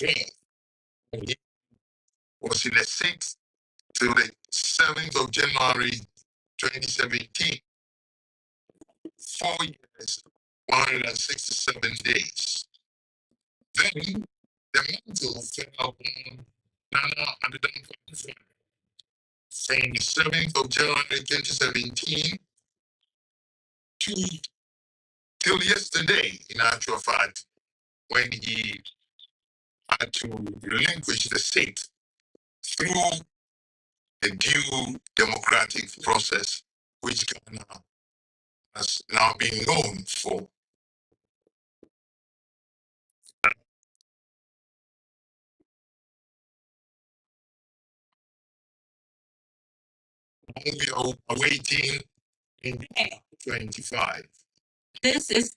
again. And he was in the 6th to the 7th of January 2017. 4 years, 167 days. Then the mantle fell upon Nana Addo from the 7th of January 2017 to till yesterday, in actual fact, when he had to relinquish the seat through the due democratic process, which Ghana has now been known for. We are awaiting in 25. This is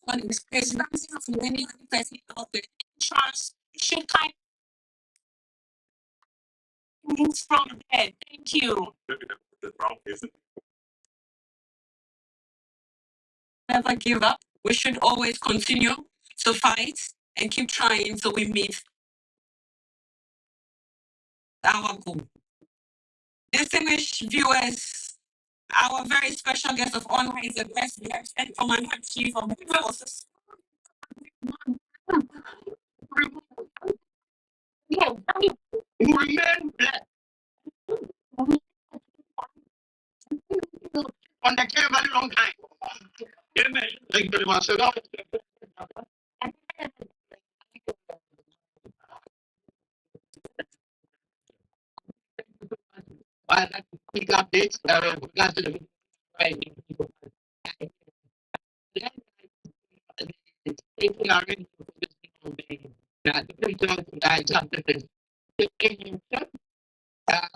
what is presidential for any other president of the trust should kind of move from bed. Thank you. Never give up. We should always continue to fight and keep trying until we meet our goal. Distinguished viewers, our very special guest of honor is the best and Commander-in-Chief of the Forces. Remain black. On the cave very long time. Amen. Thank you very much. I like to pick up this.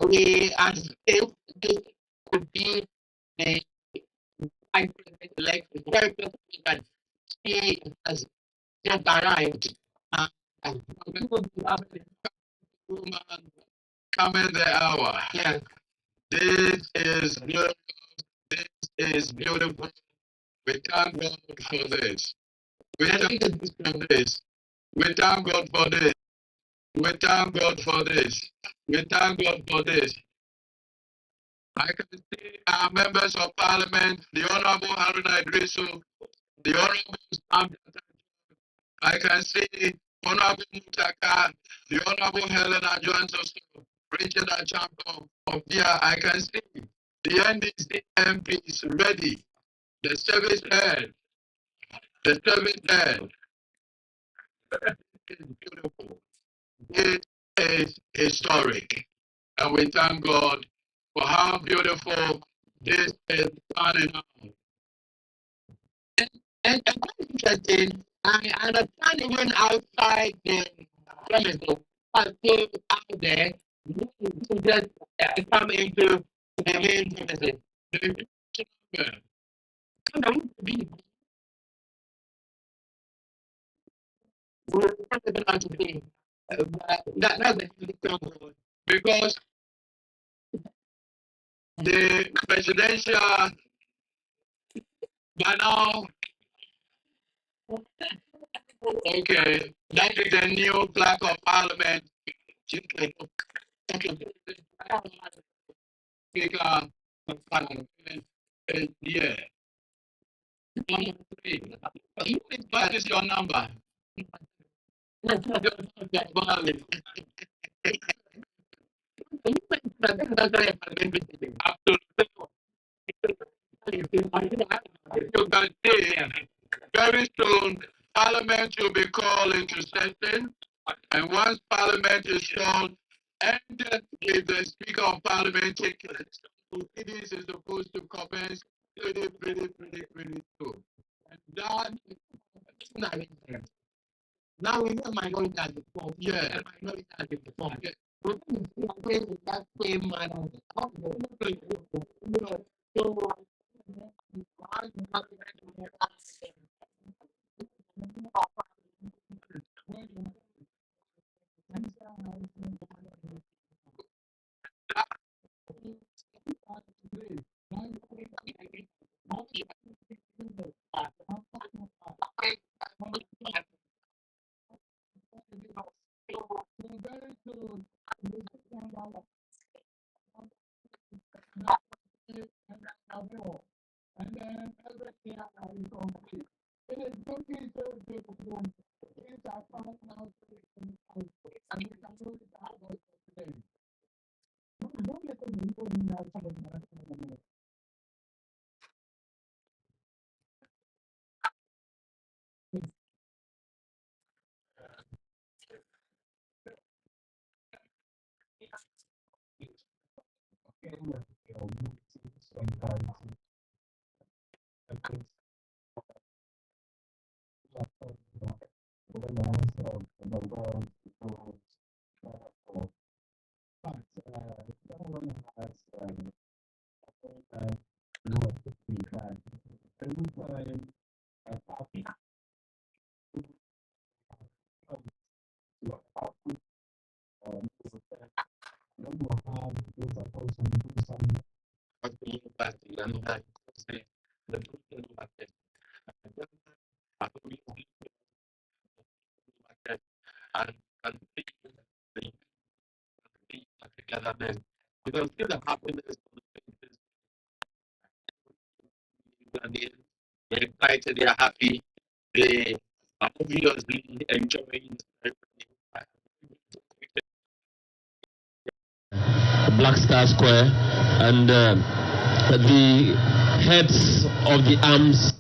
We are still this could be a like very that she has just arrived. Coming the hour. Yes. This is beautiful. This is beautiful. We thank God for this. We thank God for this. We thank God for this. We thank God for this. We thank God for this. I can see our members of parliament, the Honorable Haruna Idrisu, the Honorable Sam. I can see Honorable Mutaka, the Honorable Helena Johnson, Richard Achampo of here. I can see the NDC MPs ready. The service head. The service head. It is beautiful. It is historic. And we thank God for how beautiful this is turning out. And quite interesting, I understand even outside the premises, people out there to just come into the main premises. That's the because the presidential by now, okay, that is the new flag of parliament. Speaker of parliament, yeah. What is your number? Very soon, Parliament will be called into session, and once Parliament is called, ended with the Speaker of Parliament taking proceedings is supposed to commence pretty soon. And that is not it. Now we know minority as the form. Yeah, minority as the form. But that same man. and together. You can feel the happiness on the faces. They're excited, they're happy, they are obviously enjoying Black Star Square, and the heads of the arms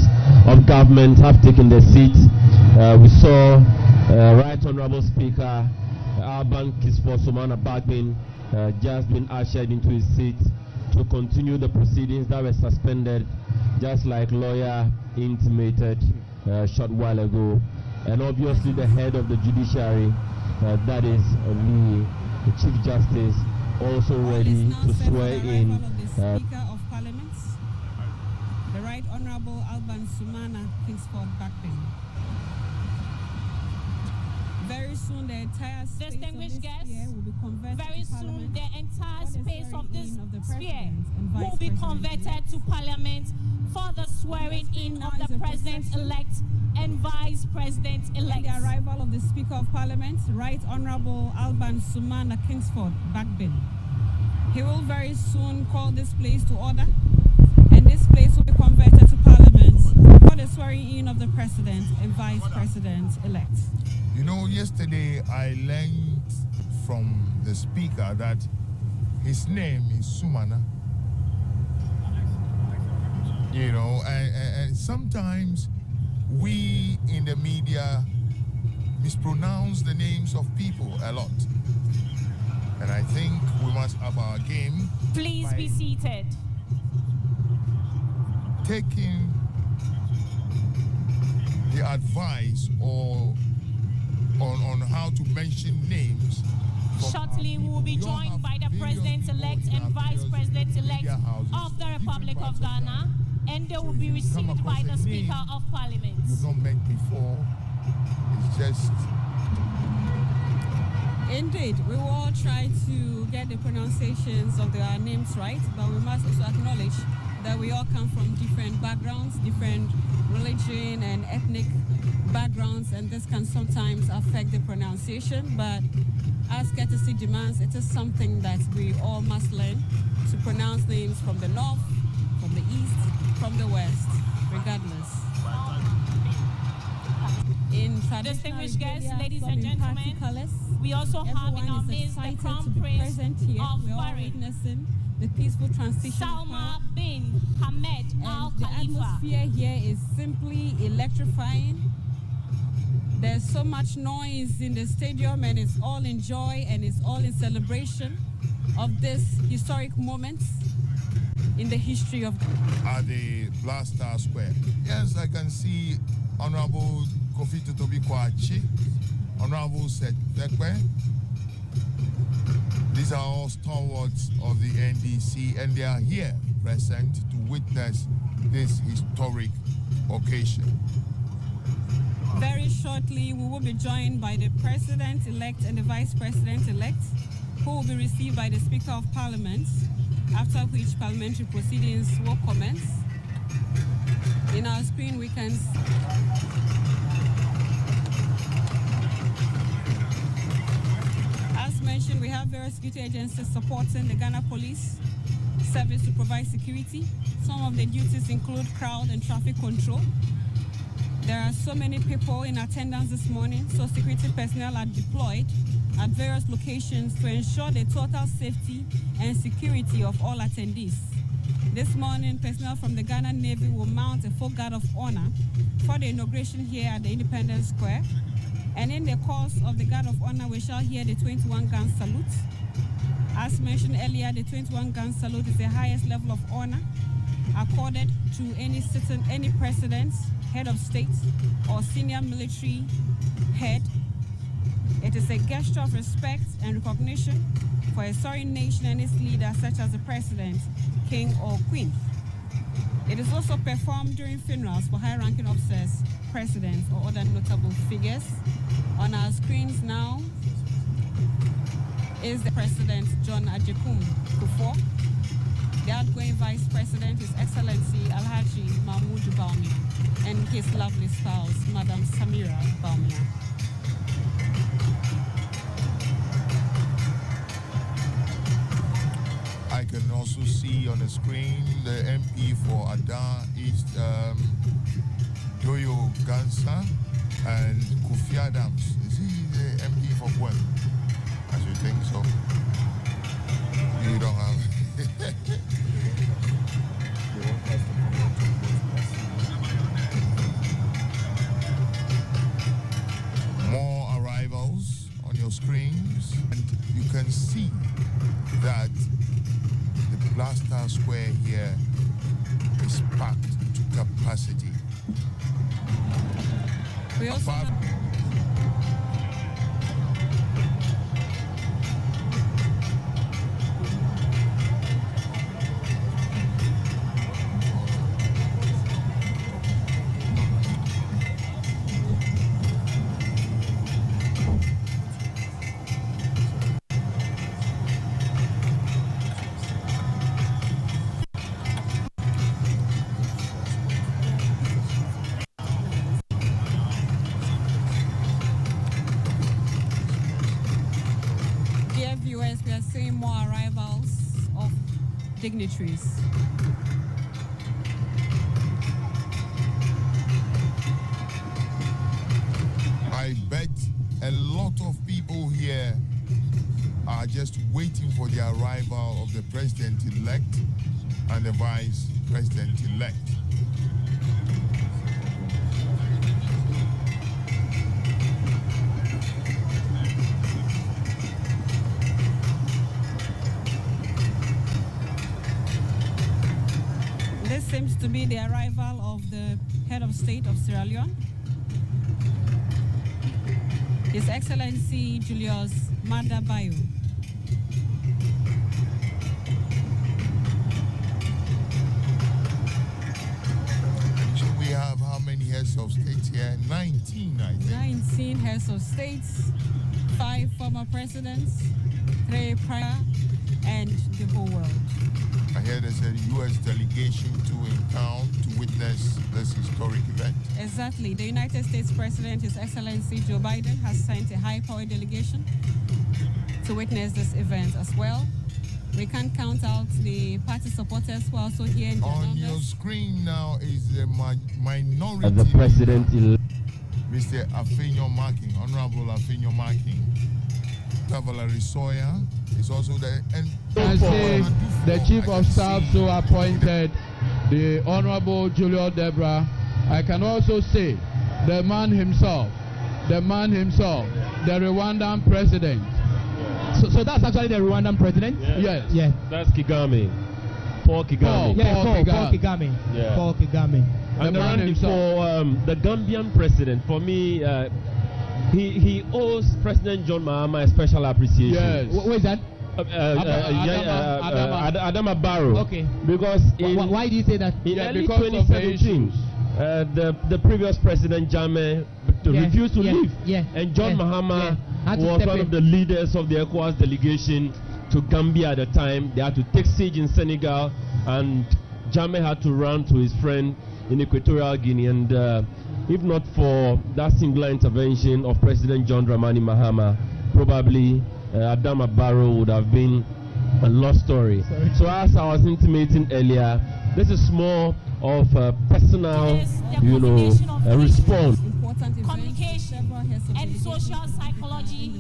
of government have taken their seat. We saw Right Honorable Speaker Alban Kisfor-Sumana Bagbin just been ushered into his seat to continue the proceedings that were suspended, just like lawyer intimated a short while ago. And obviously the head of the judiciary, that is the Chief Justice, also ready to swear in. Speaker of Parliament, the Right Honorable Alban Sumana Kingsford Bagbin. Very soon the entire space distinguished guests, will be converted very to soon Parliament. the entire space of this sphere will will be converted to Parliament for the swearing in of the President-elect and Vice President-elect. The arrival of the Speaker of Parliament, Right Honorable Alban Sumana Kingsford Bagbin. He will very soon call this place to order, and this place will be converted to Parliament for the swearing in of the President and Vice President-elect. You know, yesterday I learned from the speaker that his name is Sumana. You know, and sometimes we in the media mispronounce the names of people a lot. And I think we must up our game. Please be seated. Taking the advice or on how to mention names. Shortly, we will be joined by the President-elect and Vice President-elect of the Republic of Ghana, and they will be received by the Speaker of Parliament. You've not met before. It's just... Indeed, we will all try to get the pronunciations of our names right, but we must also acknowledge that we all come from different backgrounds, different religion and ethnic backgrounds, and this can sometimes affect the pronunciation, but as courtesy demands, it is something that we all must learn to pronounce names from the north, from the east, from the west, regardless. In distinguished guests, ladies and gentlemen, we also have in our midst the Crown Prince of Bahrain, the peaceful transition Salma bin Hamad Al the Khalifa. atmosphere here is simply electrifying. There's so much noise in the stadium, and it's all in joy and it's all in celebration of this historic moment in the history of at the Black Star Square. Yes, I can see Honorable Kofi Totobi Kwachi, Honorable Setekwe. These are all stalwarts of the NDC, and they are here present to witness this historic occasion. Very shortly, we will be joined by the President-elect and the Vice President-elect, who will be received by the Speaker of Parliament, after which parliamentary proceedings will commence. In our screen, we can as mentioned have various security agencies supporting the Ghana Police Service to provide security. Some of the duties include crowd and traffic control. There are so many people in attendance this morning, so security personnel are deployed at various locations to ensure the total safety and security of all attendees. This morning, personnel from the Ghana Navy will mount a full guard of honor for the inauguration here at the Independence Square. And in the course of the guard of honor, we shall hear the 21-gun salute. As mentioned earlier, the 21-gun salute is the highest level of honor accorded to any president, head of state, or senior military head. It is a gesture of respect and recognition for a sovereign nation and its leader, such as the president, king, or queen. It is also performed during funerals for high-ranking officers, presidents, or other notable figures. On our screens now is the President John Ajekun Kufuor. The outgoing Vice President, His Excellency Alhaji Mahmoud Bawumia, and his lovely spouse, Madam Samira Bawumia. I can also see on the screen the MP for Ada East, Doyo Gansa, and Kofi Adams. Is he the MP for Gwen? I should think so. You don't have. More arrivals on your screens, and you can see that the Blaster Square here is packed to capacity. We also we are seeing more arrivals of dignitaries. I bet a lot of people here are just waiting for the arrival of the president-elect and the vice president-elect. This seems to be the arrival of the head of state of Sierra Leone, His Excellency Julius Maada Bio. So we have how many heads of states here? 19, I think. 19 heads of states, 5 former presidents, 3 prior, and the whole world. I hear there's a U.S. delegation too in town to witness this historic event. Exactly. The United States President, His Excellency Joe Biden, has sent a high-powered delegation to witness this event as well. We can't count out the party supporters who are also here in their On numbers. your screen now is the minority. The president, Mr. Afenyo Marking, Honorable Afenyo Marking. Valerie Sawyer is also there. And I say the Chief of Staff so appointed, the Honorable Julio Debra. I can also say the man himself, the Rwandan president. So that's actually the Rwandan president? Yes. Yeah. That's Kagame. Paul Kagame. Paul Kagame. Yeah. Paul Kagame. And the man before, the Gambian president, for me, he owes President John Mahama a special appreciation. Yes. Who is that? Adama Barrow. Okay. Because why do you say that? in early because of the 2017, the previous president Jammeh refused to leave. Yeah. And John Mahama was one of the leaders of the ECOWAS delegation to Gambia at the time. They had to take siege in Senegal, and Jammeh had to run to his friend in Equatorial Guinea. And if not for that singular intervention of President John Dramani Mahama, probably Adama Barrow would have been a lost story. So as I was intimating earlier, this is more of a personal, response. Communication and social psychology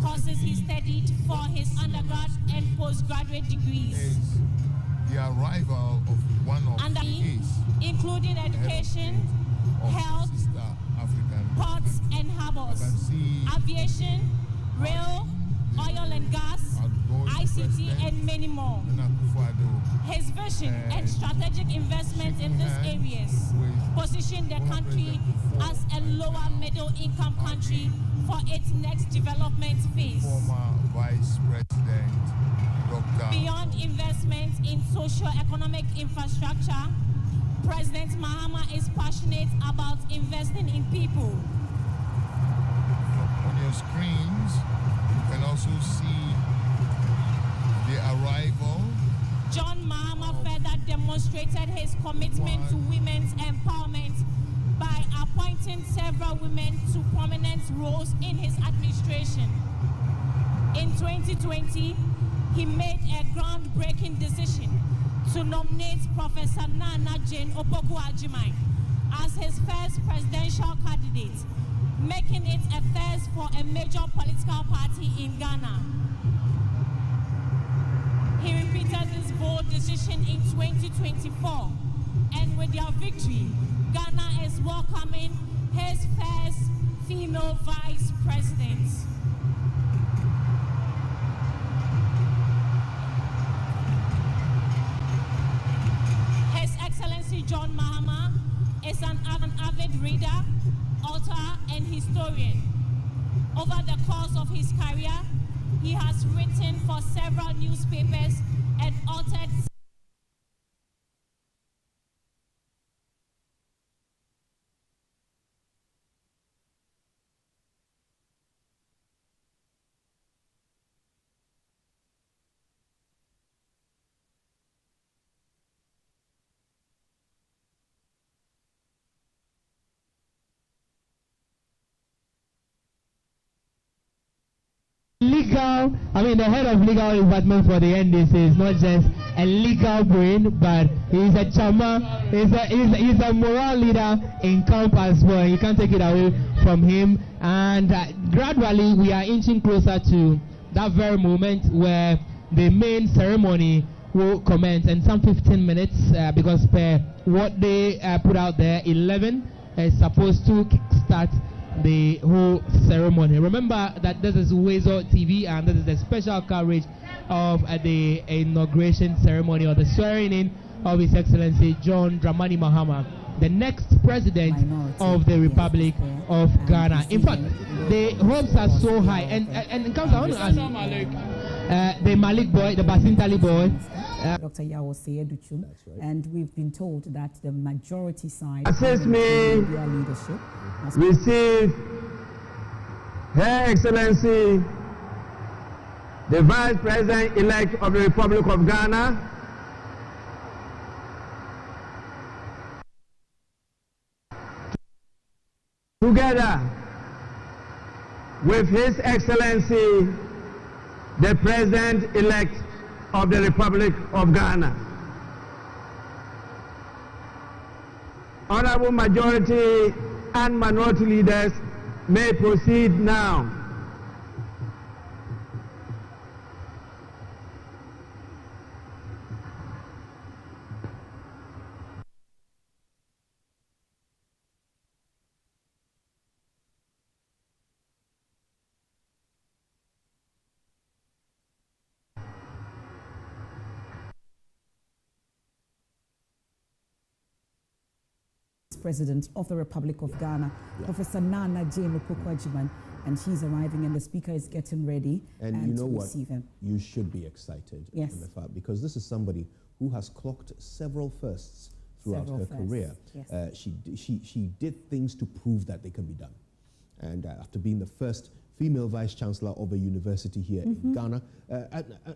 courses he studied for his undergrad and postgraduate degrees. The arrival of one of including education, health, ports and harbors, aviation, rail, oil and gas, ICT, and many more. His vision and strategic investments in these areas position the country as a lower middle income country for its next development phase. Former Vice President Dr. Beyond investments in socio-economic infrastructure, President Mahama is passionate about investing in people. On your screens, you can also see the arrival. John Mahama further demonstrated his commitment to women's empowerment by appointing several women to prominent roles in his administration. In 2020, he made a groundbreaking decision to nominate Professor Nana Jane Opoku Agyemang as his first presidential candidate, making it a first for a major political party in Ghana. He repeated this bold decision in 2024, and with their victory, Ghana is welcoming his first female vice president. His Excellency John Mahama is an avid reader, author, and historian. Over the course of his career, he has written for several newspapers and authored the head of legal department for the NDC is not just a legal brain, but he's a chama, he's a moral leader in camp as well. You can't take it away from him. And gradually we are inching closer to that very moment where the main ceremony will commence in some 15 minutes because per what they put out there, 11 is supposed to kickstart the whole ceremony. Remember that this is Wezo TV and this is the special coverage of the inauguration ceremony or the swearing in of His Excellency John Dramani Mahama, the next president of the Republic of Ghana. In fact, the hopes are so high. And comes, I want to ask the Malik boy, the Basintali boy. Dr. Yawose Educhum, and we've been told that the majority side Assist me leadership receive Her Excellency the Vice President-elect of the Republic of Ghana, together with His Excellency the President-elect of the Republic of Ghana. Honorable majority and minority leaders may proceed now. President of the Republic of Ghana, Professor Nana Jane Opoku Agyemang, and he's arriving and the speaker is getting ready and you know what? Receive him. You should be excited, yes, because this is somebody who has clocked several firsts throughout her career. Yes. She did things to prove that they can be done. And after being the first female vice chancellor of a university here in Ghana,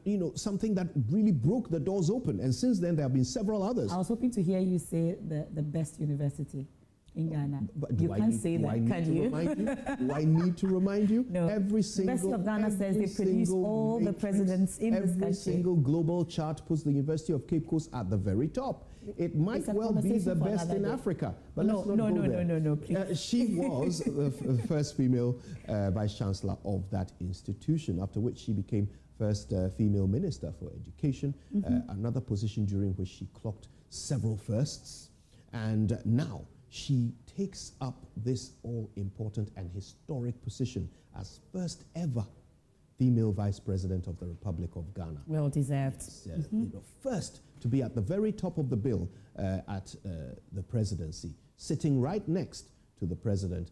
you know, something that really broke the doors open. And since then, there have been several others. I was hoping to hear you say the best university. in Ghana. But You can't say that, can you? Do I need to remind you? No. Every single University of Ghana says they produce all the presidents in this country. Every single global chart puts the University of Cape Coast at the very top. It might well be the best in Africa, but let's not go there. No, please. She was the first female vice chancellor of that institution, after which she became first female minister for education, another position during which she clocked several firsts. And now she takes up this all-important and historic position as first ever female vice president of the Republic of Ghana. Well deserved. First to be at the very top of the bill at the presidency, sitting right next to the president,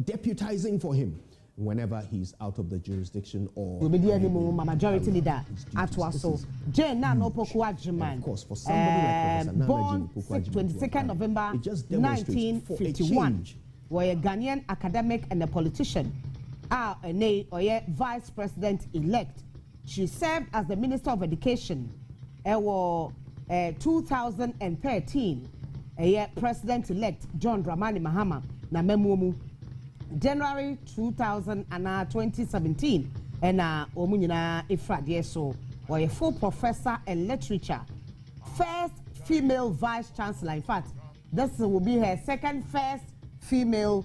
deputizing for him whenever he's out of the jurisdiction or majority leader at Waso. Jane Opoku Agyemang. Of course, for somebody like born 22nd November 1951, were a Ghanaian academic and a politician. A vice president elect. She served as the Minister of Education. 2013, President elect John Dramani Mahama na memuomu. January 2017, and Omunyina Ifrad, so or a full professor in literature, first female vice chancellor. In fact, this will be her second first female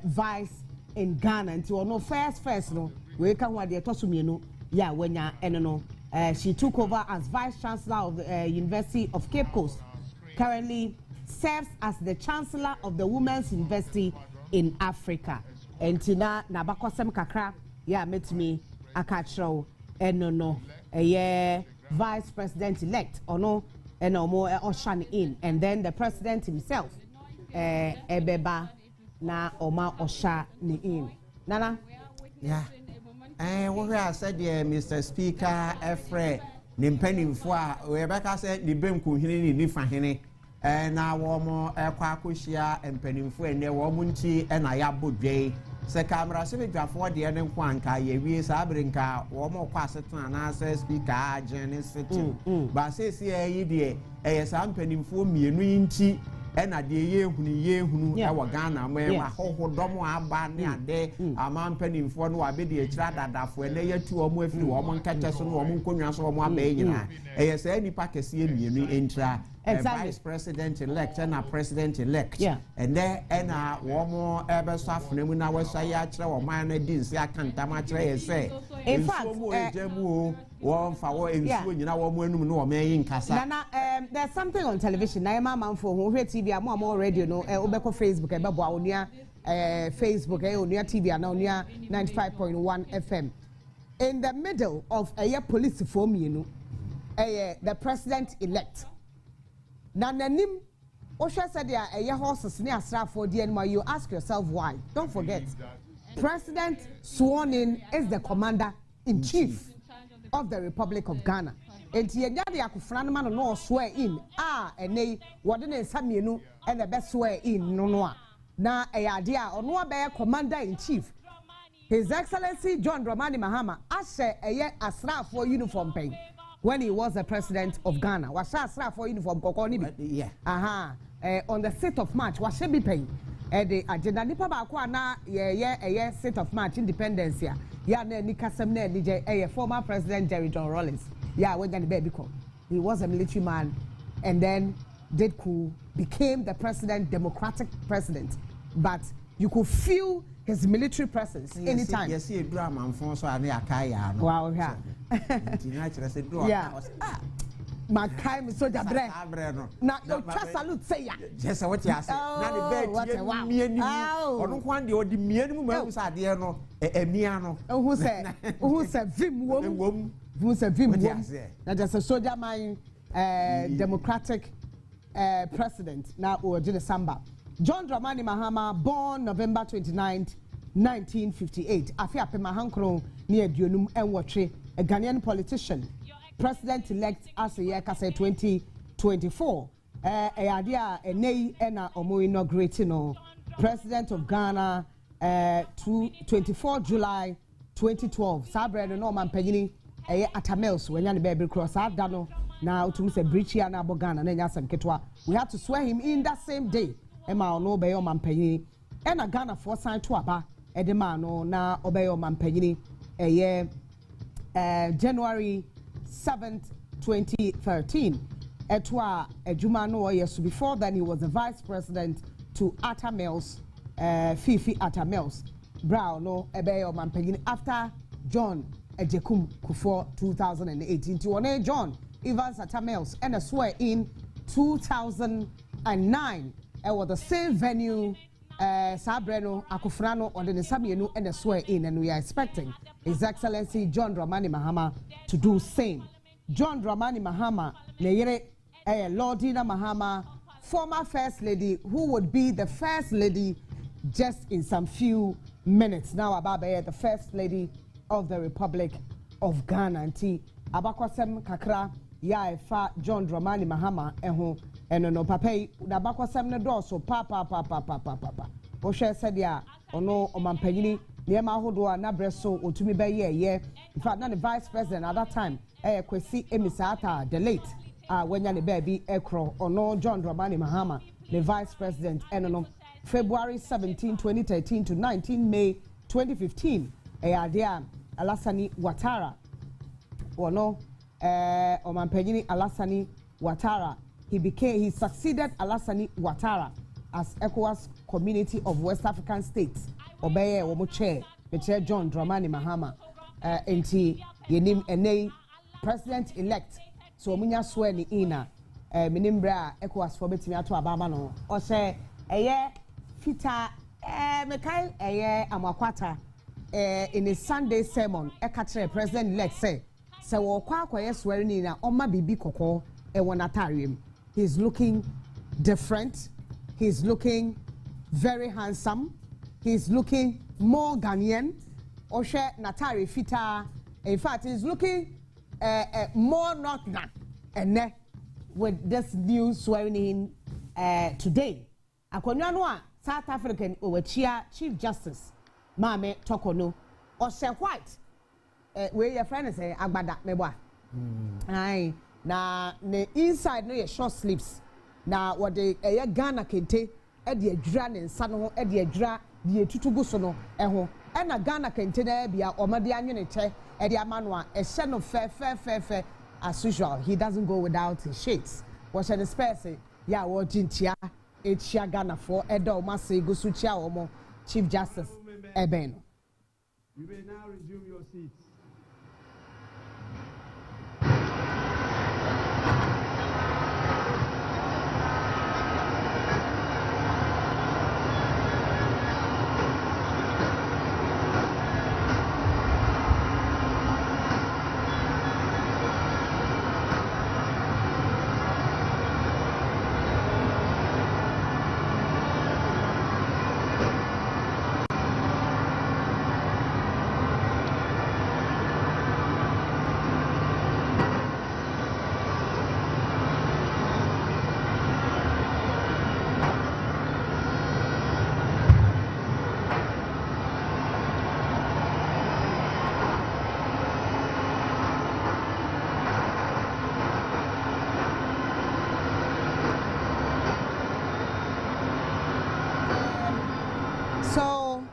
vice in Ghana. And to no first no, we can what the Tosumino, yeah, when ya no. She took over as vice chancellor of the University of Cape Coast. Currently serves as the chancellor of the Women's University in Africa. And tina na bakwasem kakra ya metimi akachro enono vice president elect ono enomo oshan in, and then the president himself ebeba na oma osha ni in nana yeah what I said Mr. Speaker Efre nimpenimfo a Rebecca said ni benku hini ni fa hini na womo kwakohia empanimfo ene womo nti na ya bodwe se camera se bedwafo de ne nkwanka ye wie sa abrenka womo kwasetena na se speaker agene sitting ba se si yi de sa empanimfo mienu nti na de ye hunu e wo Ghana mo e wa hohodom aba ne ade ama empanimfo no abedi akira dadafo ene yatu womo afiri womo nkete so no womo nkonwa so womo aba nyina sa nipa kese mienu entra. Exactly. Vice president elect and a president elect, and there and one more ever suffering when I was a or minor dins. I can't say. In fact, one for in you know, one may in Casa. There's something on television. I am a man for who TV, I'm more radio, no, Obeko Facebook, Babonia, Facebook, Onia TV, and Onia 95.1 FM. In the middle of a year police form, you know, the president elect. Nananim Osha said there a horses near Stratford DNY. You ask yourself why. Don't forget, President sworn in is the commander in chief of the Republic of Ghana. And Tianyadi Akufranman no swear in. And they wouldn't Samienu and the best swear in no. Now a idea or no bear commander in chief. His Excellency John Dramani Mahama ashe a year a Stratford uniform pay. When he was the president of Ghana, was for uniform yeah. On the 6th of March, was she be paying? The agenda nipa ba kwa na 6th of March independence ya. Ya ne nikasem ne DJ former president Jerry John Rawlings. Yeah, when the baby call. He was a military man and then did coup, became the president, democratic president. But you could feel his military presence anytime. Yes, he drama and phone so I akaya. Wow, yeah. Yeah. My time is so jabre. Now, just salute say ya. Just what you say. Now the bed, me and you. Or no one the me and you say there no miano. Who said vim wom? Who said vim wom? Now just a soldier man, democratic president. Now or Jine Samba. John Dramani Mahama, born November 29th, 1958. Afiape Mahankro near Dionum and Watche, a Ghanaian politician, president-elect as a year 2024. A idea a nay and a omo inaugurating president of Ghana 24 July 2012. Sabre no man pegini atamels when you baby cross Adano Now to Mr. Brichia na Bogana na nyasem ketwa. We had to swear him in that same day. Emma no obeyo mampanyi. Ena Ghana for sign to aba. Edema no na obeyo mampanyi. January 7th, 2013. Etwa Ejuma no yes. Before then he was the vice president to Atta Mills, Fifi Atta Mills. Brown no obeyo mampanyi after John Ejekum Kufuor 2018. To John Evans Atta Mills and a swear in 2009. It was the same venue. Sabreno Akufrano on the Samienu and a swear in, and we are expecting His Excellency John Dramani Mahama to do same. John Dramani Mahama, Neyere Lordina Mahama, former First Lady, who would be the First Lady just in some few minutes. Now Ababe, the First Lady of the Republic of Ghana. Nti abakwasem kakra ya efa John Dramani Mahama no papai na abakwasem ne doso pa o hwe said ya ono omampanyini niema ahodo a na breso otumi be ye in fact na the vice president at that time Kwesi Emisata the late wenya ne baby ekro ono John Dramani Mahama the vice president no February 17 2013 to 19 May 2015 dia Alassani Ouattara ono omampanyini Alassani Ouattara he succeeded Alassani Ouattara as ECOWAS Community of West African States obeye wo chair John Dramani Mahama enti yenim ene president elect so munya swear ni ina minimbra ECOWAS for betimi ato ababa no o se eye fita mekai eye amakwata in a Sunday sermon ekatre president elect say wo kwa akoye swear ni na oma bibi kokko wonatarium. He's looking different. He's looking very handsome. He's looking more Ghanaian. Oshe Natari Fita. In fact, he's looking more Northern. And with this new swearing in today. Akonyanwa South African Owechia Chief Justice Mame Tokono Oshe White. Where your friend is Agbada Mebwa. Aye. Na ne inside no ye short sleeves na what the Ghana kente e de adwura ne nsa no ho e de adwura de tutugu so no e ho e na Ghana kente na bia omade anwene che e de amano a e hye no fe as usual. He doesn't go without his shades. What an space ya wo jintia e chia Ghana for e do ma se go su chia omo Chief Justice Eben. You may now resume your seats.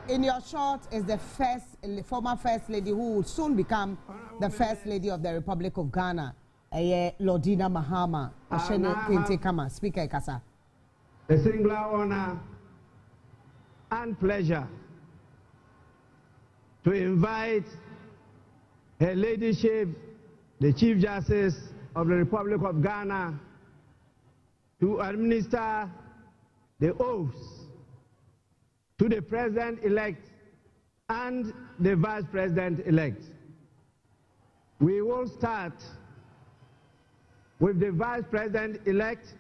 In your short is the former First Lady who will soon become the First Lady of the Republic of Ghana, Lordina Mahama. Speaker Kasa. A singular honor and pleasure to invite Her Ladyship, the Chief Justice of the Republic of Ghana, to administer the oaths to the President-elect and the Vice President-elect. We will start with the Vice President-elect,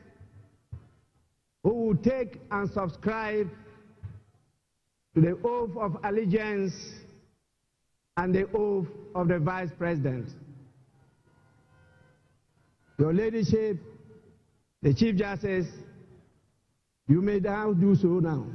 who will take and subscribe to the oath of allegiance and the oath of the Vice President. Your Ladyship, the Chief Justice, you may now do so now.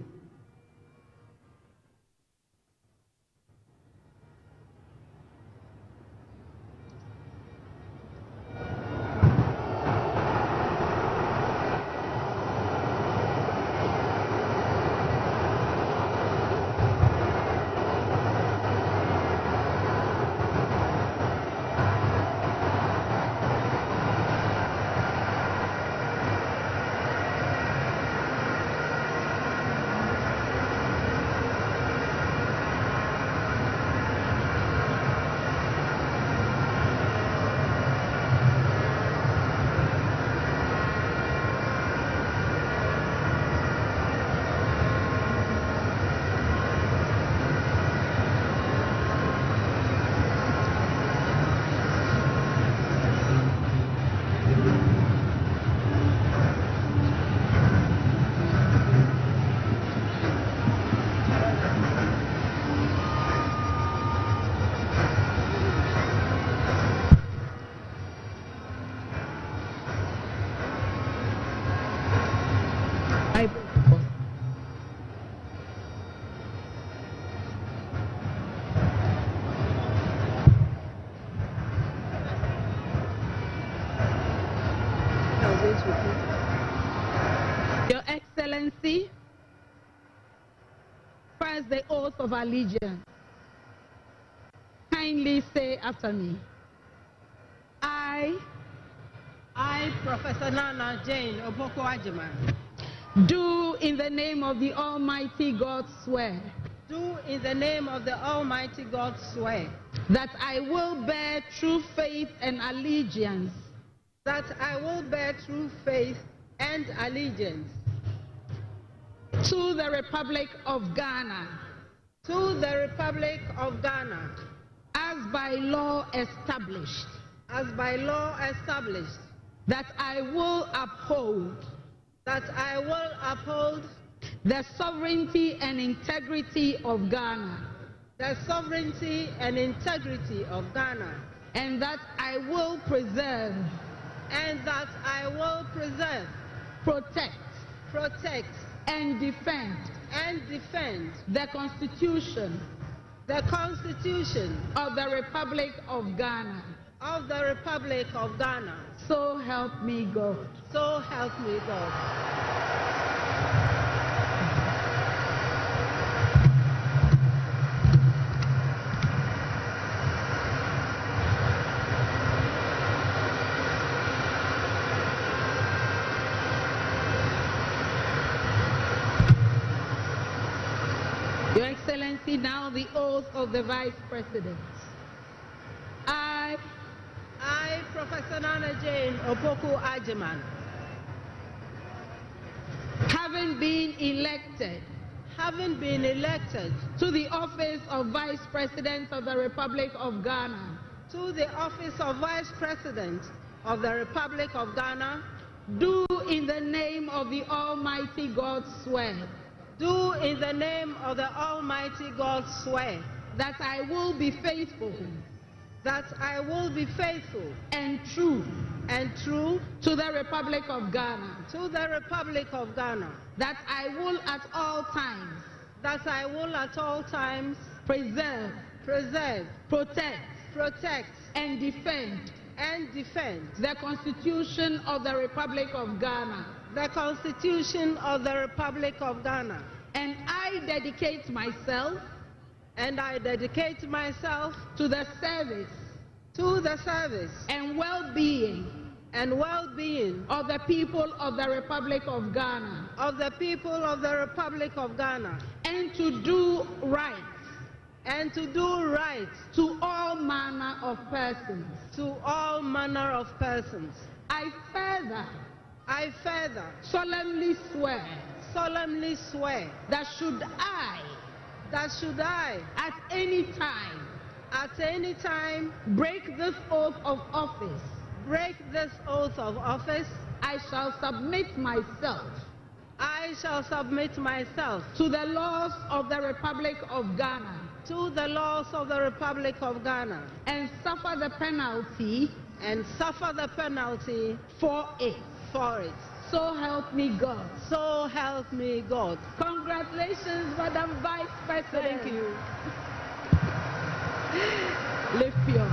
Your Excellency, first the oath of allegiance. Kindly say after me. I, Professor Nana Jane Opoku Agyemang, do in the name of the Almighty God swear. Do in the name of the Almighty God swear. That I will bear true faith and allegiance. That I will bear true faith and allegiance. To the Republic of Ghana. To the Republic of Ghana. As by law established. As by law established. That I will uphold. That I will uphold. The sovereignty and integrity of Ghana. The sovereignty and integrity of Ghana. And that I will preserve. And that I will preserve. Protect. Protect. And defend. And defend. The Constitution. The Constitution. Of the Republic of Ghana. Of the Republic of Ghana. So help me God. So help me God. Your Excellency, now the oath of the Vice President. I, Professor Nana Jane Opoku Agyemang, having been elected to the office of Vice President of the Republic of Ghana, to the office of Vice President of the Republic of Ghana, do in the name of the Almighty God swear. Do in the name of the Almighty God swear. That I will be faithful. That I will be faithful. And true. And true. To the Republic of Ghana. To the Republic of Ghana. That I will at all times. That I will at all times. Preserve. Preserve. Protect. Protect. And defend. And defend. The Constitution of the Republic of Ghana. The Constitution of the Republic of Ghana. And I dedicate myself. And I dedicate myself to the service. To the service. And well-being. And well-being. Of the people of the Republic of Ghana. Of the people of the Republic of Ghana. And to do right. And to do right. To all manner of persons. To all manner of persons. I further solemnly swear that should I at any time break this oath of office, I shall submit myself to the laws of the Republic of Ghana, and suffer the penalty for it. So help me God. So help me God. Congratulations, Madam Vice President. Thank you. Lift your.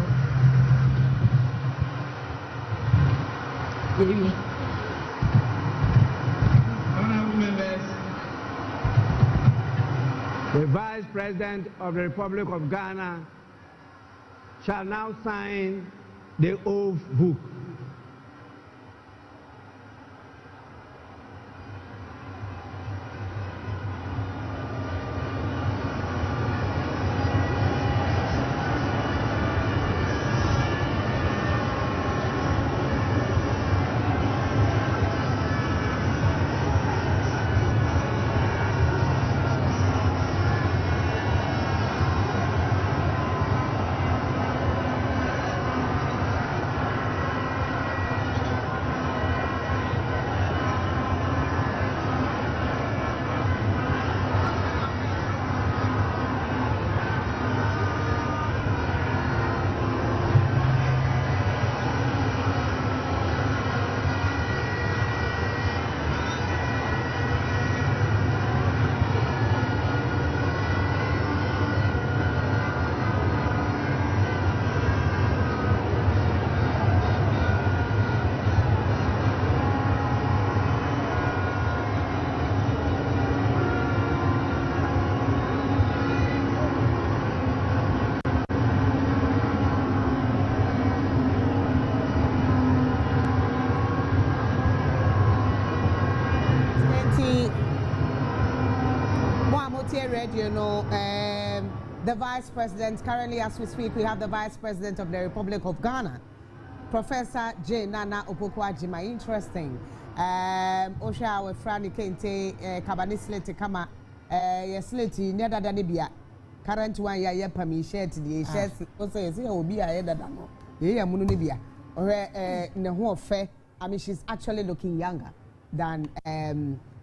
Honorable members, the Vice President of the Republic of Ghana shall now sign the oath book. Radio, the Vice President, currently as we speak, we have the Vice President of the Republic of Ghana, Professor J. Nana Opoku Agyemang. Interesting. Osha we Franny Kente, Kabani Slate Kama, Yesleti, Neda Danibia. Current one ya pami shared the shares also is here will be a head than yeah munibia or no fair. I mean she's actually looking younger than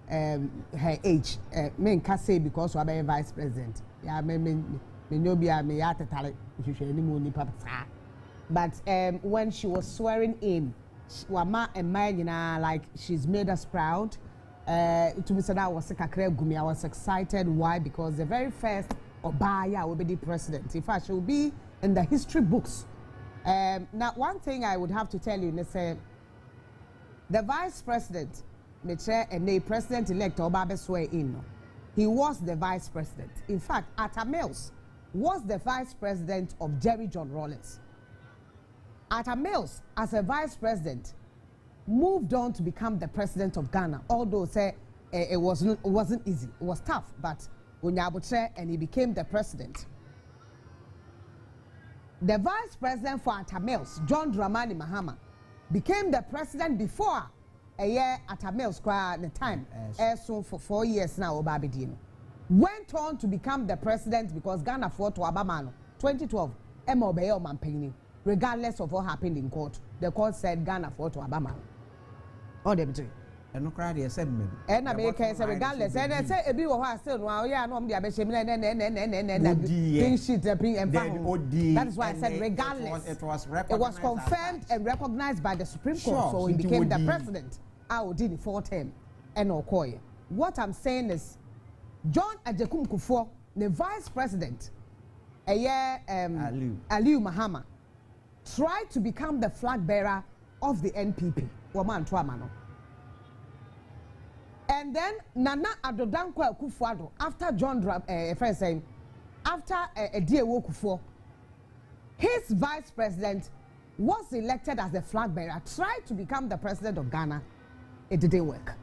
her age. Men can say because we are vice president. Yeah, me no be a me at but when she was swearing in, Wama and Mayina, like she's made us proud. To me said I was I was excited. Why? Because the very first Obaya will be the president. In fact, she will be in the history books. Now, one thing I would have to tell you is the vice president, and the president-elect Obabe swear in. He was the vice president. In fact, Atta Mills was the vice president of Jerry John Rawlings. Atta Mills, as a vice president, moved on to become the president of Ghana. Although it wasn't easy, it was tough, but and he became the president. The vice president for Atta Mills, John Dramani Mahama, became the president before a year Atta Mills at the time. So for 4 years now, Obabedino went on to become the president because Ghana fought to Abamano 2012. Obeo Mampini, regardless of what happened in court. The court said Ghana fought to Abamano. Oh, Deputy. And no crowd is said, and America say regardless, and I say a bit of her still, well, yeah, no, the shame and that's why I said regardless. It was confirmed and recognized by the Supreme Court, so he became the president. I did it 4 term and Okoye. What I'm saying is, John Ajekum Kufuor, the vice president, Aliu Mahama, tried to become the flag bearer of the NPP. Woman Tuamano. And then Nana Adodankwa Akufo-Addo, after John friend saying, after Ediewo Kufuor, his vice president was elected as the flag bearer, tried to become the president of Ghana. It didn't work.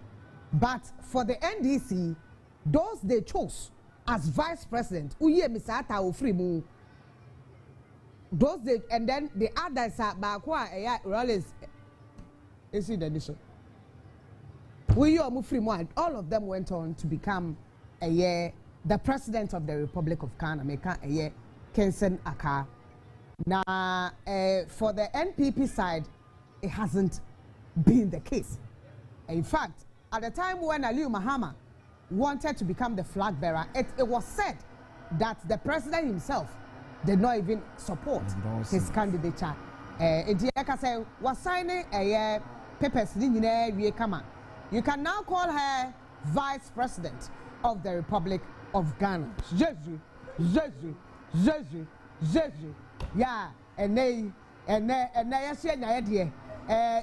But for the NDC, those they chose as vice president, Uye Misata Ofrimu, those they, and then the others are Bakwa Rawlings. Is it the nation? All of them went on to become the president of the Republic of Ghana, Kensen Aka. Now, for the NPP side, it hasn't been the case. In fact, at the time when Aliu Mahama wanted to become the flag bearer, it was said that the president himself did not even support his candidature. Was signing papers. You can now call her vice president of the Republic of Ghana. Yeah,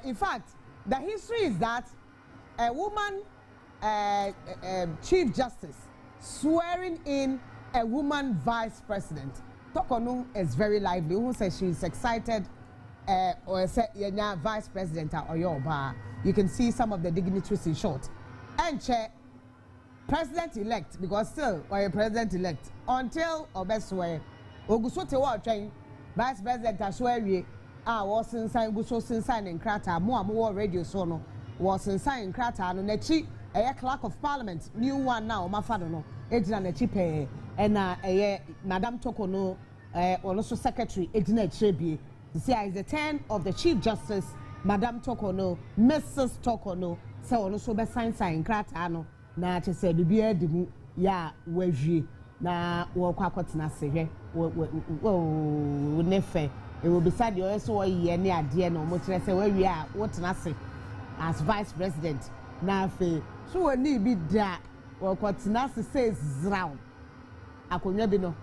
in fact, the history is that a woman chief justice swearing in a woman vice president. Tokonu is very lively. Who says she is excited or say vice president or Yoba. You can see some of the dignitaries in short. And president-elect, because still or a president-elect until Obeswe Ogusote wa train vice president Ashweri was in sign in Krata more radio sono was in sign Krata no nechi a clerk of parliament new one now mafado no ejina nechi pe and Madam Tokono also secretary ejina chebie. See, is the turn of the Chief Justice, Madam Tokono, Mrs. Tokono, so also be sign Kratano, na to say the beard ya weji na wakwakotina se nefe. It will be sad you also ye near dear no much say where we are, what nasi as vice president. Na fe, so we need be that wakwatina says round. Akunyabino,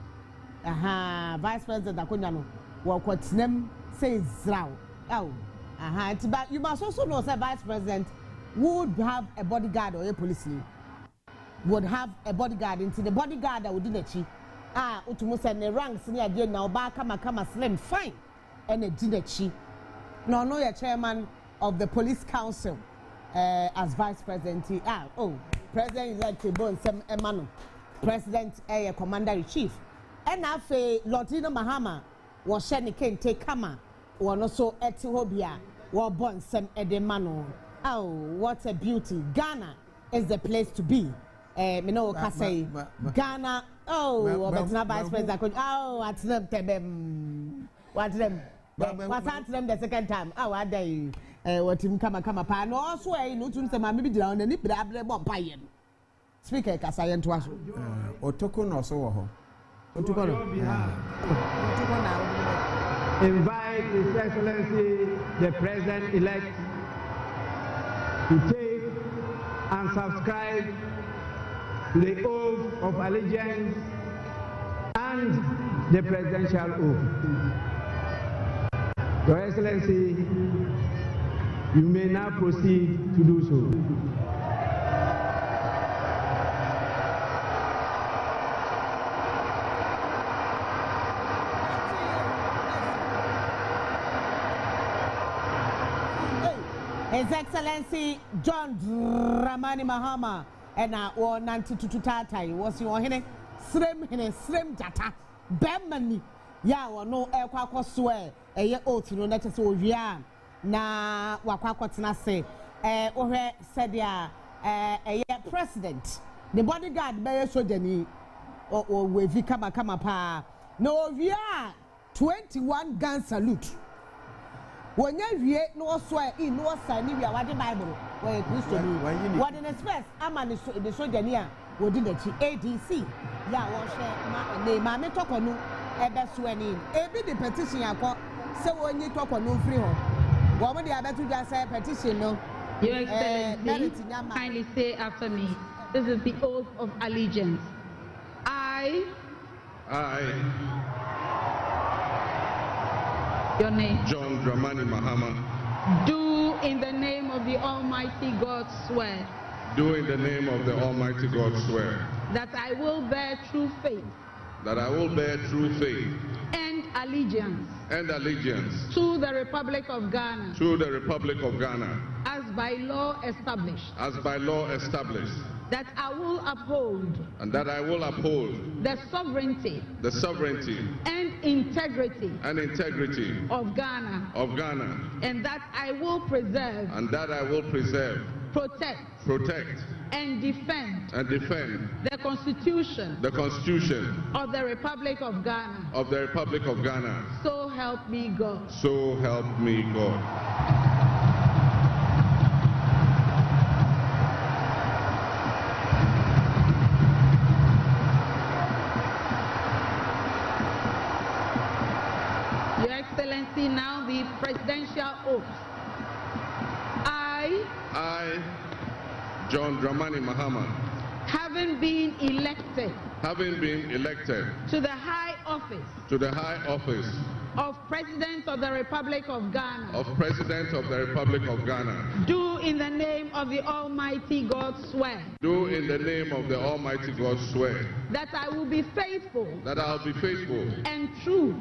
vice president Akunyano, wakwatinam. Says Zrao. Oh, but you must also know that vice president would have a bodyguard or a policeman. Would have a bodyguard into the bodyguard that would do the chief. Utumus and the ranks near you now, Kama slim, fine, and a dinner chief. No, you're chairman of the police council as vice president. President elect Bon Sem Emmanuel. President Commander-in-Chief. And after Lotino Mahama was Shani Kente Kama, one also Etihobia, war born some Edemano. Oh, what a beauty! Ghana is the place to be. Mino Kasei, Ghana. Oh, but not Vice President. Oh, at them, what's them? What's at them the second time? Oh, I day. What him come pa. No, also, no to say, maybe down and nip the able bomb pie. Speaker Kasayan to us. Otoko no so. Invite His Excellency the President-elect to take and subscribe to the oath of allegiance and the presidential oath. Your Excellency, you may now proceed to do so. His Excellency John Dramani Mahama and our Nanti Tutatai was your hene, Srim Jata, Bemani, ya or no Elquako swear, a year old, no letters so ya. Na Wakakotna say, or said ya, a year president, the bodyguard bear so deni, or with Vikama pa. No, we are 21 gun salute. When you no swear in no sign, we are the Bible. Where Christian, what in the space, I'm on the soldier near, what did the ADC? Ya wash name, Mamma talk on no, ever swearing in. Every the petition I got, so when you talk on no free home. What would you to just say petition? No, Your Excellency, kindly say after me. This is the oath of allegiance. I. Your name. John Dramani Mahama. Do in the name of the Almighty God swear. Do in the name of the Almighty God swear. That I will bear true faith. That I will bear true faith. And allegiance. And allegiance. To the Republic of Ghana. To the Republic of Ghana. As by law established. As by law established. That I will uphold. And that I will uphold. The sovereignty. The sovereignty. And integrity. And integrity. Of Ghana. Of Ghana. And that I will preserve. And that I will preserve. Protect. Protect. And defend. And defend. The Constitution. The Constitution. Of the Republic of Ghana. Of the Republic of Ghana. So help me God. So help me God. Your Excellency, now the presidential oath. I, John Dramani Mahama, having been elected to the high office of President of the Republic of Ghana, do in the name of the Almighty God swear. Do in the name of the Almighty God swear. That I will be faithful. That I will be faithful. And true.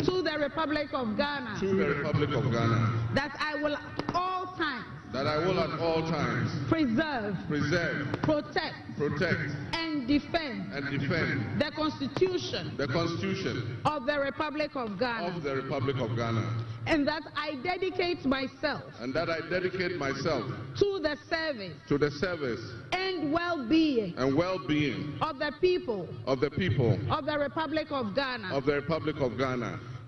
To the Republic of Ghana. To the Republic of Ghana. That I will at all times. That I will at all times. Preserve. Protect. And defend. The Constitution. Of the Republic of Ghana. And that I dedicate myself. To the service. And well-being. Of the people. Of the Republic of Ghana.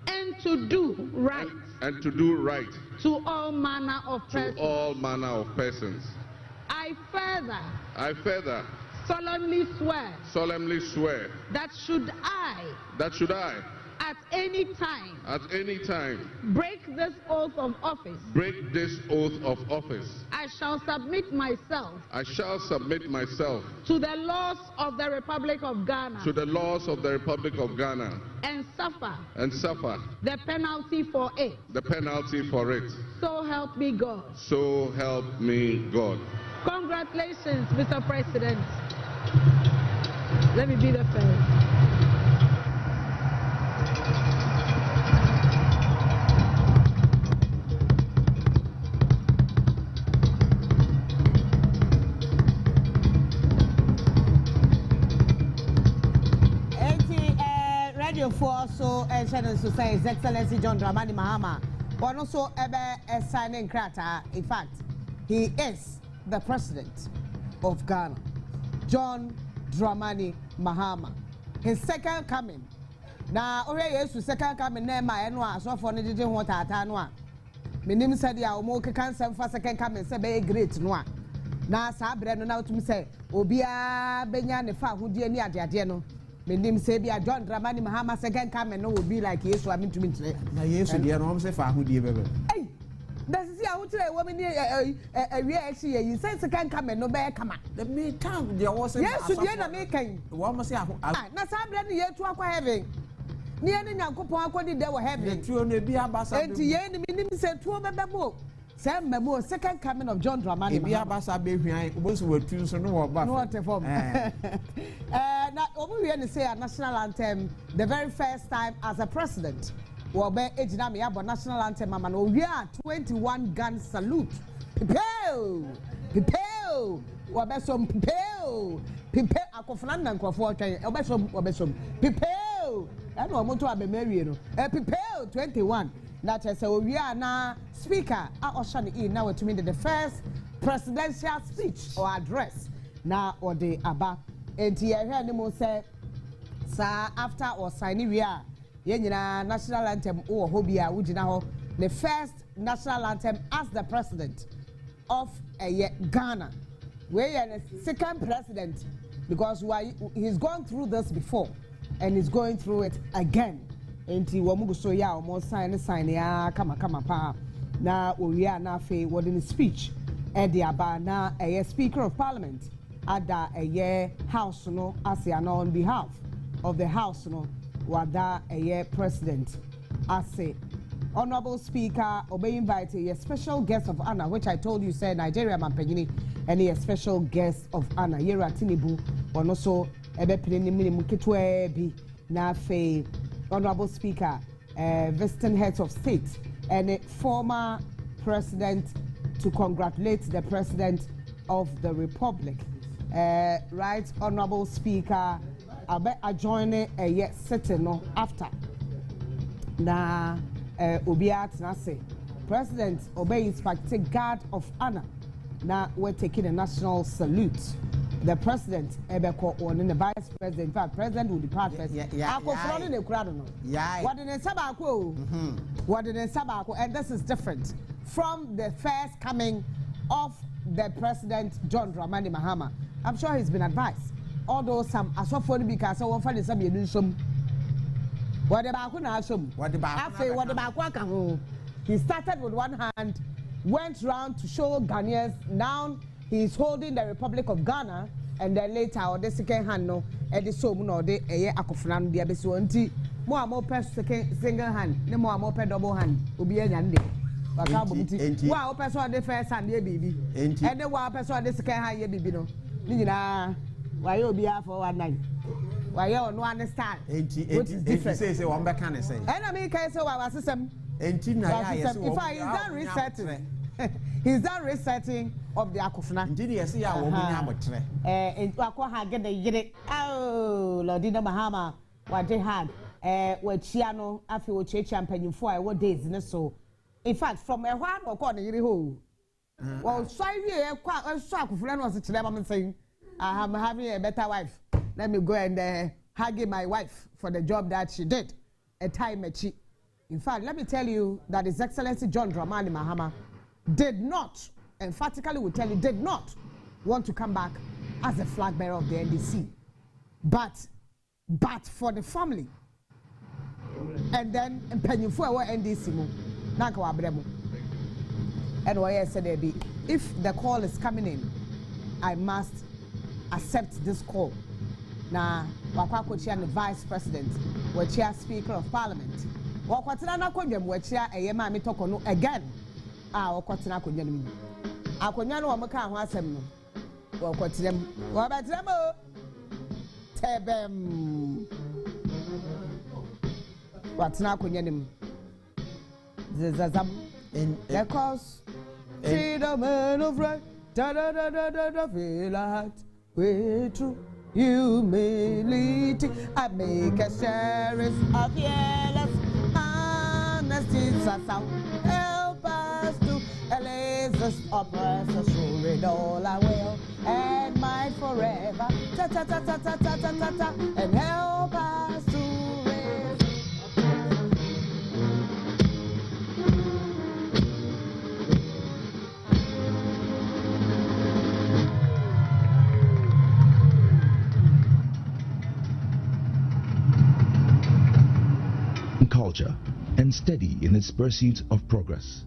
And to do right. To all manner of persons. I further. Solemnly swear. That should I. At any time. Break this oath of office. I shall submit myself. To the laws of the Republic of Ghana. And suffer. The penalty for it. So help me God. Congratulations, Mr. President. Let me be the first. radio for so channel so say His Excellency John Dramani Mahama. One also a signing crata. In fact, he is the president of Ghana. John Dramani Mahama. His second coming. Now, already yes, second coming name my annual so for the what at annual. My name said ya omo cancer for second coming say be great no. Na sa bre no na to me say obia benya ne fa hodie ni ade no. My name say be John Dramani Mahama second coming no will be like yes I mean to me today. Na yes dey no say fa hodie bebe. Hey, that's see how today woman we actually you say second coming no be come. The me count there was yes so dey na me kan. Wo mo say na sa bre no ye to akwa heaven. Ni ene Nyankopon akodi dey wo heaven. Tuo no bi abasa. Enti ye ni minim say tuo bebebo. Say memo second coming of John Dramani. Ebi abasa be hwian obosu watu so no wo ba. No what form. Na obu we ni say a national anthem the very first time as a president. Wo be ejina me abo national anthem mama no we are 21 gun salute. Pipeo. Pipeo. Wo be som pipeo. Pipeo akofana na nkrofo twan. Wo be som pipeo. I know moto abemeri no. Pipeo 21. That is we are now speaker Oshani in now to me the first presidential speech or address now or the aba and here anymore say sir after or signing we are national anthem or hobia ujina the first national anthem as the president of Ghana. We are the second president because he's gone through this before and he's going through it again. Enti wamugu so ya omo sign ya kama pa na oria na fe wording speech e de aba na speaker of parliament ada house no asia na on behalf of the house no wada president ase honorable speaker obey invited a special guest of honor which I told you said Nigeria mampanyini and a special guest of honor Yera Tinibu ono so ebe pini minimu kitwe bi na fe Honorable Speaker, visiting heads of state and a former president to congratulate the president of the republic. Right, Honorable Speaker, I join a sitting no after. Na Obiat Nase, President Obey Inspector Guard of Honor. Now we're taking a national salute. The president, Ebeko, or the vice president, in fact, president will depart first. And this is different from the first coming of the president, John Dramani Mahama. I'm sure he's been advised. Although some asofo because one find some you do some. What about he started with one hand, went round to show Ghanaians. Now he's holding the Republic of Ghana, and then later or the second hand no, and the so no the akufo-addo the abeso nti more second single hand, no more double hand. Obi anyande. Waka bomuti. Wa person the first hand ye bibi. And then wa person the second hand ye bibi no. Ni nyina wa ye obi afọ one night. Why you no understand? Enti say one back can say. And I mean say wa system. Enti na ya yes. In fact, he's done resetting. He's done resetting of the akufo-addo. Enti yes ya wo bi nya motre. Akwa ha get the yire. Oh, Lordina Mahama what they had we chia no afi wo checha mpanyimfo a what days ne so. In fact, from a one or corner yire ho. Well, so we kwa so akufo-addo no se kire am saying I am having a better wife. Let me go and hug my wife for the job that she did. A time achi. In fact, let me tell you that His Excellency John Dramani Mahama did not, emphatically will tell you, did not want to come back as a flag bearer of the NDC. But for the family, and then Penyufu wa NDC mu, naka wa bremo. And what I said if the call is coming in, I must accept this call. Na wakwa chair the vice president, we chair speaker of parliament. Wakwatina na konjam we chair eyema mi toko no again. Wakwatina konjam mi. Akonya no wamka ho asem no. Wakwatinem. Wabatrem o. Tebem. Watina konyanim. Zazam in because see the man of right. Da da da da da da feel like we true. humility. I make a series of fearless honesty. Help us to allay this oppressor, show it all I will and mine forever. Ta ta ta ta ta ta ta ta ta, and help us to raise. Culture and steady in its pursuit of progress.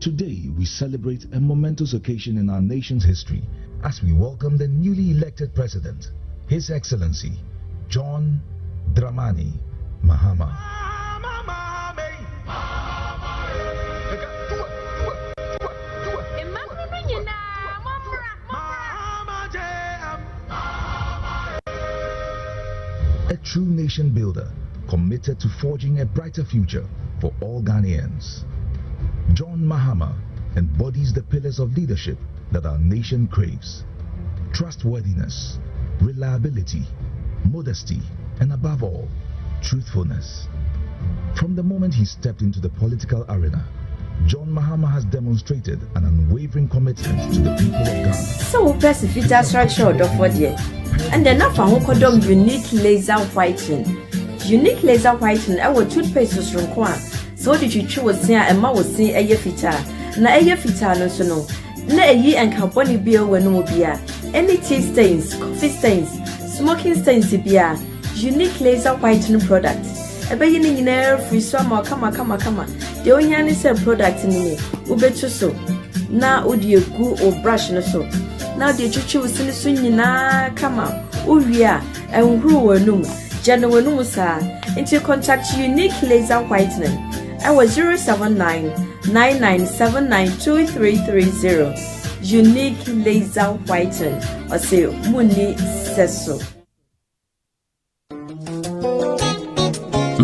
Today we celebrate a momentous occasion in our nation's history as we welcome the newly elected president, His Excellency John Dramani Mahama. A true nation builder committed to forging a brighter future for all Ghanaians. John Mahama embodies the pillars of leadership that our nation craves: trustworthiness, reliability, modesty, and above all, truthfulness. From the moment he stepped into the political arena, John Mahama has demonstrated an unwavering commitment to the people of Ghana. So, Pacifica structure for dear, and then I found unique laser whitening. Unique laser whitening, our toothpaste from Kwa. So did you choose here and ma was see a year fita. Na a year fita no so no. Na a year and carboni beer when no beer. Any tea stains, coffee stains, smoking stains beer. Unique laser whitening product. A beginning in air free summer kama. The only sell product in me. Ubetu so. Na udi go or brush no so. Now the chuchu was in the swing na kama. Uria and who no. General Numusa into contact Unique Laser Whitening. Our 079-9979-2330. Unique Laser Whitening. Or say Muni Seso.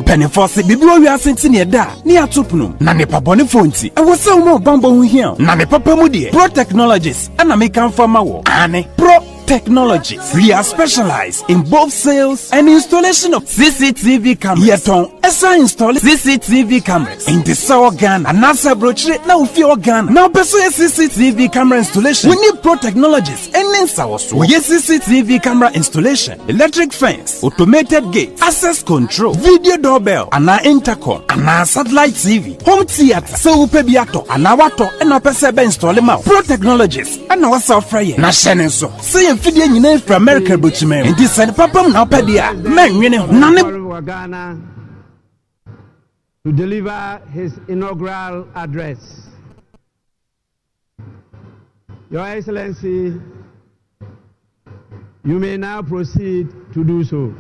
Pennyfo se bibiro wi asentine da ni atopno na ne pabone fonti e wo se wo bambo hu hia na ne papa mu de Pro Technologies ana me kan fama wo ane Pro Technologies. We are specialized in both sales and installation of CCTV cameras. Yeton esa install CCTV cameras in the South Ghana and NASA brochure na ufi Ghana. Now beso CCTV camera installation. We need Pro Technologies and Ninsawaso. We get CCTV camera installation, electric fence, automated gate, access control, video doorbell, and intercom, and satellite TV, home theater, so upebiato, and awato, and pese be install them out. Pro Technologies and our software. Na shenenso. Say fidye nyina fra America buchime ndi sane papam na opedia men nwene nane Ghana to deliver his inaugural address. Your Excellency, you may now proceed to do so.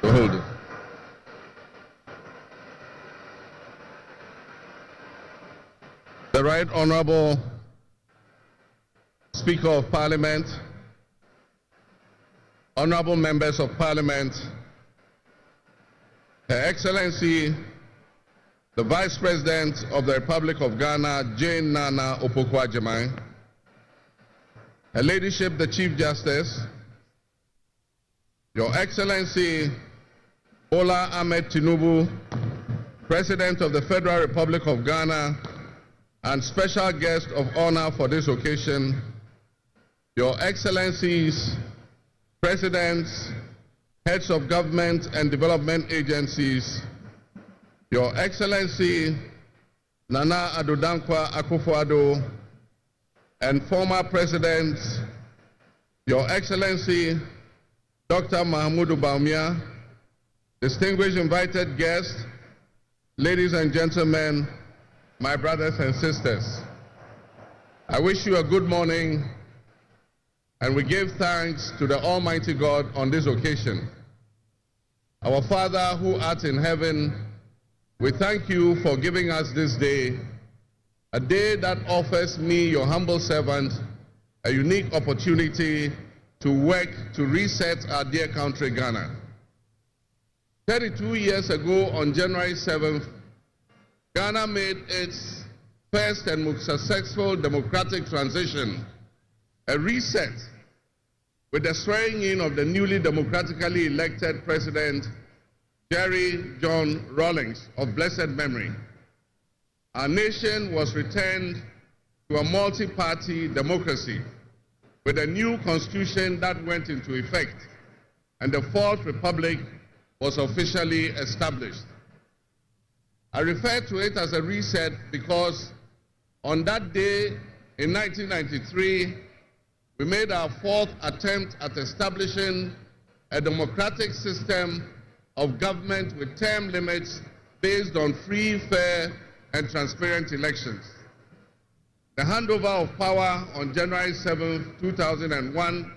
Hold it. The Right Honorable Speaker of Parliament, Honorable Members of Parliament, Her Excellency, the Vice President of the Republic of Ghana, Jane Nana Opoku Agyemang, Her Ladyship, the Chief Justice, Your Excellency, Bola Ahmed Tinubu, President of the Federal Republic of Ghana, and special guest of honor for this occasion, Your Excellencies, Presidents, Heads of Government and Development Agencies, Your Excellency Nana Addo Dankwa Akufo-Addo, and former Presidents, Your Excellency Dr. Mahmoud Baumia, distinguished invited guests, ladies and gentlemen, my brothers and sisters, I wish you a good morning, and we give thanks to the Almighty God on this occasion. Our Father who art in heaven, we thank you for giving us this day, a day that offers me, your humble servant, a unique opportunity to work to reset our dear country, Ghana. 32 years ago, on January 7th, Ghana made its first and most successful democratic transition, a reset, with the swearing in of the newly democratically elected President, Jerry John Rawlings, of blessed memory. Our nation was returned to a multi-party democracy with a new constitution that went into effect, and the Fourth Republic was officially established. I refer to it as a reset because on that day in 1993, we made our fourth attempt at establishing a democratic system of government with term limits based on free, fair, and transparent elections. The handover of power on January 7, 2001,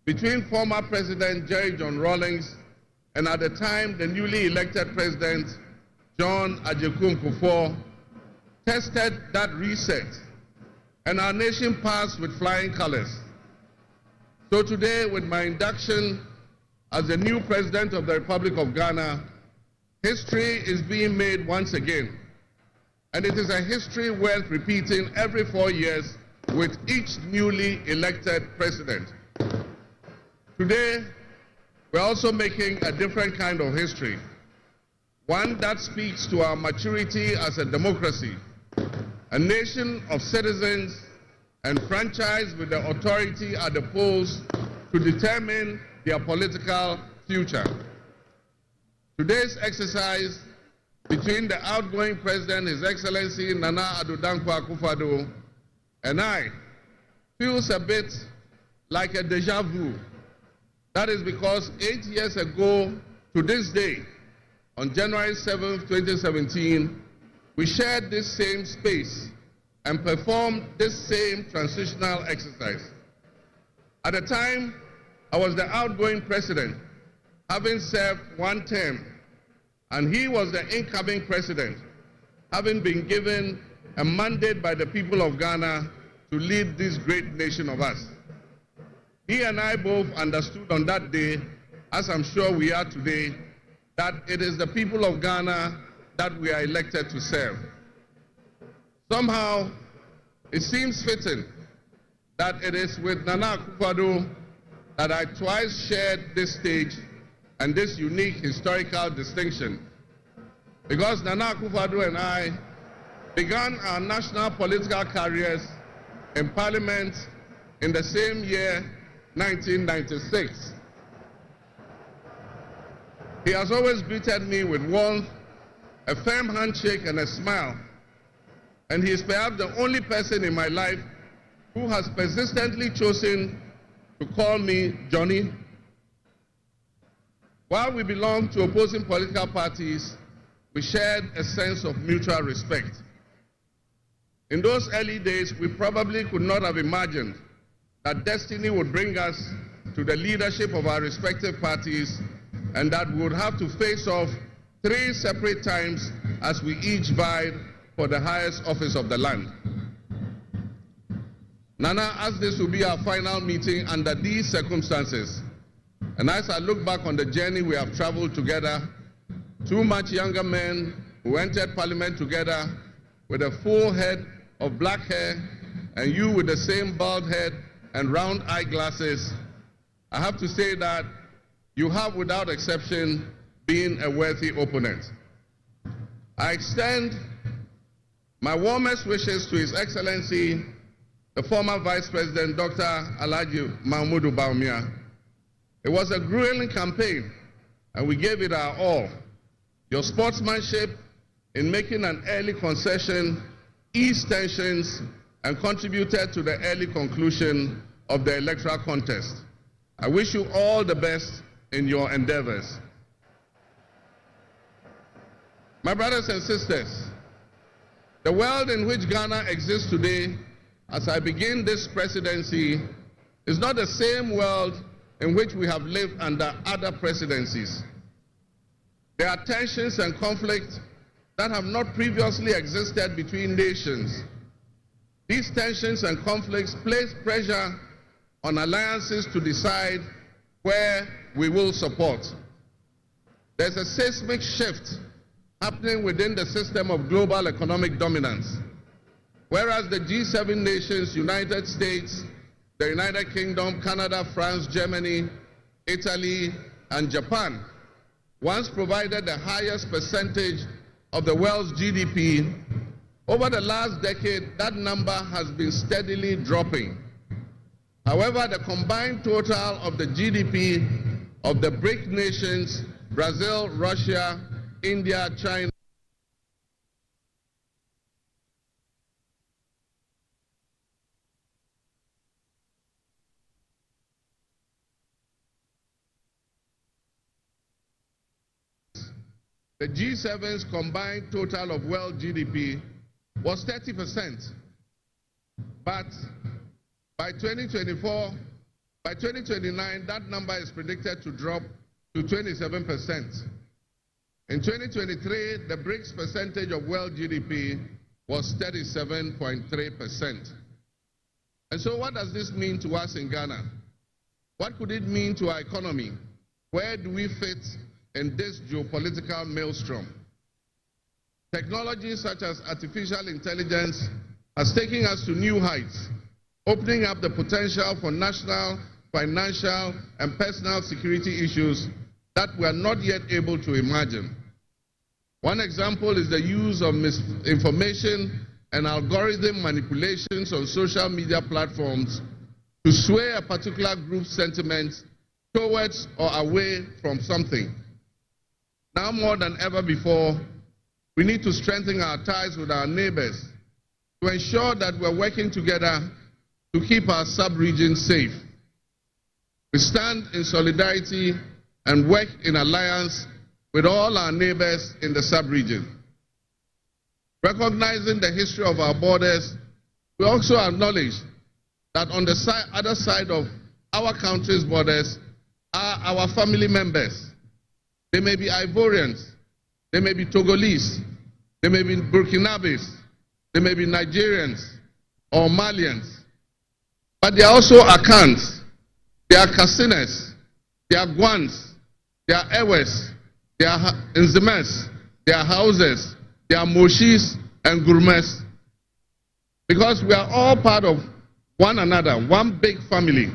between former President Jerry John Rawlings and at the time the newly elected President John Akufo-Addo, tested that reset, and our nation passed with flying colors. So today, with my induction as the new President of the Republic of Ghana, history is being made once again. And it is a history worth repeating every 4 years with each newly elected president. Today, we're also making a different kind of history, one that speaks to our maturity as a democracy, a nation of citizens enfranchised with the authority at the polls to determine their political future. Today's exercise between the outgoing President, His Excellency Nana Addo Dankwa Akufo-Addo, and I feels a bit like a deja vu. That is because 8 years ago to this day, on January 7, 2017, we shared this same space and performed this same transitional exercise. At the time, I was the outgoing president, having served one term, and he was the incoming president, having been given a mandate by the people of Ghana to lead this great nation of us. He and I both understood on that day, as I'm sure we are today, that it is the people of Ghana that we are elected to serve. Somehow, it seems fitting that it is with Nana Akufo-Addo that I twice shared this stage and this unique historical distinction, because Nana Akufo-Addo and I began our national political careers in Parliament in the same year, 1996. He has always greeted me with warmth, a firm handshake, and a smile. And he is perhaps the only person in my life who has persistently chosen to call me Johnny. While we belong to opposing political parties, we shared a sense of mutual respect. In those early days, we probably could not have imagined that destiny would bring us to the leadership of our respective parties, and that we would have to face off 3 separate times as we each vied for the highest office of the land. Nana, as this will be our final meeting under these circumstances, and as I look back on the journey we have traveled together, 2 much younger men who entered Parliament together with a full head of black hair, and you with the same bald head and round eyeglasses, I have to say that you have, without exception, been a worthy opponent. I extend my warmest wishes to His Excellency, the former Vice President, Dr. Alhaji Mahmudu Bawumia. It was a grueling campaign, and we gave it our all. Your sportsmanship in making an early concession eased tensions and contributed to the early conclusion of the electoral contest. I wish you all the best in your endeavors. My brothers and sisters, the world in which Ghana exists today, as I begin this presidency, is not the same world in which we have lived under other presidencies. There are tensions and conflicts that have not previously existed between nations. These tensions and conflicts place pressure on alliances to decide where we will support. There's a seismic shift happening within the system of global economic dominance. Whereas the G7 nations, United States, the United Kingdom, Canada, France, Germany, Italy, and Japan once provided the highest percentage of the world's GDP, over the last decade, that number has been steadily dropping. However, the combined total of the GDP of the BRIC nations, Brazil, Russia, India, China, the G7's combined total of world GDP was 30%. But by 2024, by 2029, that number is predicted to drop to 27%. In 2023, the BRICS percentage of world GDP was 37.3%. And so what does this mean to us in Ghana? What could it mean to our economy? Where do we fit in this geopolitical maelstrom? Technology such as artificial intelligence has taken us to new heights, opening up the potential for national, financial, and personal security issues that we are not yet able to imagine. One example is the use of misinformation and algorithm manipulations on social media platforms to sway a particular group's sentiments towards or away from something. Now more than ever before, we need to strengthen our ties with our neighbors to ensure that we're working together to keep our sub-region safe. We stand in solidarity and work in alliance with all our neighbors in the sub-region. Recognizing the history of our borders, we also acknowledge that on the other side of our country's borders are our family members. They may be Ivorians, they may be Togolese, they may be Burkinabes, they may be Nigerians or Malians. But they are also Akans, they are Kasinas, they are Guans, they are Ewes, they are Nzemes, they are Hauses, they are Moshis and Gurmes. Because we are all part of one another, one big family.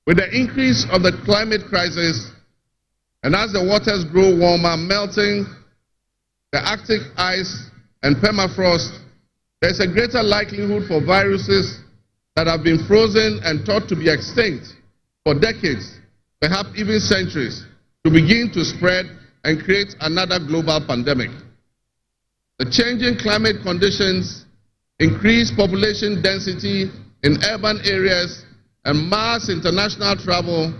With the increase of the climate crisis, and as the waters grow warmer, melting the Arctic ice and permafrost, there's a greater likelihood for viruses that have been frozen and thought to be extinct for decades, perhaps even centuries, to begin to spread and create another global pandemic. The changing climate conditions, increased population density in urban areas, and mass international travel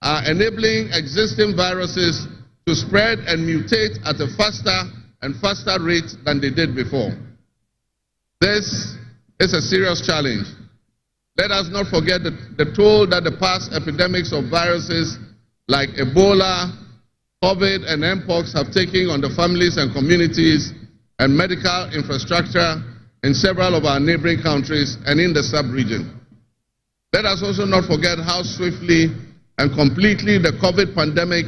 are enabling existing viruses to spread and mutate at a faster and faster rate than they did before. This is a serious challenge. Let us not forget the toll that the past epidemics of viruses like Ebola, COVID, and Mpox have taken on the families and communities and medical infrastructure in several of our neighboring countries and in the sub-region. Let us also not forget how swiftly and completely the COVID pandemic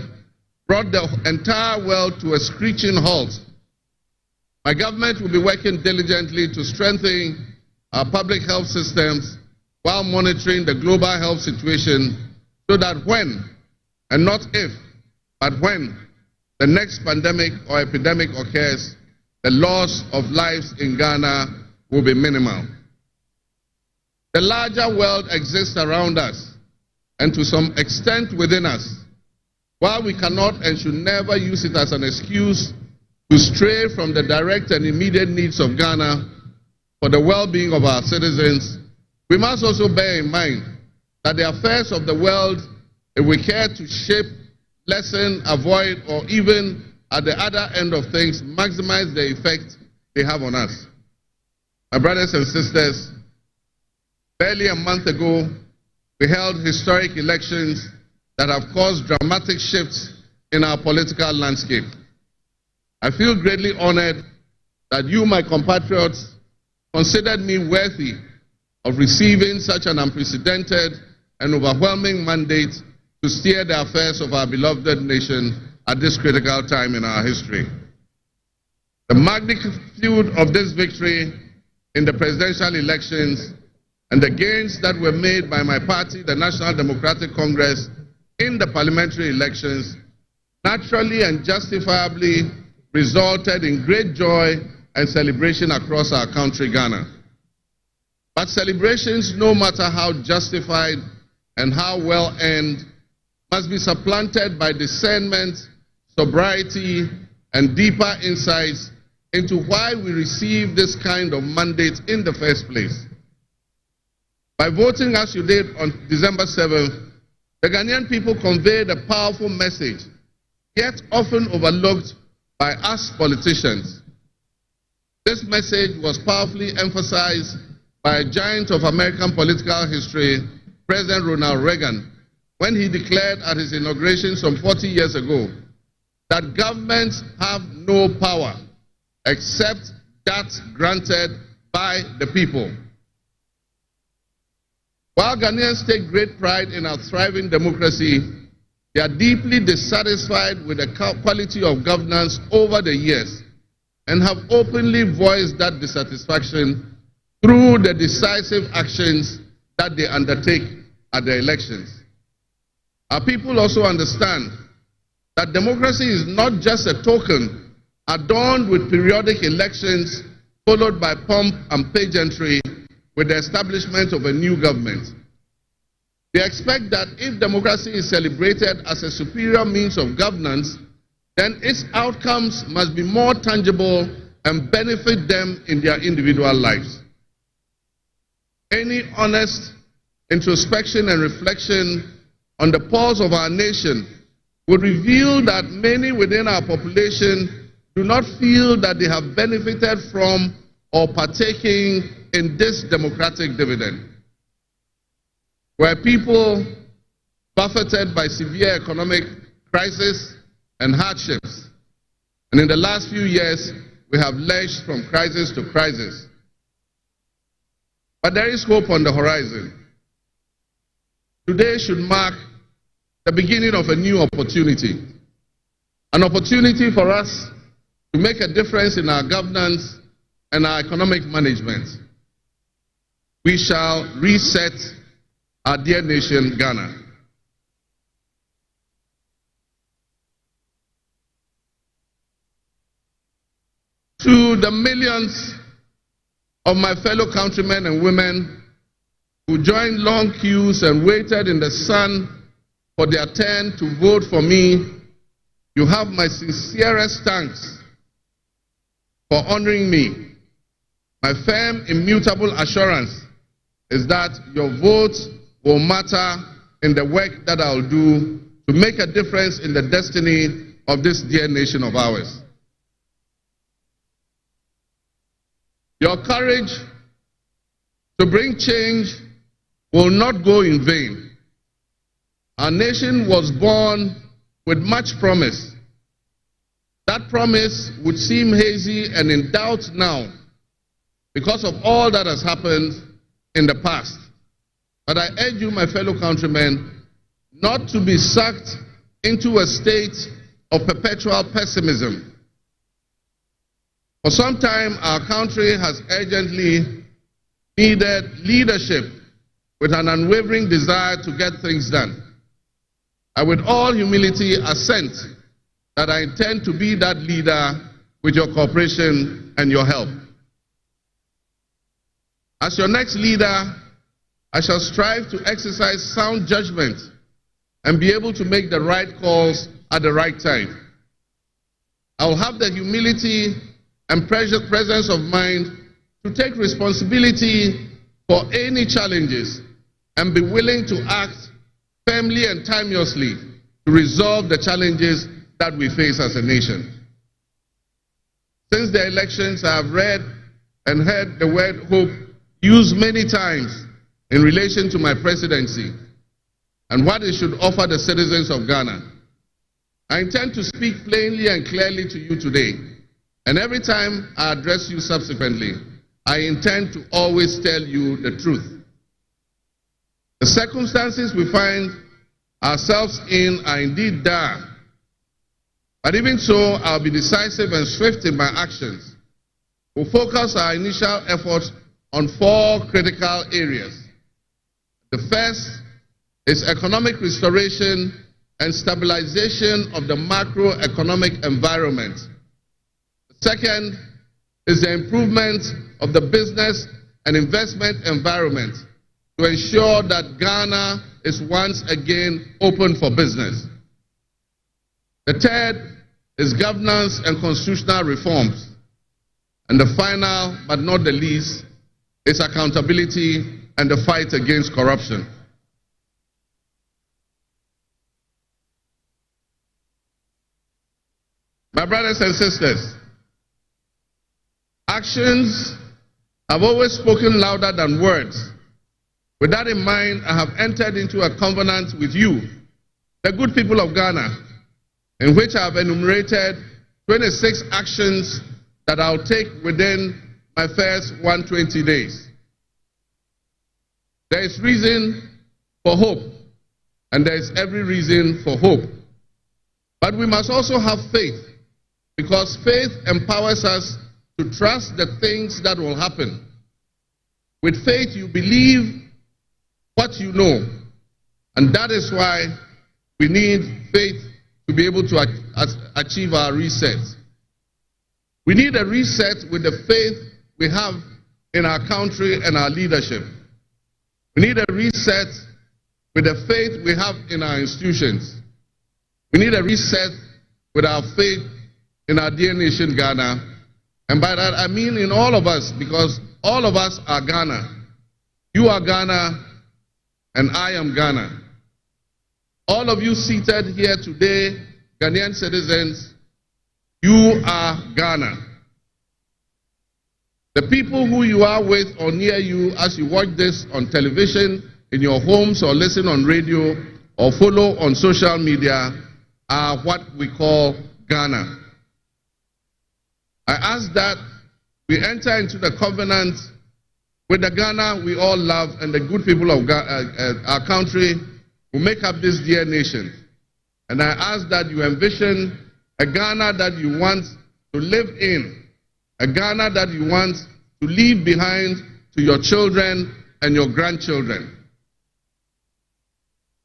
brought the entire world to a screeching halt. My government will be working diligently to strengthen our public health systems while monitoring the global health situation so that when, and not if, but when the next pandemic or epidemic occurs, the loss of lives in Ghana will be minimal. The larger world exists around us and to some extent within us. While we cannot and should never use it as an excuse to stray from the direct and immediate needs of Ghana for the well-being of our citizens, we must also bear in mind that the affairs of the world, if we care to shape, lessen, avoid, or even at the other end of things, maximize the effect they have on us. My brothers and sisters, barely a month ago, we held historic elections that have caused dramatic shifts in our political landscape. I feel greatly honored that you, my compatriots, considered me worthy of receiving such an unprecedented and overwhelming mandate to steer the affairs of our beloved nation at this critical time in our history. The magnitude of this victory in the presidential elections and the gains that were made by my party, the National Democratic Congress, in the parliamentary elections naturally and justifiably resulted in great joy and celebration across our country, Ghana. But celebrations, no matter how justified and how well earned, must be supplanted by discernment, sobriety, and deeper insights into why we received this kind of mandate in the first place. By voting as you did on December 7th, the Ghanaian people conveyed a powerful message, yet often overlooked by us politicians. This message was powerfully emphasized by a giant of American political history, President Ronald Reagan, when he declared at his inauguration some 40 years ago that governments have no power except that granted by the people. While Ghanaians take great pride in our thriving democracy, they are deeply dissatisfied with the quality of governance over the years and have openly voiced that dissatisfaction through the decisive actions that they undertake at the elections. Our people also understand that democracy is not just a token adorned with periodic elections followed by pomp and pageantry with the establishment of a new government. They expect that if democracy is celebrated as a superior means of governance, then its outcomes must be more tangible and benefit them in their individual lives. Any honest introspection and reflection on the pulse of our nation would reveal that many within our population do not feel that they have benefited from or partaking in this democratic dividend. Where people buffeted by severe economic crisis and hardships, and in the last few years we have lurched from crisis to crisis. But there is hope on the horizon. Today should mark the beginning of a new opportunity. An opportunity for us to make a difference in our governance and our economic management. We shall reset our dear nation, Ghana. To the millions of my fellow countrymen and women who joined long queues and waited in the sun for their turn to vote for me, you have my sincerest thanks for honoring me. My firm, immutable assurance is that your votes will matter in the work that I'll do to make a difference in the destiny of this dear nation of ours. Your courage to bring change will not go in vain. Our nation was born with much promise. That promise would seem hazy and in doubt now because of all that has happened in the past. But I urge you, my fellow countrymen, not to be sucked into a state of perpetual pessimism. For some time, our country has urgently needed leadership with an unwavering desire to get things done. I, with all humility, assent that I intend to be that leader with your cooperation and your help. As your next leader, I shall strive to exercise sound judgment and be able to make the right calls at the right time. I will have the humility and presence of mind to take responsibility for any challenges and be willing to act firmly and timelessly to resolve the challenges that we face as a nation. Since the elections, I have read and heard the word hope used many times in relation to my presidency and what it should offer the citizens of Ghana. I intend to speak plainly and clearly to you today, and every time I address you subsequently, I intend to always tell you the truth. The circumstances we find ourselves in are indeed dire, but even so, I'll be decisive and swift in my actions. We'll focus our initial efforts on 4 critical areas. The first is economic restoration and stabilization of the macroeconomic environment. The second is the improvement of the business and investment environment to ensure that Ghana is once again open for business. The third is governance and constitutional reforms. And the final, but not the least, is accountability and the fight against corruption. My brothers and sisters, actions have always spoken louder than words. With that in mind, I have entered into a covenant with you, the good people of Ghana, in which I have enumerated 26 actions that I'll take within my first 120 days. There is reason for hope, and there is every reason for hope. But we must also have faith, because faith empowers us to trust the things that will happen. With faith, you believe what you know, and that is why we need faith to be able to achieve our reset. We need a reset with the faith we have in our country and our leadership. We need a reset with the faith we have in our institutions. We need a reset with our faith in our dear nation, Ghana. And by that, I mean in all of us, because all of us are Ghana. You are Ghana, and I am Ghana. All of you seated here today, Ghanaian citizens, you are Ghana. The people who you are with or near you as you watch this on television, in your homes, or listen on radio, or follow on social media are what we call Ghana. I ask that we enter into the covenant with the Ghana we all love and the good people of our country who make up this dear nation. And I ask that you envision a Ghana that you want to live in, a Ghana that you want to leave behind to your children and your grandchildren.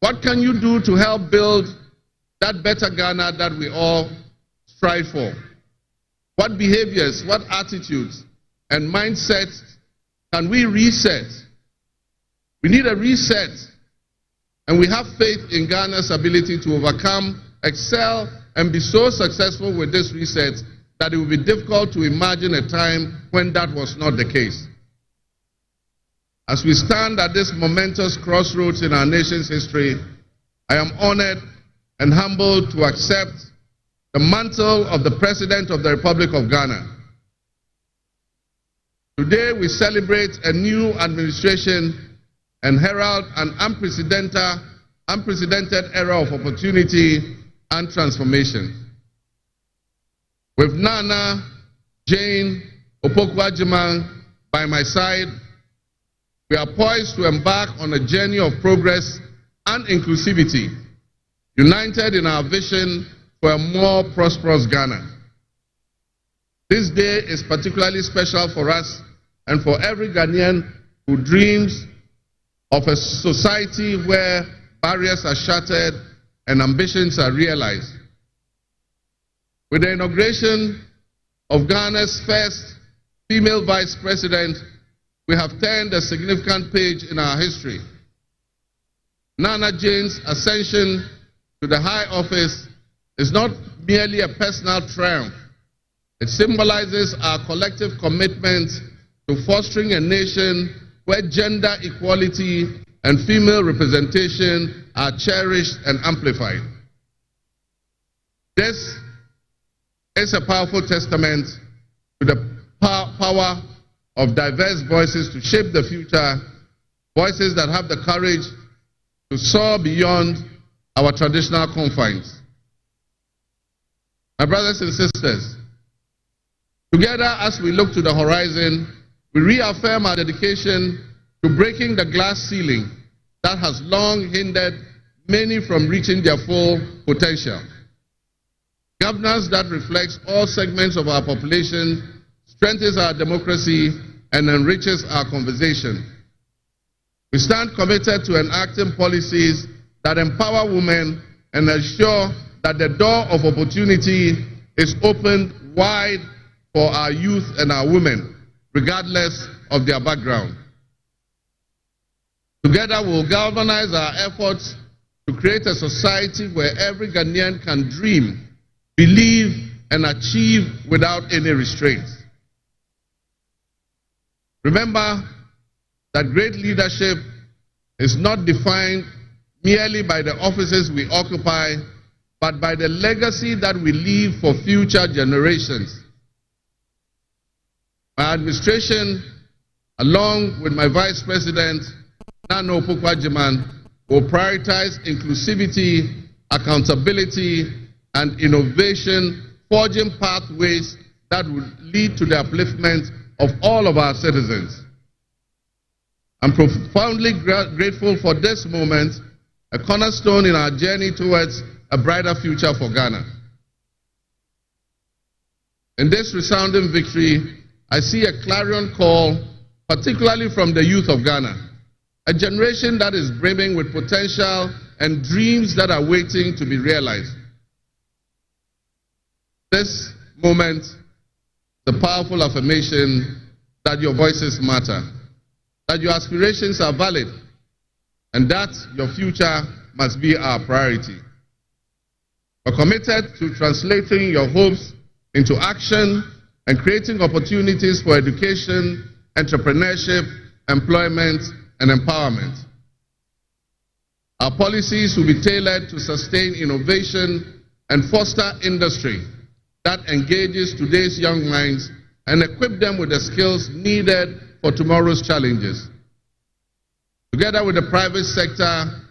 What can you do to help build that better Ghana that we all strive for? What behaviors, what attitudes and mindsets can we reset? We need a reset, and we have faith in Ghana's ability to overcome, excel, and be so successful with this reset that it will be difficult to imagine a time when that was not the case. As we stand at this momentous crossroads in our nation's history, I am honored and humbled to accept the mantle of the President of the Republic of Ghana. Today we celebrate a new administration and herald an unprecedented era of opportunity and transformation. With Nana, Jane, Opoku Agyemang by my side, we are poised to embark on a journey of progress and inclusivity, united in our vision for a more prosperous Ghana. This day is particularly special for us and for every Ghanaian who dreams of a society where barriers are shattered and ambitions are realized. With the inauguration of Ghana's first female vice president, we have turned a significant page in our history. Nana Jane's ascension to the high office is not merely a personal triumph. It symbolizes our collective commitment to fostering a nation where gender equality and female representation are cherished and amplified. This is a powerful testament to the power of diverse voices to shape the future, voices that have the courage to soar beyond our traditional confines. My brothers and sisters, together as we look to the horizon, we reaffirm our dedication to breaking the glass ceiling that has long hindered many from reaching their full potential. Governance that reflects all segments of our population strengthens our democracy and enriches our conversation. We stand committed to enacting policies that empower women and ensure that the door of opportunity is opened wide for our youth and our women, regardless of their background. Together, we'll galvanize our efforts to create a society where every Ghanaian can dream, believe, and achieve without any restraints. Remember that great leadership is not defined merely by the offices we occupy, but by the legacy that we leave for future generations. My administration, along with my Vice President, Opoku Agyemang, will prioritize inclusivity, accountability, and innovation, forging pathways that will lead to the upliftment of all of our citizens. I'm profoundly grateful for this moment, a cornerstone in our journey towards a brighter future for Ghana. In this resounding victory, I see a clarion call, particularly from the youth of Ghana, a generation that is brimming with potential and dreams that are waiting to be realized. This moment, the powerful affirmation that your voices matter, that your aspirations are valid, and that your future must be our priority. We're committed to translating your hopes into action and creating opportunities for education, entrepreneurship, employment, and empowerment. Our policies will be tailored to sustain innovation and foster industry that engages today's young minds and equip them with the skills needed for tomorrow's challenges. Together with the private sector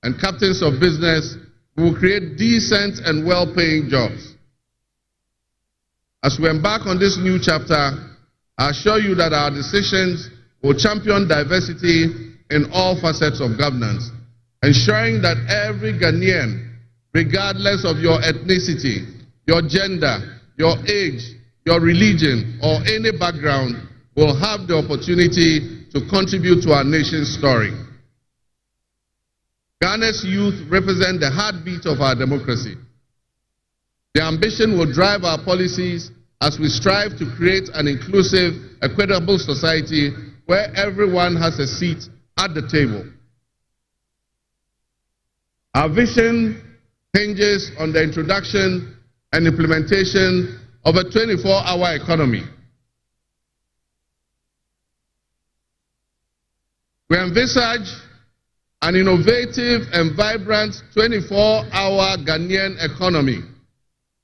and captains of business, we will create decent and well-paying jobs. As we embark on this new chapter, I assure you that our decisions will champion diversity in all facets of governance, ensuring that every Ghanaian, regardless of your ethnicity, your gender, your age, your religion, or any background, will have the opportunity to contribute to our nation's story. Ghana's youth represent the heartbeat of our democracy. Their ambition will drive our policies as we strive to create an inclusive, equitable society where everyone has a seat at the table. Our vision hinges on the introduction and implementation of a 24-hour economy. We envisage an innovative and vibrant 24-hour Ghanaian economy,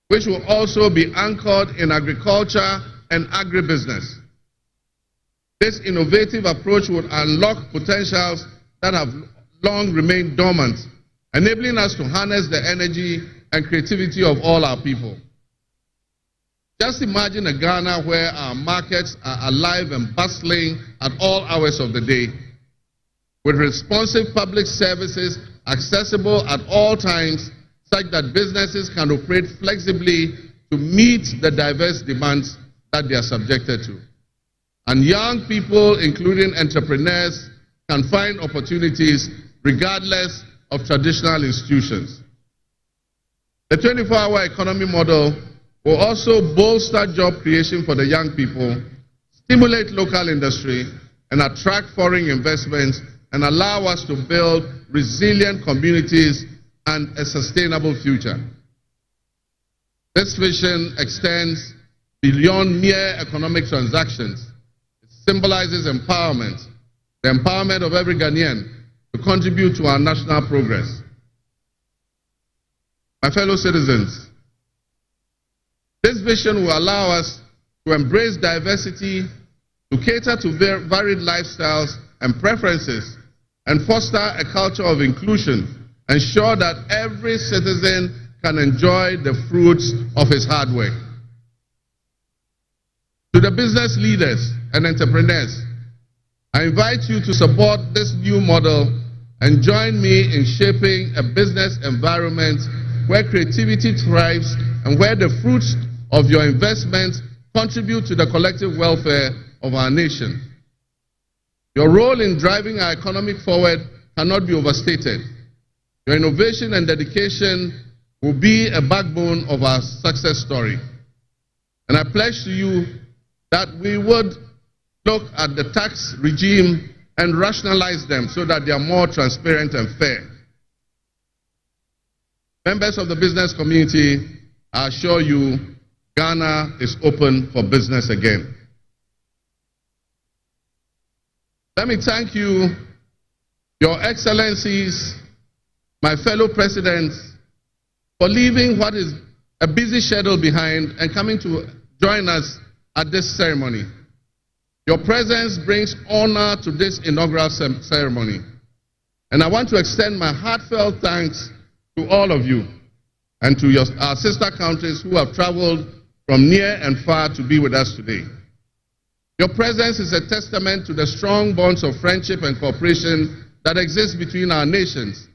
which will also be anchored in agriculture and agribusiness. This innovative approach will unlock potentials that have long remained dormant, enabling us to harness the energy and creativity of all our people. Just imagine a Ghana where our markets are alive and bustling at all hours of the day, with responsive public services accessible at all times, such that businesses can operate flexibly to meet the diverse demands that they are subjected to. And young people, including entrepreneurs, can find opportunities regardless of traditional institutions. The 24-hour economy model will also bolster job creation for the young people, stimulate local industry, and attract foreign investments, and allow us to build resilient communities and a sustainable future. This vision extends beyond mere economic transactions. It symbolizes empowerment, the empowerment of every Ghanaian to contribute to our national progress. My fellow citizens, this vision will allow us to embrace diversity, to cater to varied lifestyles and preferences, and foster a culture of inclusion, ensure that every citizen can enjoy the fruits of his hard work. To the business leaders and entrepreneurs, I invite you to support this new model and join me in shaping a business environment where creativity thrives and where the fruits of your investment contribute to the collective welfare of our nation. Your role in driving our economy forward cannot be overstated. Your innovation and dedication will be a backbone of our success story. And I pledge to you that we would look at the tax regime and rationalize them so that they are more transparent and fair. Members of the business community, I assure you, Ghana is open for business again. Let me thank you, Your Excellencies, my fellow presidents, for leaving what is a busy schedule behind and coming to join us at this ceremony. Your presence brings honor to this inaugural ceremony. And I want to extend my heartfelt thanks to all of you and to our sister countries who have traveled from near and far to be with us today. Your presence is a testament to the strong bonds of friendship and cooperation that exist between our nations.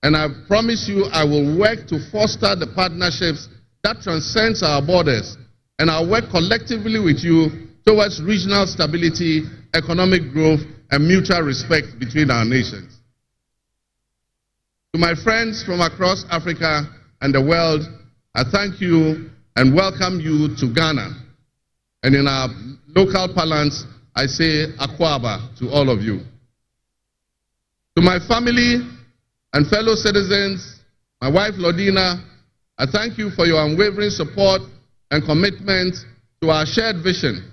And I promise you I will work to foster the partnerships that transcends our borders, and I'll work collectively with you towards regional stability, economic growth, and mutual respect between our nations. To my friends from across Africa and the world, I thank you and welcome you to Ghana. And in our local parlance, I say Akwaba to all of you. To my family and fellow citizens, my wife Lodina, I thank you for your unwavering support and commitment to our shared vision.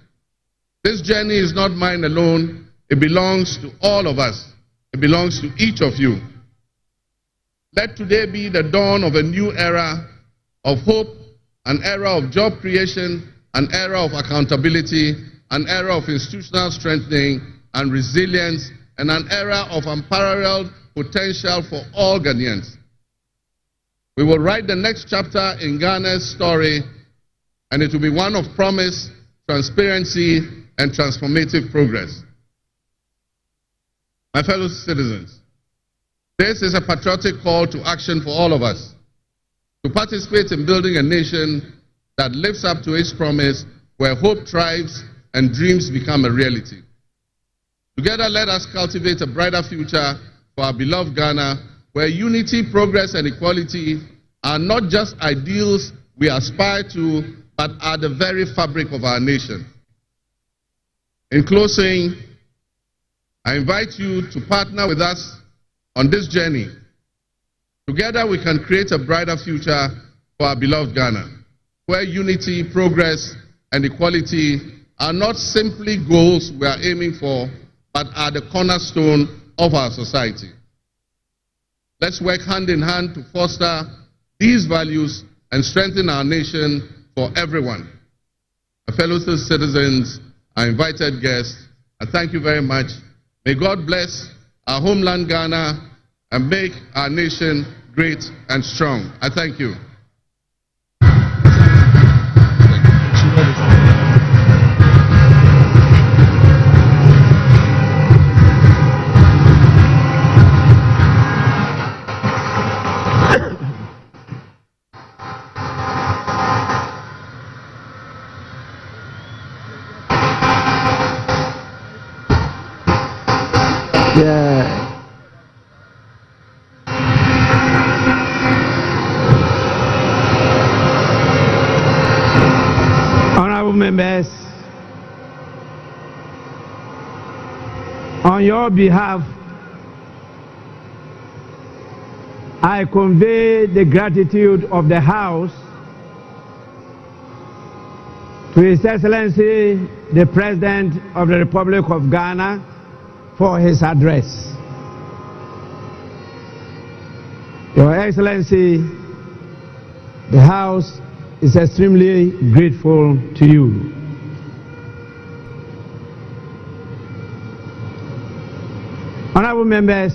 This journey is not mine alone. It belongs to all of us. It belongs to each of you. Let today be the dawn of a new era of hope, an era of job creation, an era of accountability, an era of institutional strengthening and resilience, and an era of unparalleled potential for all Ghanaians. We will write the next chapter in Ghana's story, and it will be one of promise, transparency, and transformative progress. My fellow citizens, this is a patriotic call to action for all of us to participate in building a nation that lives up to its promise, where hope thrives and dreams become a reality. Together, let us cultivate a brighter future for our beloved Ghana, where unity, progress, and equality are not just ideals we aspire to, but are the very fabric of our nation. In closing, I invite you to partner with us on this journey. Together, we can create a brighter future for our beloved Ghana, where unity, progress, and equality are not simply goals we are aiming for, but are the cornerstone of our society. Let's work hand in hand to foster these values and strengthen our nation for everyone. My fellow citizens, our invited guests, I thank you very much. May God bless our homeland Ghana and make our nation great and strong. I thank you. Honorable members, on your behalf, I convey the gratitude of the House to His Excellency, the President of the Republic of Ghana, for his address. Your Excellency, the House is extremely grateful to you. Honorable members,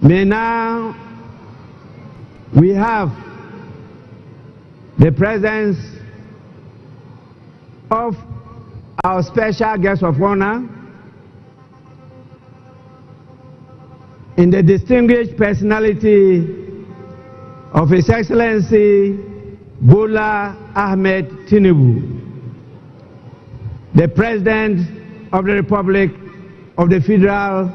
may now we have the presence of our special guest of honor in the distinguished personality of His Excellency Bola Ahmed Tinubu, the President of the Republic of the Federal,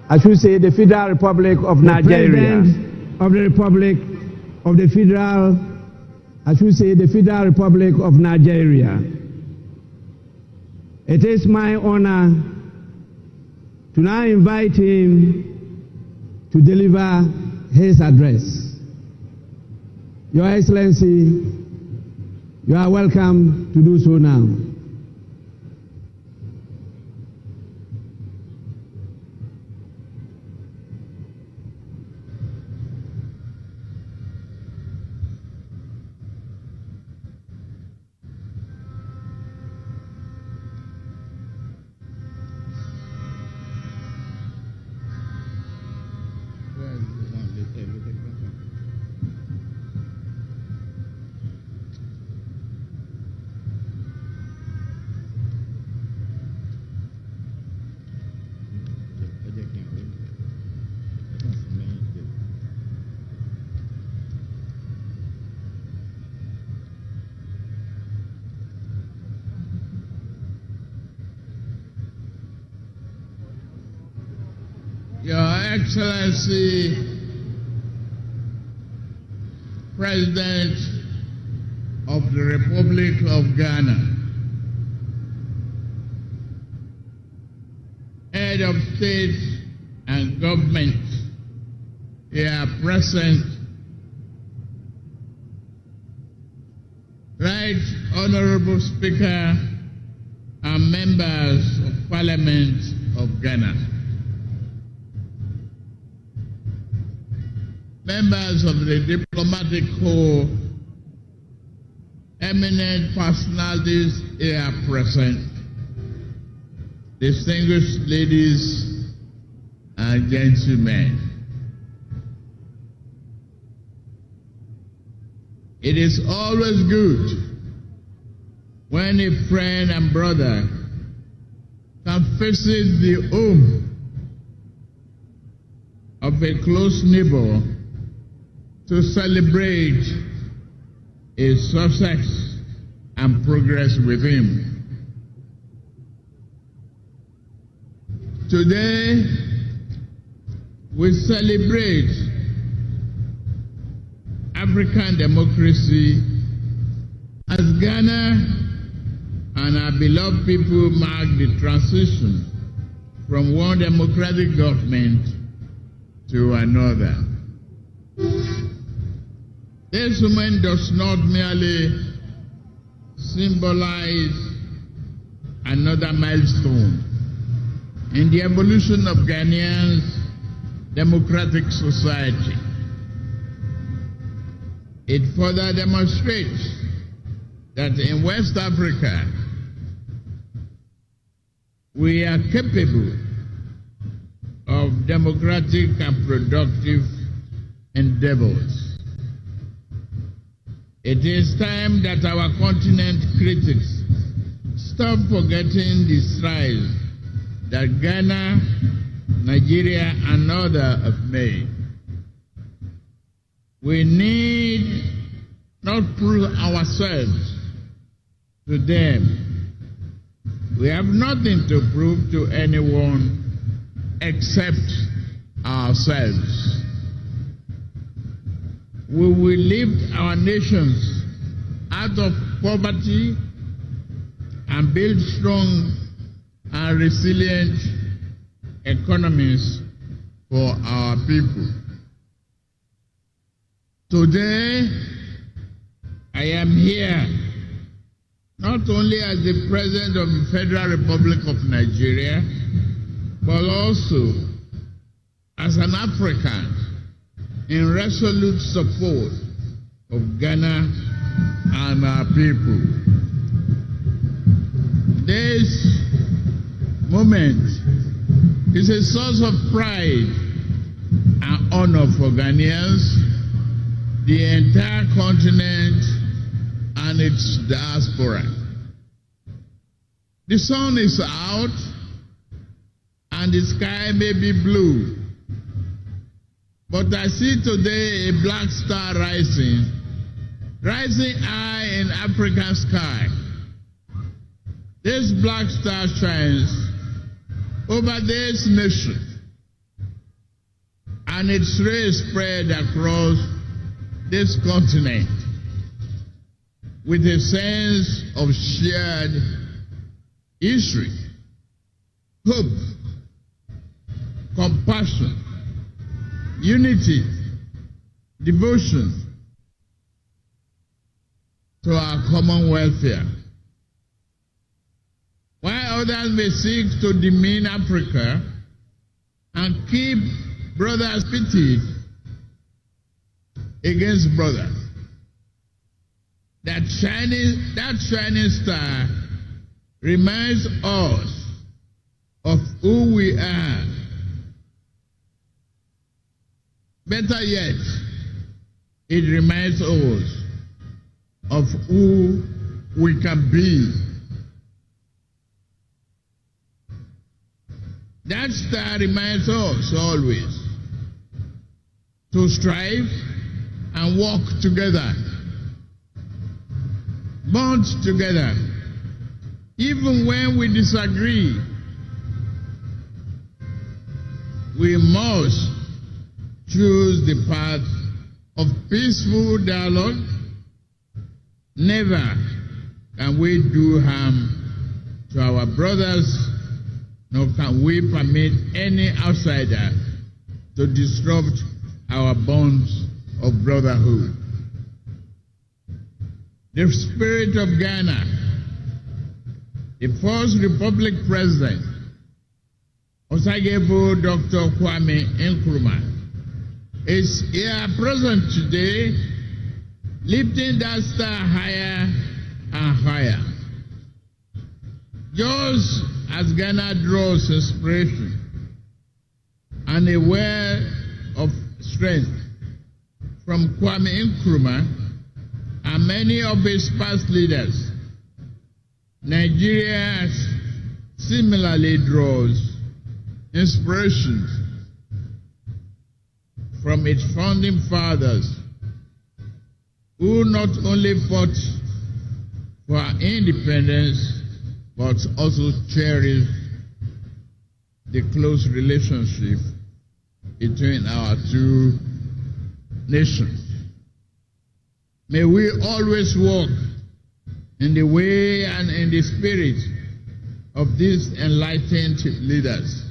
I should say the Federal Republic of Nigeria. President of the Republic of the Federal, I should say the Federal Republic of Nigeria. It is my honor to now invite him to deliver his address. Your Excellency, you are welcome to do so now. Your Excellency, President of the Republic of Ghana, Head of State and Government here present, Right Honorable Speaker and members of Parliament of Ghana, members of the diplomatic corps, eminent personalities here present, distinguished ladies and gentlemen. It is always good when a friend and brother can visit the home of a close neighbor to celebrate his success and progress with him. Today, we celebrate African democracy as Ghana and our beloved people mark the transition from one democratic government to another. This moment does not merely symbolize another milestone in the evolution of Ghanaians' democratic society. It further demonstrates that in West Africa, we are capable of democratic and productive endeavors. It is time that our continent critics stop forgetting the strides that Ghana, Nigeria, and others have made. We need not prove ourselves to them. We have nothing to prove to anyone except ourselves. We will lift our nations out of poverty and build strong and resilient economies for our people. Today, I am here not only as the President of the Federal Republic of Nigeria, but also as an African in resolute support of Ghana and our people. This moment is a source of pride and honor for Ghanaians the entire continent and its diaspora. The sun is out and the sky may be blue, but I see today a black star rising high in African sky. This black star shines over this nation, and its rays spread across this continent with a sense of shared history, hope, compassion, unity, devotion to our common welfare. While others may seek to demean Africa and keep brothers pitted against brothers, that shining star reminds us of who we are. Better yet, it reminds us of who we can be. That star reminds us always to strive and work together, bond together, even when we disagree. We must choose the path of peaceful dialogue. Never can we do harm to our brothers, nor can we permit any outsider to disrupt our bonds of brotherhood. The spirit of Ghana, the first Republic President, Osagebo Dr. Kwame Nkrumah, is here present today, lifting that star higher and higher. Just as Ghana draws inspiration and a well of strength from Kwame Nkrumah and many of its past leaders, Nigeria similarly draws inspiration from its founding fathers, who not only fought for our independence, but also cherished the close relationship between our two nations. May we always walk in the way and in the spirit of these enlightened leaders.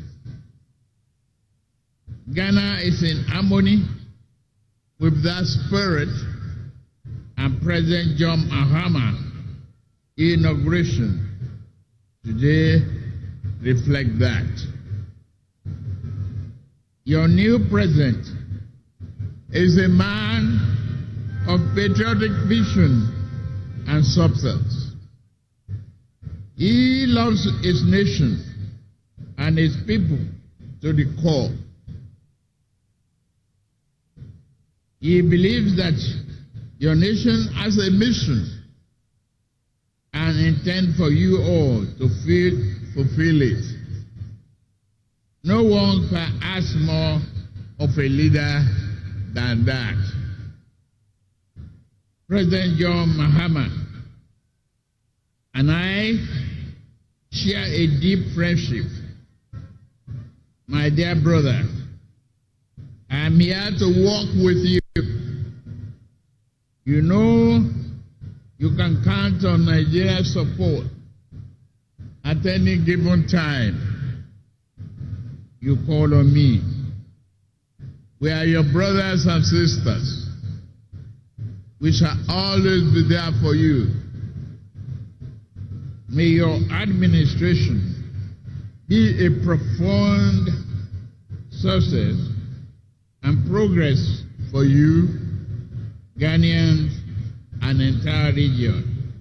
Ghana is in harmony with that spirit, and President John Mahama inauguration today reflect that. Your new president is a man of patriotic vision and substance. He loves his nation and his people to the core. He believes that your nation has a mission and intend for you all to fulfill it. No one can ask more of a leader than that. President John Mahama and I share a deep friendship. My dear brother, I am here to walk with you. You know you can count on Nigeria's support at any given time. You call on me. We are your brothers and sisters. We shall always be there for you. May your administration be a profound success and progress for you, Ghanaians, and entire region.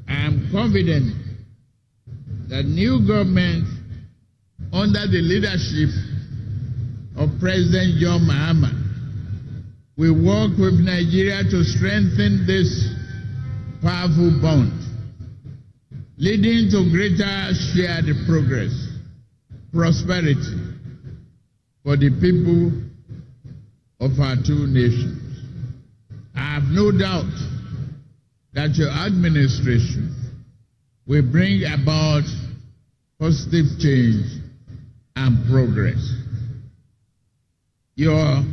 I am confident that new government under the leadership of President John Mahama We work with Nigeria to strengthen this powerful bond, leading to greater shared progress, prosperity for the people of our two nations. I have no doubt that your administration will bring about positive change and progress. Your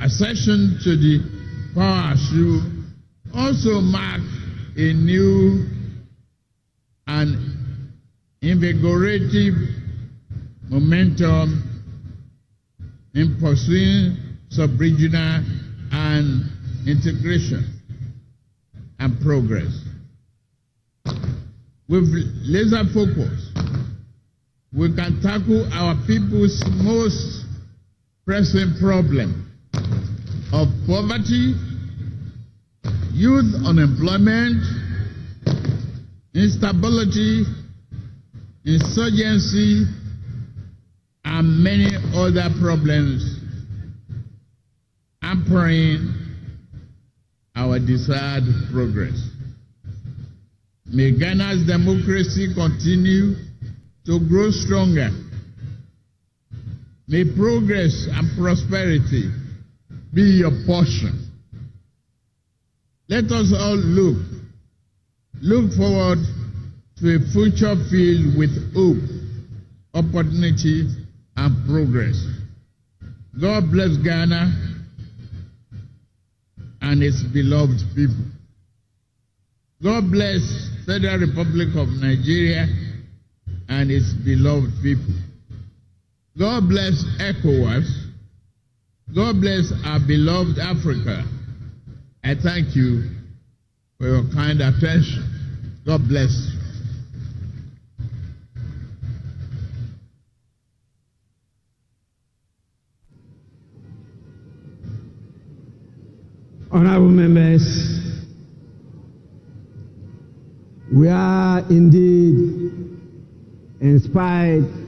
accession to the power should also mark a new and invigorating momentum in pursuing sub-regional and integration and progress. With laser focus, we can tackle our people's most pressing problem of poverty, youth unemployment, instability, insurgency, and many other problems hampering our desired progress. May Ghana's democracy continue to grow stronger. May progress and prosperity be your portion. Let us all look forward to a future filled with hope, opportunity, and progress. God bless Ghana and its beloved people. God bless Federal Republic of Nigeria and its beloved people. God bless ECOWAS. God bless our beloved Africa. I thank you for your kind attention. God bless. Honorable members, we are indeed inspired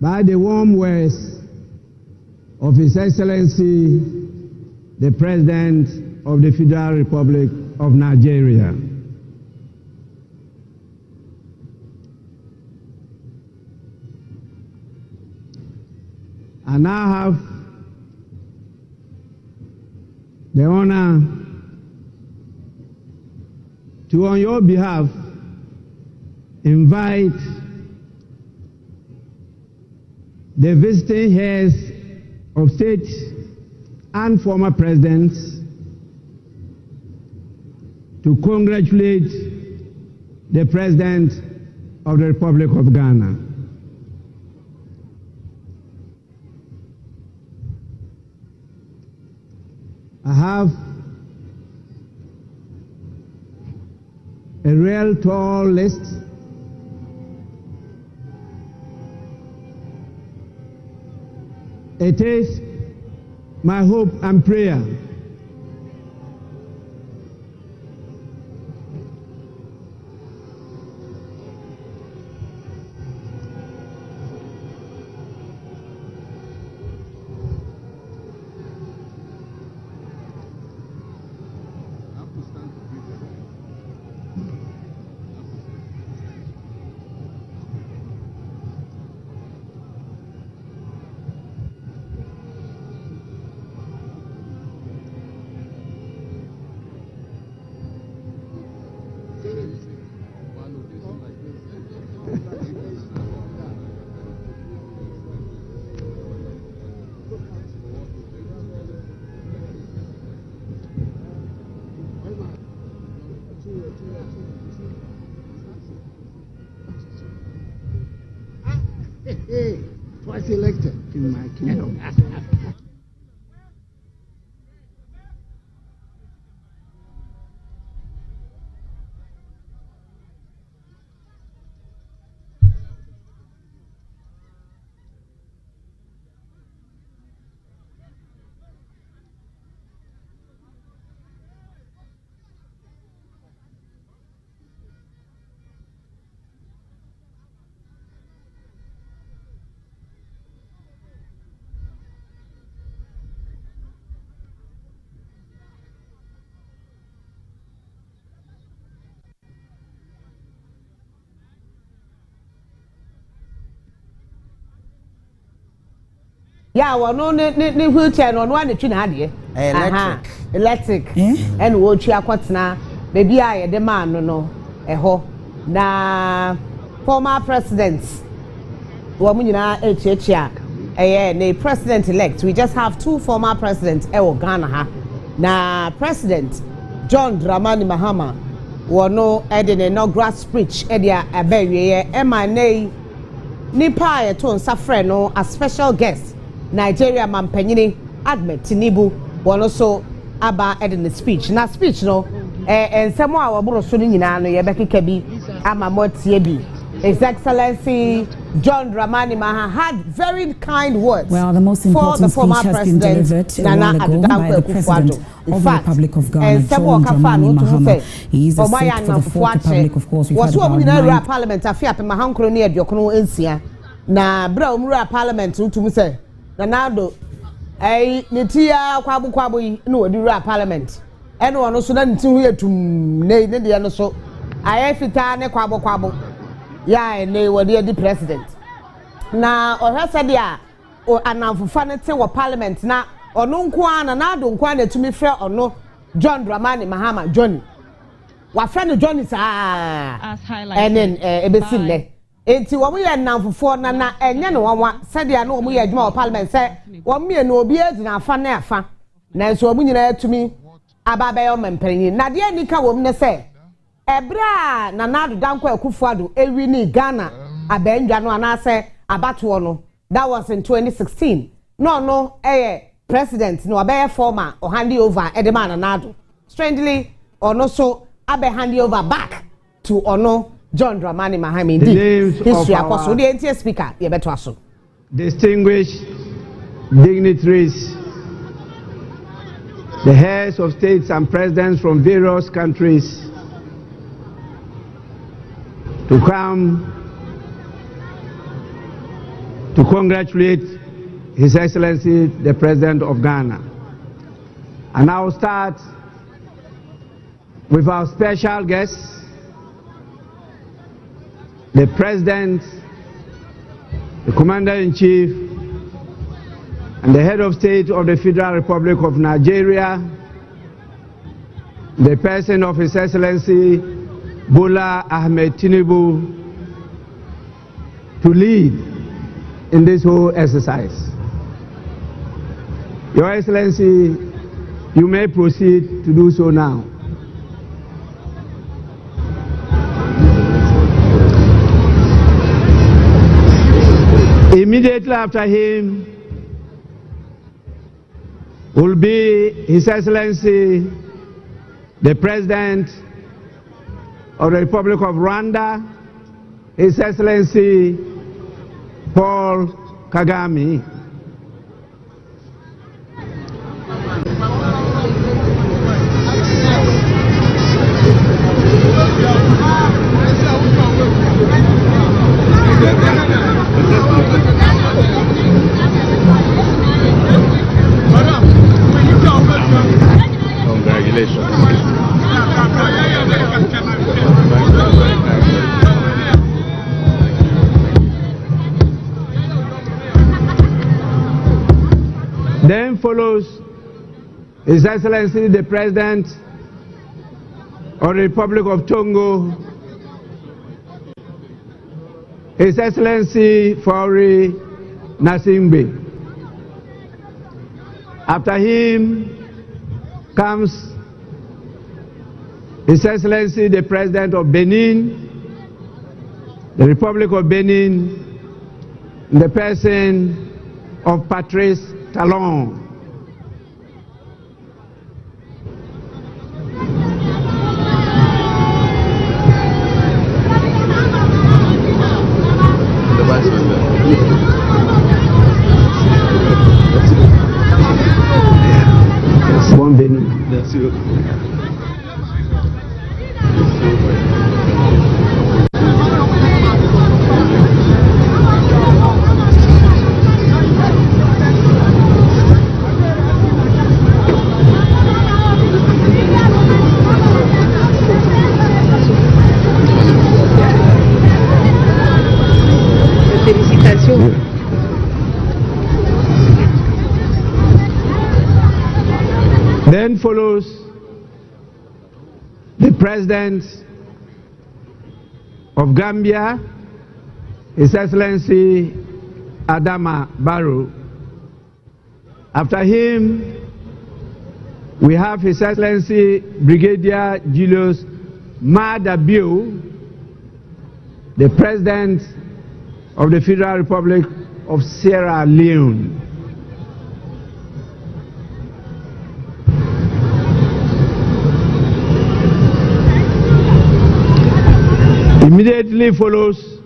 by the warm words of His Excellency, the President of the Federal Republic of Nigeria. I now have the honor to, on your behalf, invite the visiting heads of state and former presidents to congratulate the President of the Republic of Ghana. I have a real tall list It is my hope and prayer twice elected in my kingdom. Yeah, well, no, wheelchair no one between had electric. And what you are quite now, baby, I the man no, na former presidents. Woman, a president elect. We just have 2 former presidents. Ghana, na President John Dramani Mahama. Wono edi ne inaugural speech edia abewie emane nipa eto nsafre no a special guest Nigeria mampanyini Ahmed Tinubu wono so aba edi ne speech na speech no ensemo a woboro so nyina no ye bekeka bi ama motie bi His Excellency John Dramani Mahama had very kind words. Well, the most important speech has been delivered a while ago by the President of the Republic of Ghana, John Dramani Mahama. He is the state for the Fourth Republic, of course. We've heard about Parliament. I feel Mahankro near Diokono Ensia. Na bra umra Parliament to say. Na nado. Netia kwabu no di Parliament. Eno ono so na nti hu etum ne de no so. Aye fita ne kwabu. Yeah, ne wadi the president. Na ohwese dia o anamfufa ne te wo parliament na ono nko ana na ado nko ana tumi frɛ ono John Dramani Mahama Johnny. Wa frɛ no Johnny sa as highlighted. Enen ebesim ne. Enti wo ye namfufo na enye ne wonwa sɛ dia na wo ye adwuma wo parliament sɛ wo me no obi agina afa na afa. Na nso wo nyina tumi aba be yo mempanyin. Na de anika wo ne sɛ Ebra na nadu danko akufo-addo ewi ni Ghana abenjwa no anase abatoɔ no. That was in 2016. No president no abe former or hand over edema na nadu. Strangely ono so abe hand over back to ono John Dramani Mahama. History apostle the NTA speaker ye beto aso. Distinguished dignitaries, the heads of states and presidents from various countries to come to congratulate His Excellency the President of Ghana. And I will start with our special guest, the President, the Commander-in-Chief, and the Head of State of the Federal Republic of Nigeria, the person of His Excellency Bola Ahmed Tinubu, to lead in this whole exercise. Your Excellency, you may proceed to do so now. Immediately after him will be His Excellency the President of the Republic of Rwanda, His Excellency Paul Kagame. Then follows His Excellency the President of the Republic of Togo, His Excellency Faure Gnassingbé. After him comes His Excellency the President of Benin, the Republic of Benin, in the person of Patrice Talon. Bon Benin. Merci beaucoup. Then follows the President of Gambia, His Excellency Adama Barrow. After him, we have His Excellency Brigadier Julius Maada Bio, the President of the Federal Republic of Sierra Leone. Immediately follows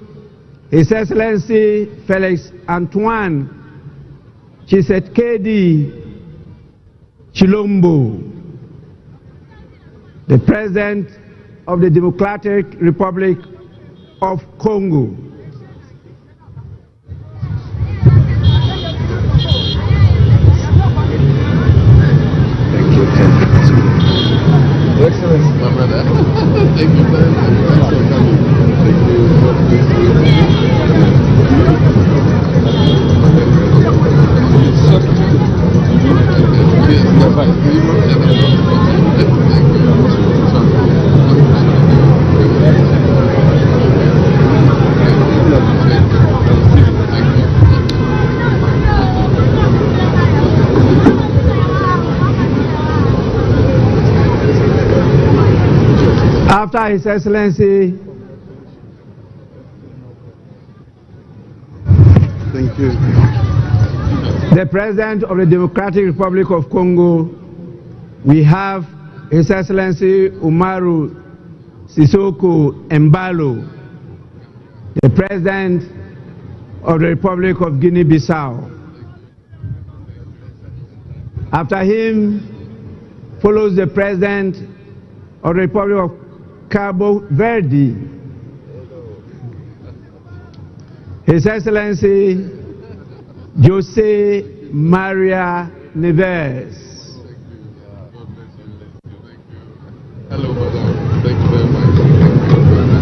His Excellency Felix Antoine Tshisekedi Chilombo, the President of the Democratic Republic of Congo. Thank you. Excellent, my brother. Thank you very much. Thanks for coming. Thank you. After His Excellency, thank you, the President of the Democratic Republic of Congo, we have His Excellency Umaru Sissoco Embalo, the President of the Republic of Guinea-Bissau. After him follows the President of the Republic of Cabo Verde, His Excellency Jose Maria Neves. hello, madam. Thank you very much.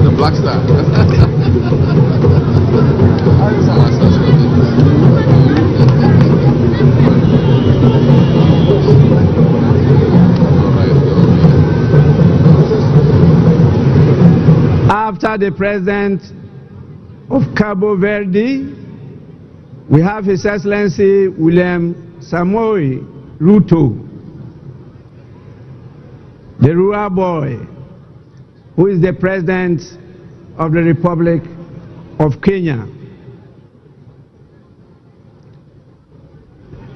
The Black Star. After the President of Cabo Verde, we have His Excellency William Samoei Ruto, the rural boy, who is the President of the Republic of Kenya.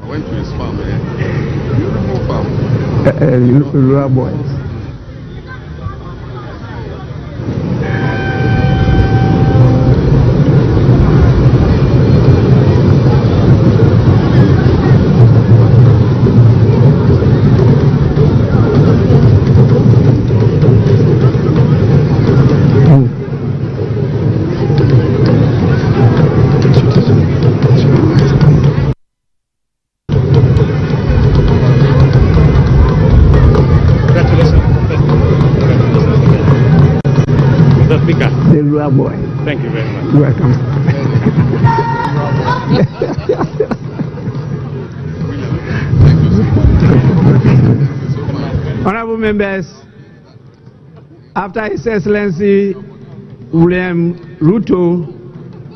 I went to his farm, beautiful farm. Rural boy. The rural boy. Thank you very much. You're welcome. Honorable members, after His Excellency William Ruto,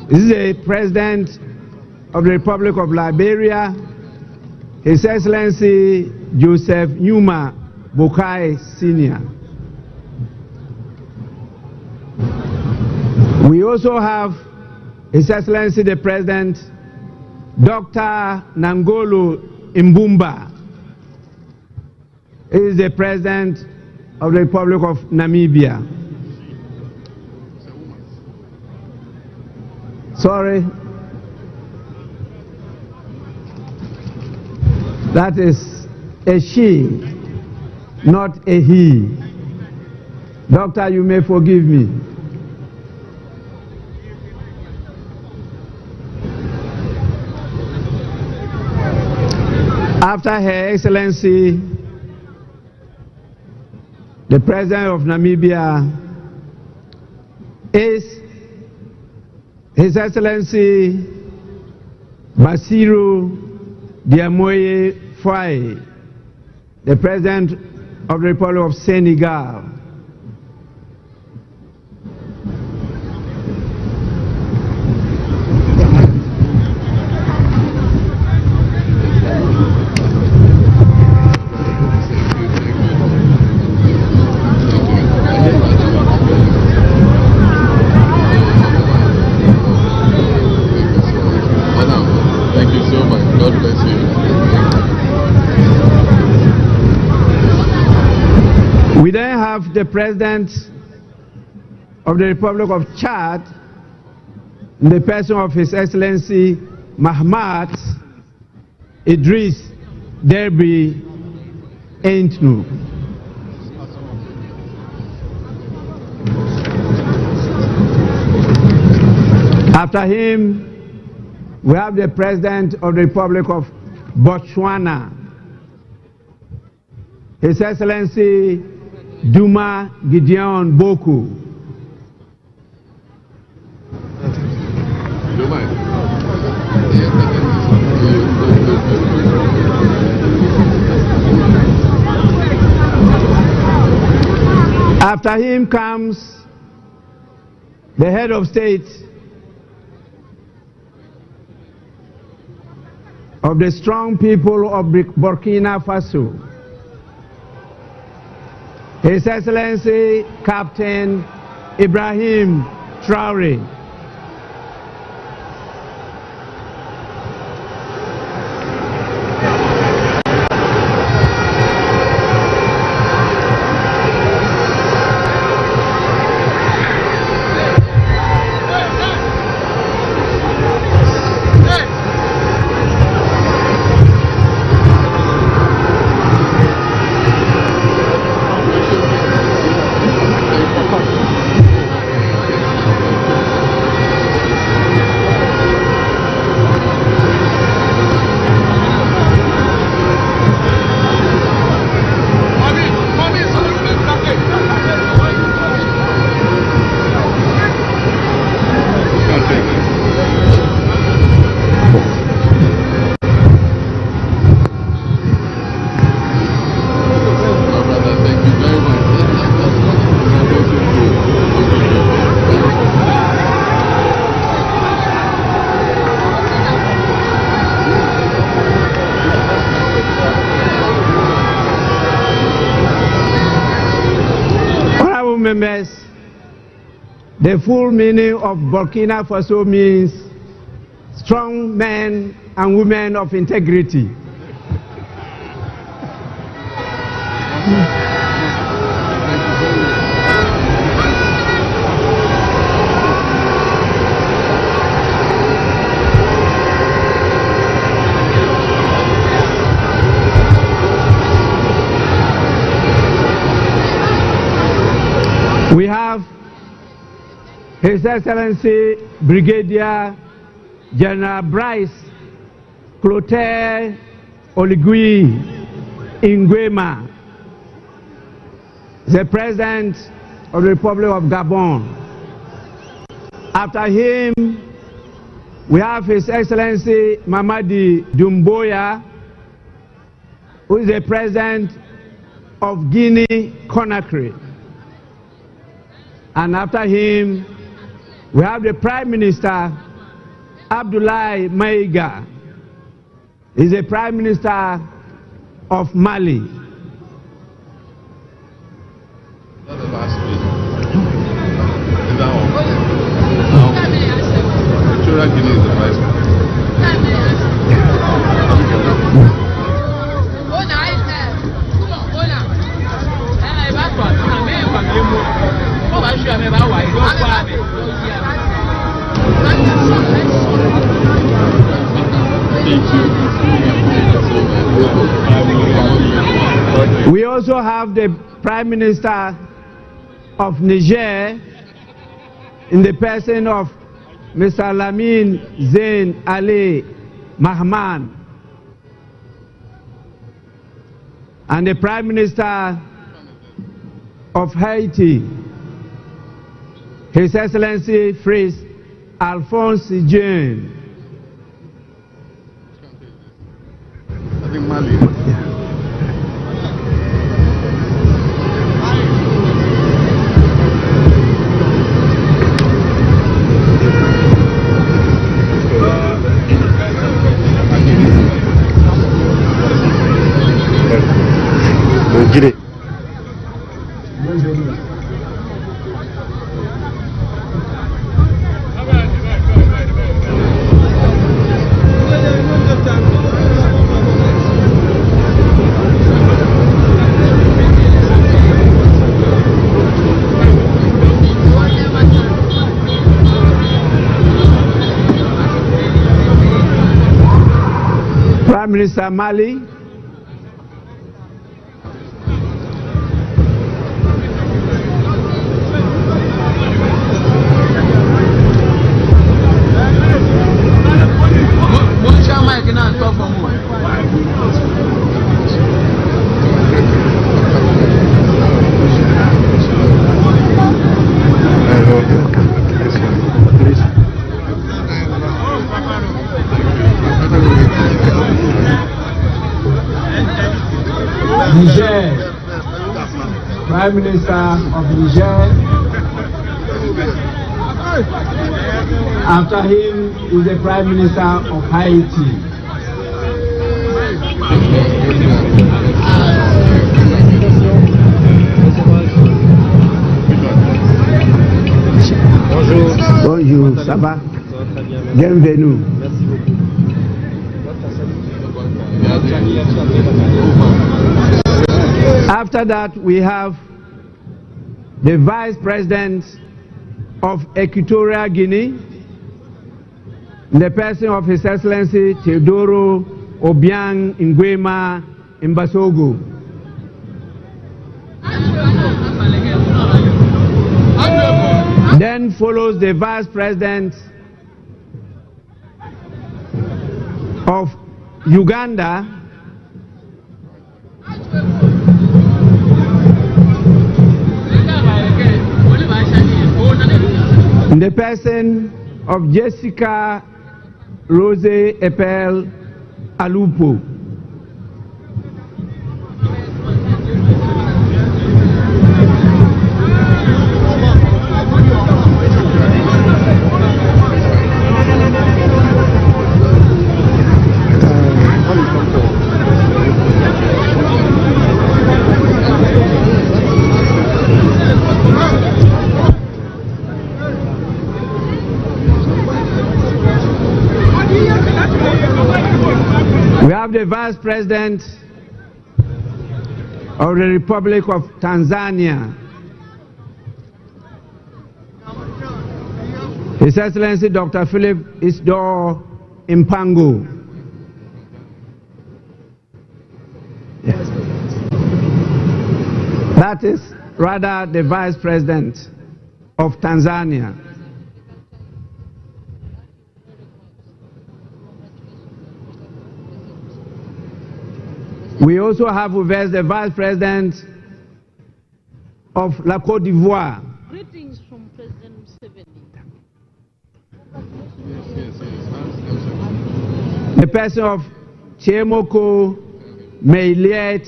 this is the President of the Republic of Liberia, His Excellency Joseph Numa Boakai Sr. We also have His Excellency the President, Dr. Nangolo Mbumba. He is the President of the Republic of Namibia. Sorry. That is a she, not a he. Doctor, you may forgive me. After Her Excellency, the President of Namibia, is His Excellency Basiru Diomaye Faye, the President of the Republic of Senegal. Thank you so much. God bless you. We then have the President of the Republic of Chad, in the person of His Excellency Mahama Idris Deby Itno. After him, we have the President of the Republic of Botswana, His Excellency Duma Gideon Boku. After him comes the head of state of the strong people of Burkina Faso, His Excellency Captain Ibrahim Traoré. Members, the full meaning of Burkina Faso means strong men and women of integrity. We have His Excellency Brigadier General Bryce Clotaire Oligui Nguema, the President of the Republic of Gabon. After him, we have His Excellency Mamadi Doumbouya, who is the President of Guinea-Conakry. And after him, we have the Prime Minister, Abdoulaye Maïga. He's the Prime Minister of Mali. We also have the Prime Minister of Niger in the person of Mr. Lamine Zain Ali Mahman, and the Prime Minister of Haiti, His Excellency Fritz Alphonse Jean. Get it. Prime Minister Mali. Niger, Prime Minister of Niger. After him is the Prime Minister of Haiti. Bonjour, ça va? Bienvenue. After that, we have the Vice President of Equatorial Guinea, the person of His Excellency Teodoro Obiang Nguema Mbasogo. Then follows the Vice President of Uganda, the person of Jessica Rose Epel Alupo. We have the Vice President of the Republic of Tanzania, His Excellency Dr. Philip Isdor Mpango. Yes. That is rather the Vice President of Tanzania. We also have with us the Vice President of La Côte d'Ivoire. Greetings from President Museveni. The person of Chiemoko Meiliet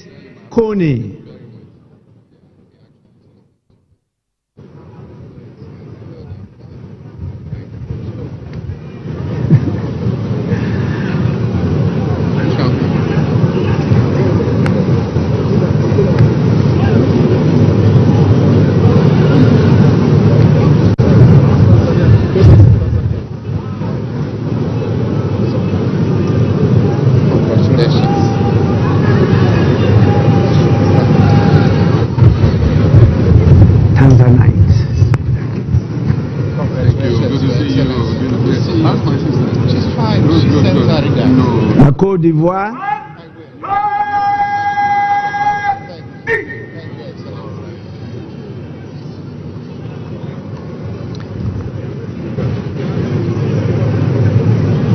Kone. Côte d'Ivoire.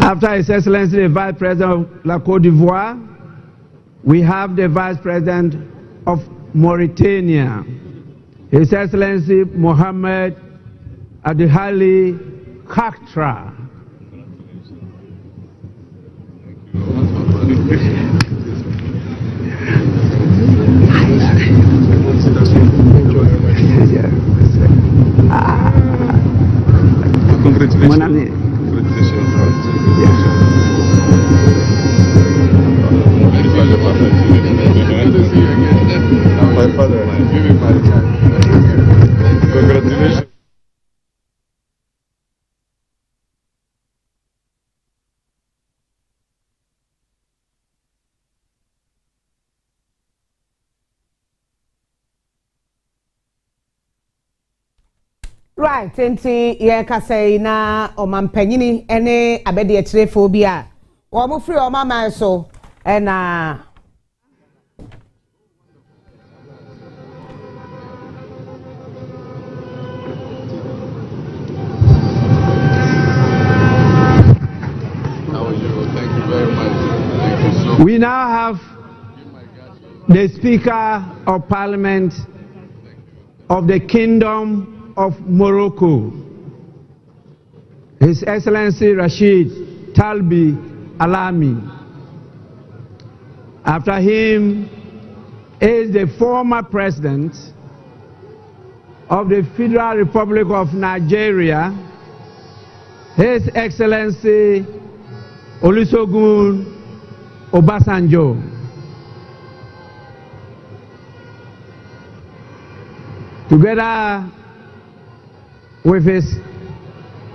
After His Excellency the Vice President of La Côte d'Ivoire, we have the Vice President of Mauritania, His Excellency Mohamed Adihali Khatra. My father, congratulations. Right, enti ye kasei na omampanyini ene abedi etrefo bi a wo mo free o mama so na We now have the Speaker of Parliament of the Kingdom of Morocco, His Excellency Rashid Talbi Alami. After him is the former President of the Federal Republic of Nigeria, His Excellency Olusegun Obasanjo. Together with his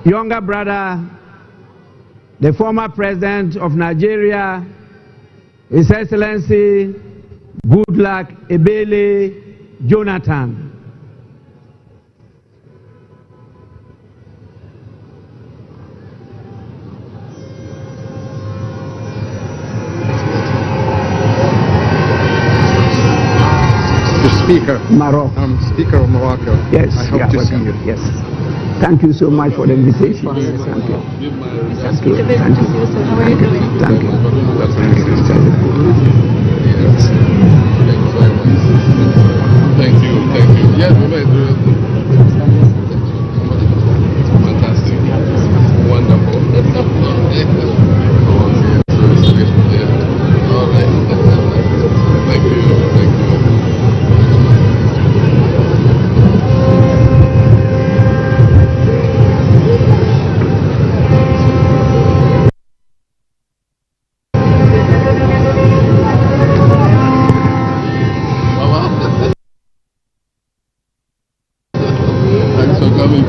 younger brother, the former President of Nigeria, His Excellency Goodluck Ebele Jonathan. Speaker. Morocco. I'm Speaker of Morocco. Yes, I hope to see you. Yes. Thank you so much for the invitation. Thank you. Thank you. Thank you. Thank you. Thank you. Thank you. Thank you. Yes, fantastic. Wonderful. All right. Thank you. Thank you.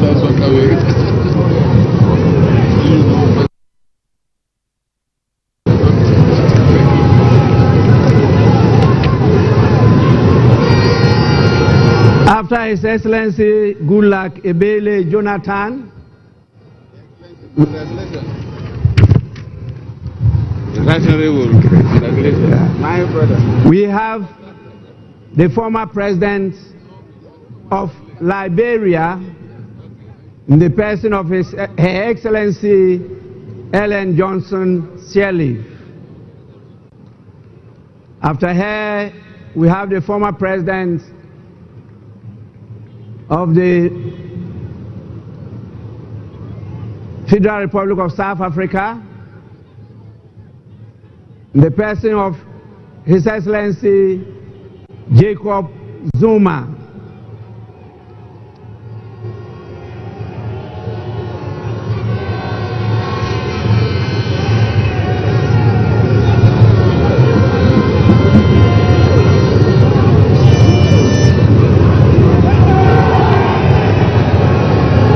Thanks for coming. After His Excellency Goodluck Ebele Jonathan, My brother. we have the former President of Liberia, in the person of Her Excellency Ellen Johnson Sirleaf. After her, we have the former President of the Federal Republic of South Africa, in the person of His Excellency Jacob Zuma.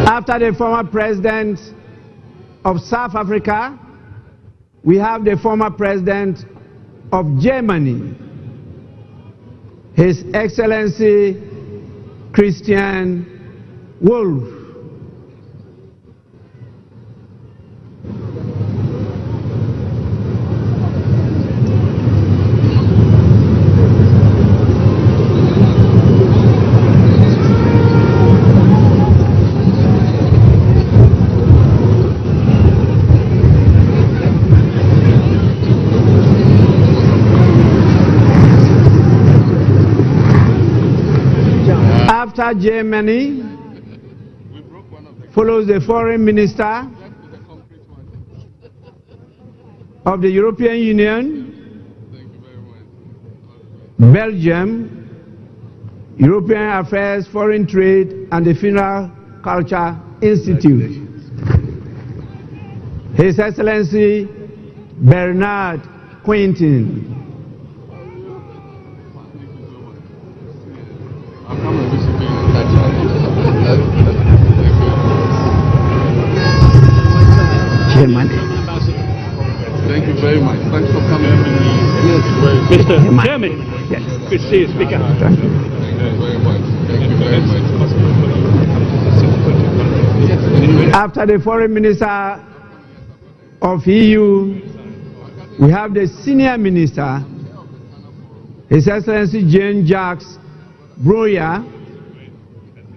After the former President of South Africa, we have the former President of Germany, His Excellency Christian Wolff. After Germany, follows the Foreign Minister of the European Union, Belgium, European Affairs, Foreign Trade, and the Funeral Culture Institute. His Excellency Bernard Quintin. Chairman. Thank you very much. Thanks for coming. Yes, Mr. Chairman. Yes. Good to see you, Speaker. Thank you. Very much. Thank you very much. After the Foreign Minister of EU, we have the Senior Minister, His Excellency Jean-Jacques Broya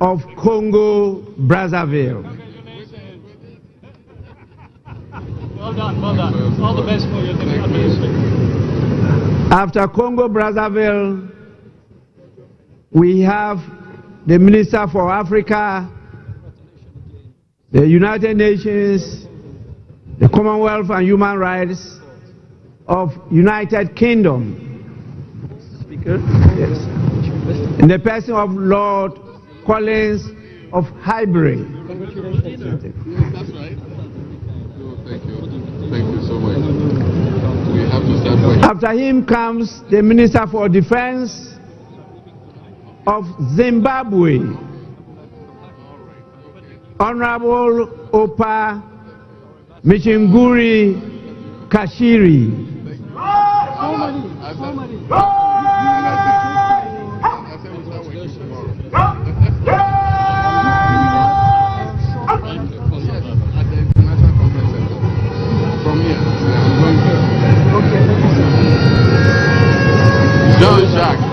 of Congo, Brazzaville. Well done, well done. All the best for your administration. After Congo, Brazzaville, we have the Minister for Africa, the United Nations, the Commonwealth and Human Rights of United Kingdom. Speaker? Yes. In the person of Lord Collins of Highbury. Congratulations. Yes, that's right. Thank you. Thank you so much. We have to start working. After him comes the Minister for Defense of Zimbabwe, Honorable Opa Michinguri Kashiri. Jean-Jacques.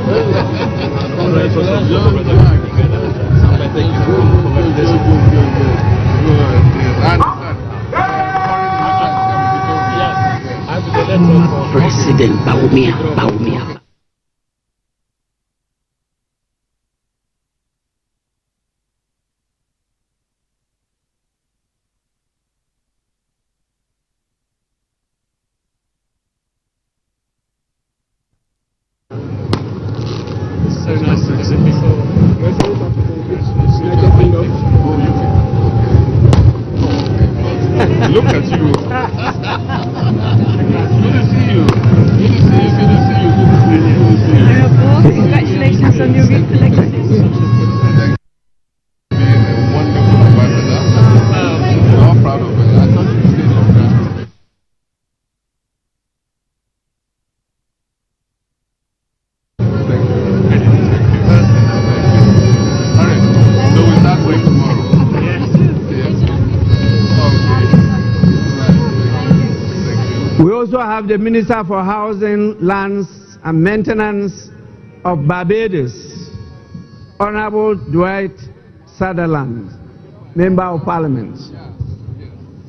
President Baumia. So nice to visit before. Look at you. Good to see you. Good to see you. Good to see you. Good to see you. Good to see you. Congratulations on your re-election. Being a wonderful ambassador. We're all proud of it. I thought you stayed on that. We also have the Minister for Housing, Lands and Maintenance of Barbados, Honorable Dwight Sutherland, Member of Parliament.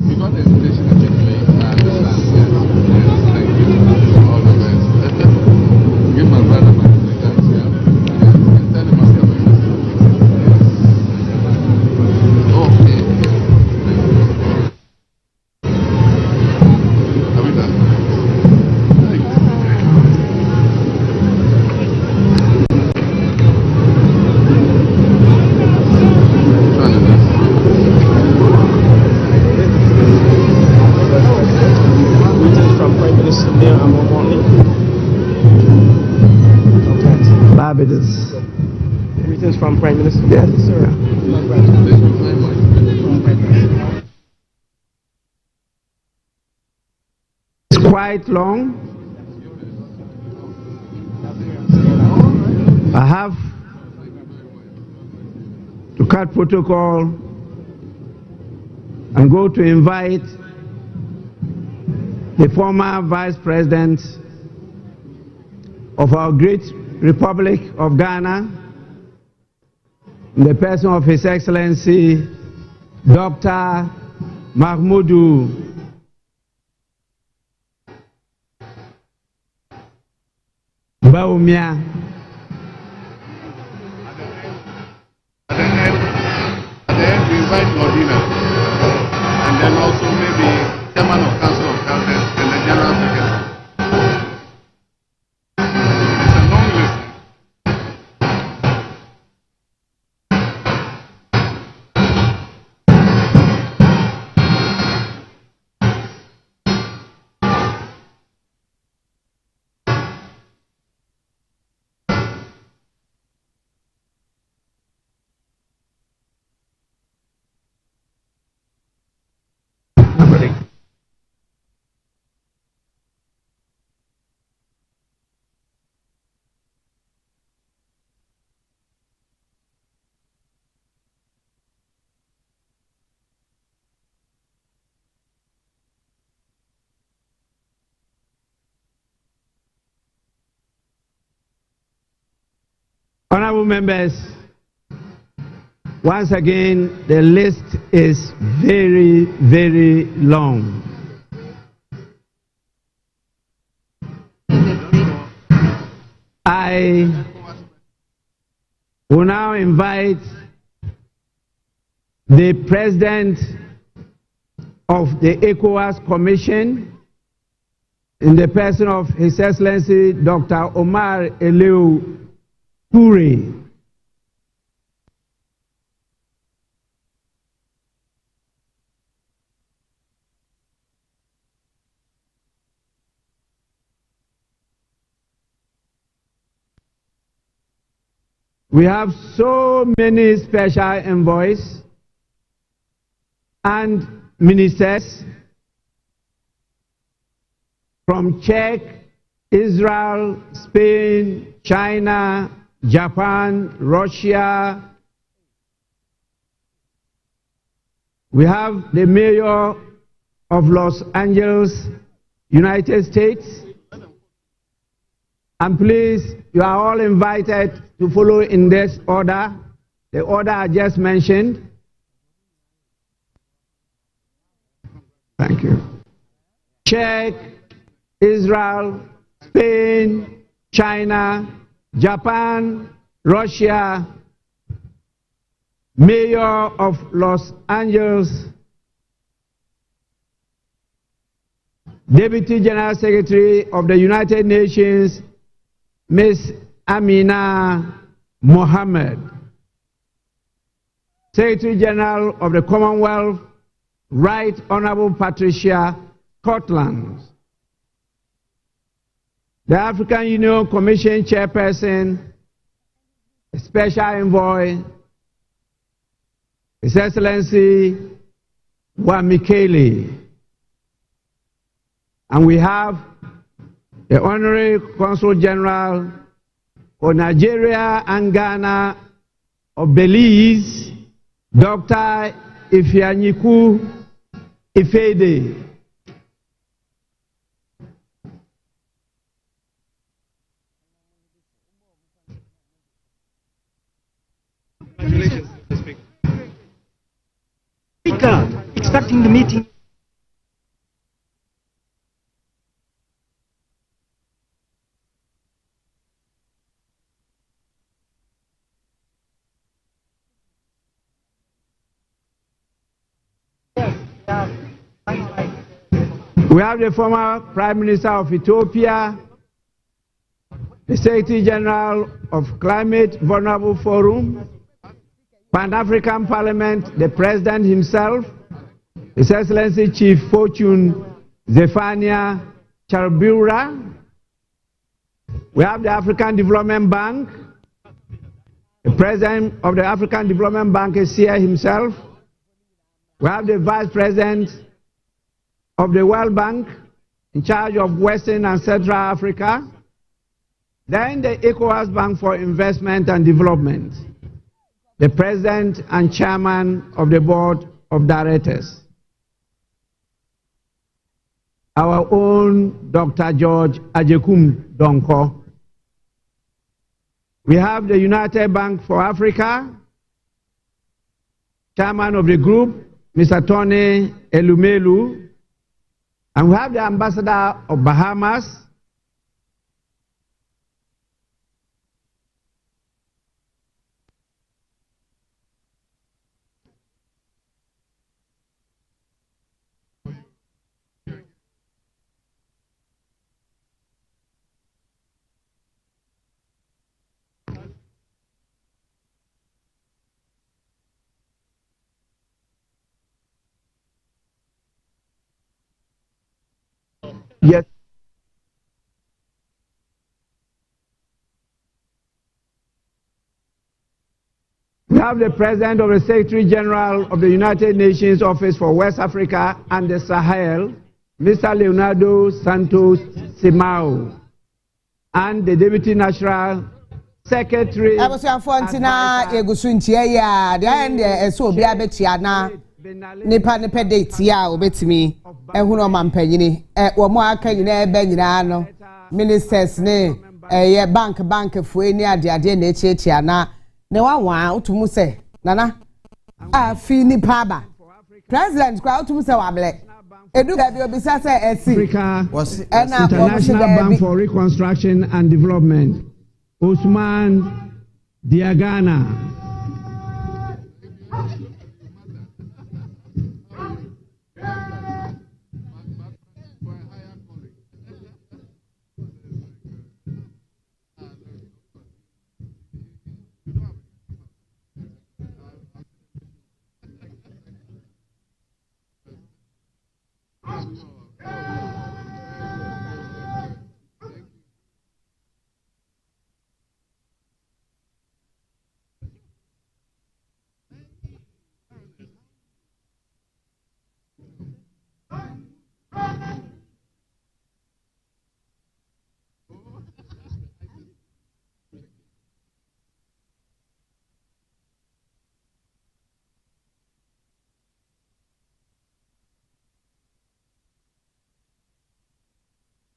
You got the invitation actually. I understand. Yes. Thank you. All the best. Give my brother my thanks. Yeah. And tell him I'm coming. Okay. Are we done? Thank you. Which one is this? From Prime Minister Neil Amamwani. Barbados. Greetings from Prime Minister. Yes, sir. It's quite long. I have to cut protocol and go to invite the former Vice President of our great Republic of Ghana, in the person of His Excellency Dr. Mahmoudou Baumia. And then we invite Modena. Honorable members, once again, the list is very, very long. I will now invite the President of the ECOWAS Commission, in the person of His Excellency Dr. Omar Eliu Kure. We have so many special envoys and ministers from Czech, Israel, Spain, China, Japan, Russia. We have the mayor of Los Angeles, United States. And please, you are all invited to follow in this order, the order I just mentioned. Thank you. Czech, Israel, Spain, China, Japan, Russia, Mayor of Los Angeles, Deputy General Secretary of the United Nations, Ms. Amina Mohammed, Secretary General of the Commonwealth, Right Honorable Patricia Scotland, the African Union Commission Chairperson, Special Envoy, His Excellency Wamikele. And we have the Honorary Consul General for Nigeria and Ghana of Belize, Dr. Ifeanyiku Ifede. Congratulations, Speaker. Speaker, expecting the meeting. We have the former Prime Minister of Ethiopia, the Secretary General of Climate Vulnerable Forum, Pan-African Parliament, the President himself, His Excellency Chief Fortune Zephania Charbura. We have the African Development Bank. The President of the African Development Bank is here himself. We have the Vice President of the World Bank in charge of Western and Central Africa. Then the ECOWAS Bank for Investment and Development, the President and Chairman of the Board of Directors, our own Dr. George Ajekum Donko. We have the United Bank for Africa, Chairman of the group, Mr. Tony Elumelu, and we have the Ambassador of Bahamas, yes. We have the President of the Secretary General of the United Nations Office for West Africa and the Sahel, Mr. Leonardo Santos Simao, and the Deputy National Secretary. I was a Fontina Egusuntia, the end so be a betiana. Nipa ne pedate ya obetimi ehunu man panyini wo mo aka nyina be nyina no ministers ne bank fue ni ade na echiechia na ne wa otumu se nana fi ni paba president kwa otumu se wable edu ga bi obisa se esi International Bank for Reconstruction and Development Usman Diagana.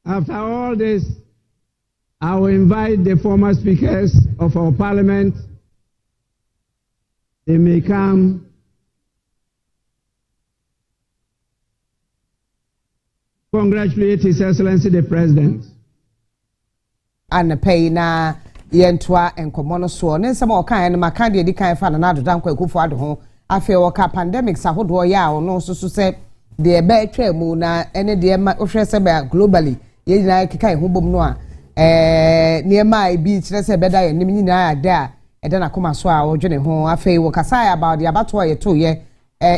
After all this, I will invite the former speakers of our parliament. They may come. Congratulate His Excellency the President. And pay na yentua enkomono so ne nsema o kan ne makan de di kan fa na do dan kwa akufo-addo ho afi o ka pandemics ahodo ya o no so se de be atwa mu na ene de ma ohwe se be globally ye nyina kika ho bom no a niema bi kire se be da ye nim nyina ada eda na koma so a odwene ho afi wo kasa about the abato ye to ye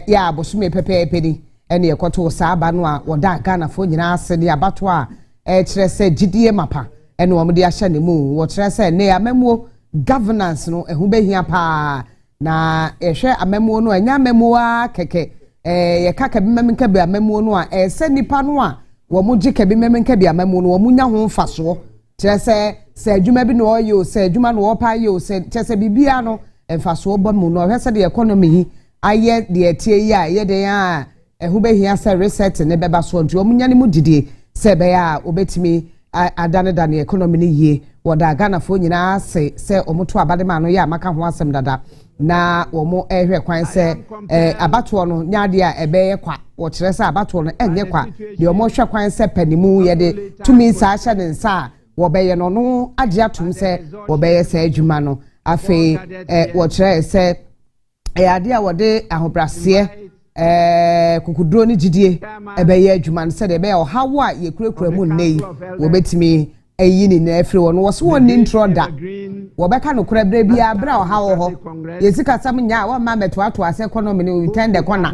ya abosume pepepe ni ene ye kwoto sa aba no a woda Ghana fo nyina ase de abato a kire se gidie mapa ene wo de ahye ne mu wo kire se ne amamuo governance no ehu behia pa na ehwe amamuo no anya amamuo a keke ye kaka bi memnka bi amamuo no a se nipa no a wo mu gike bi memnka bi amamuo no wo mu nya ho mfaso kire se adwuma bi no oyo se adwuma no wo pa yo se kire se bibia no mfaso bo mu no hwe se de economy aye de etie yi a ye de a ehu behia se reset ne beba so nti wo mu nya ne mu didie se be a obetimi adane economy ni ye woda Ghana fo nyina se omoto abadema no ya maka ho asem dada na omo ehwe kwan se abato no nyade a ebeye kwa wo kire se abato no enye kwa de omo hwe kwan se panimu ye de tumi sa ahye ne nsa wo beye no age atum se wo beye se adwuma no afi wo kire se ade a wode ahobrase kukudro ni jidie ebeye adwuma no se de be o hawo a ye kurekura mu nnei wo betimi eyi ni na afiri wono wo so woni intro da wo beka no kura bra bia bra o hawo ho yesika sam nya wo ma meto ato ase economy ni tende kona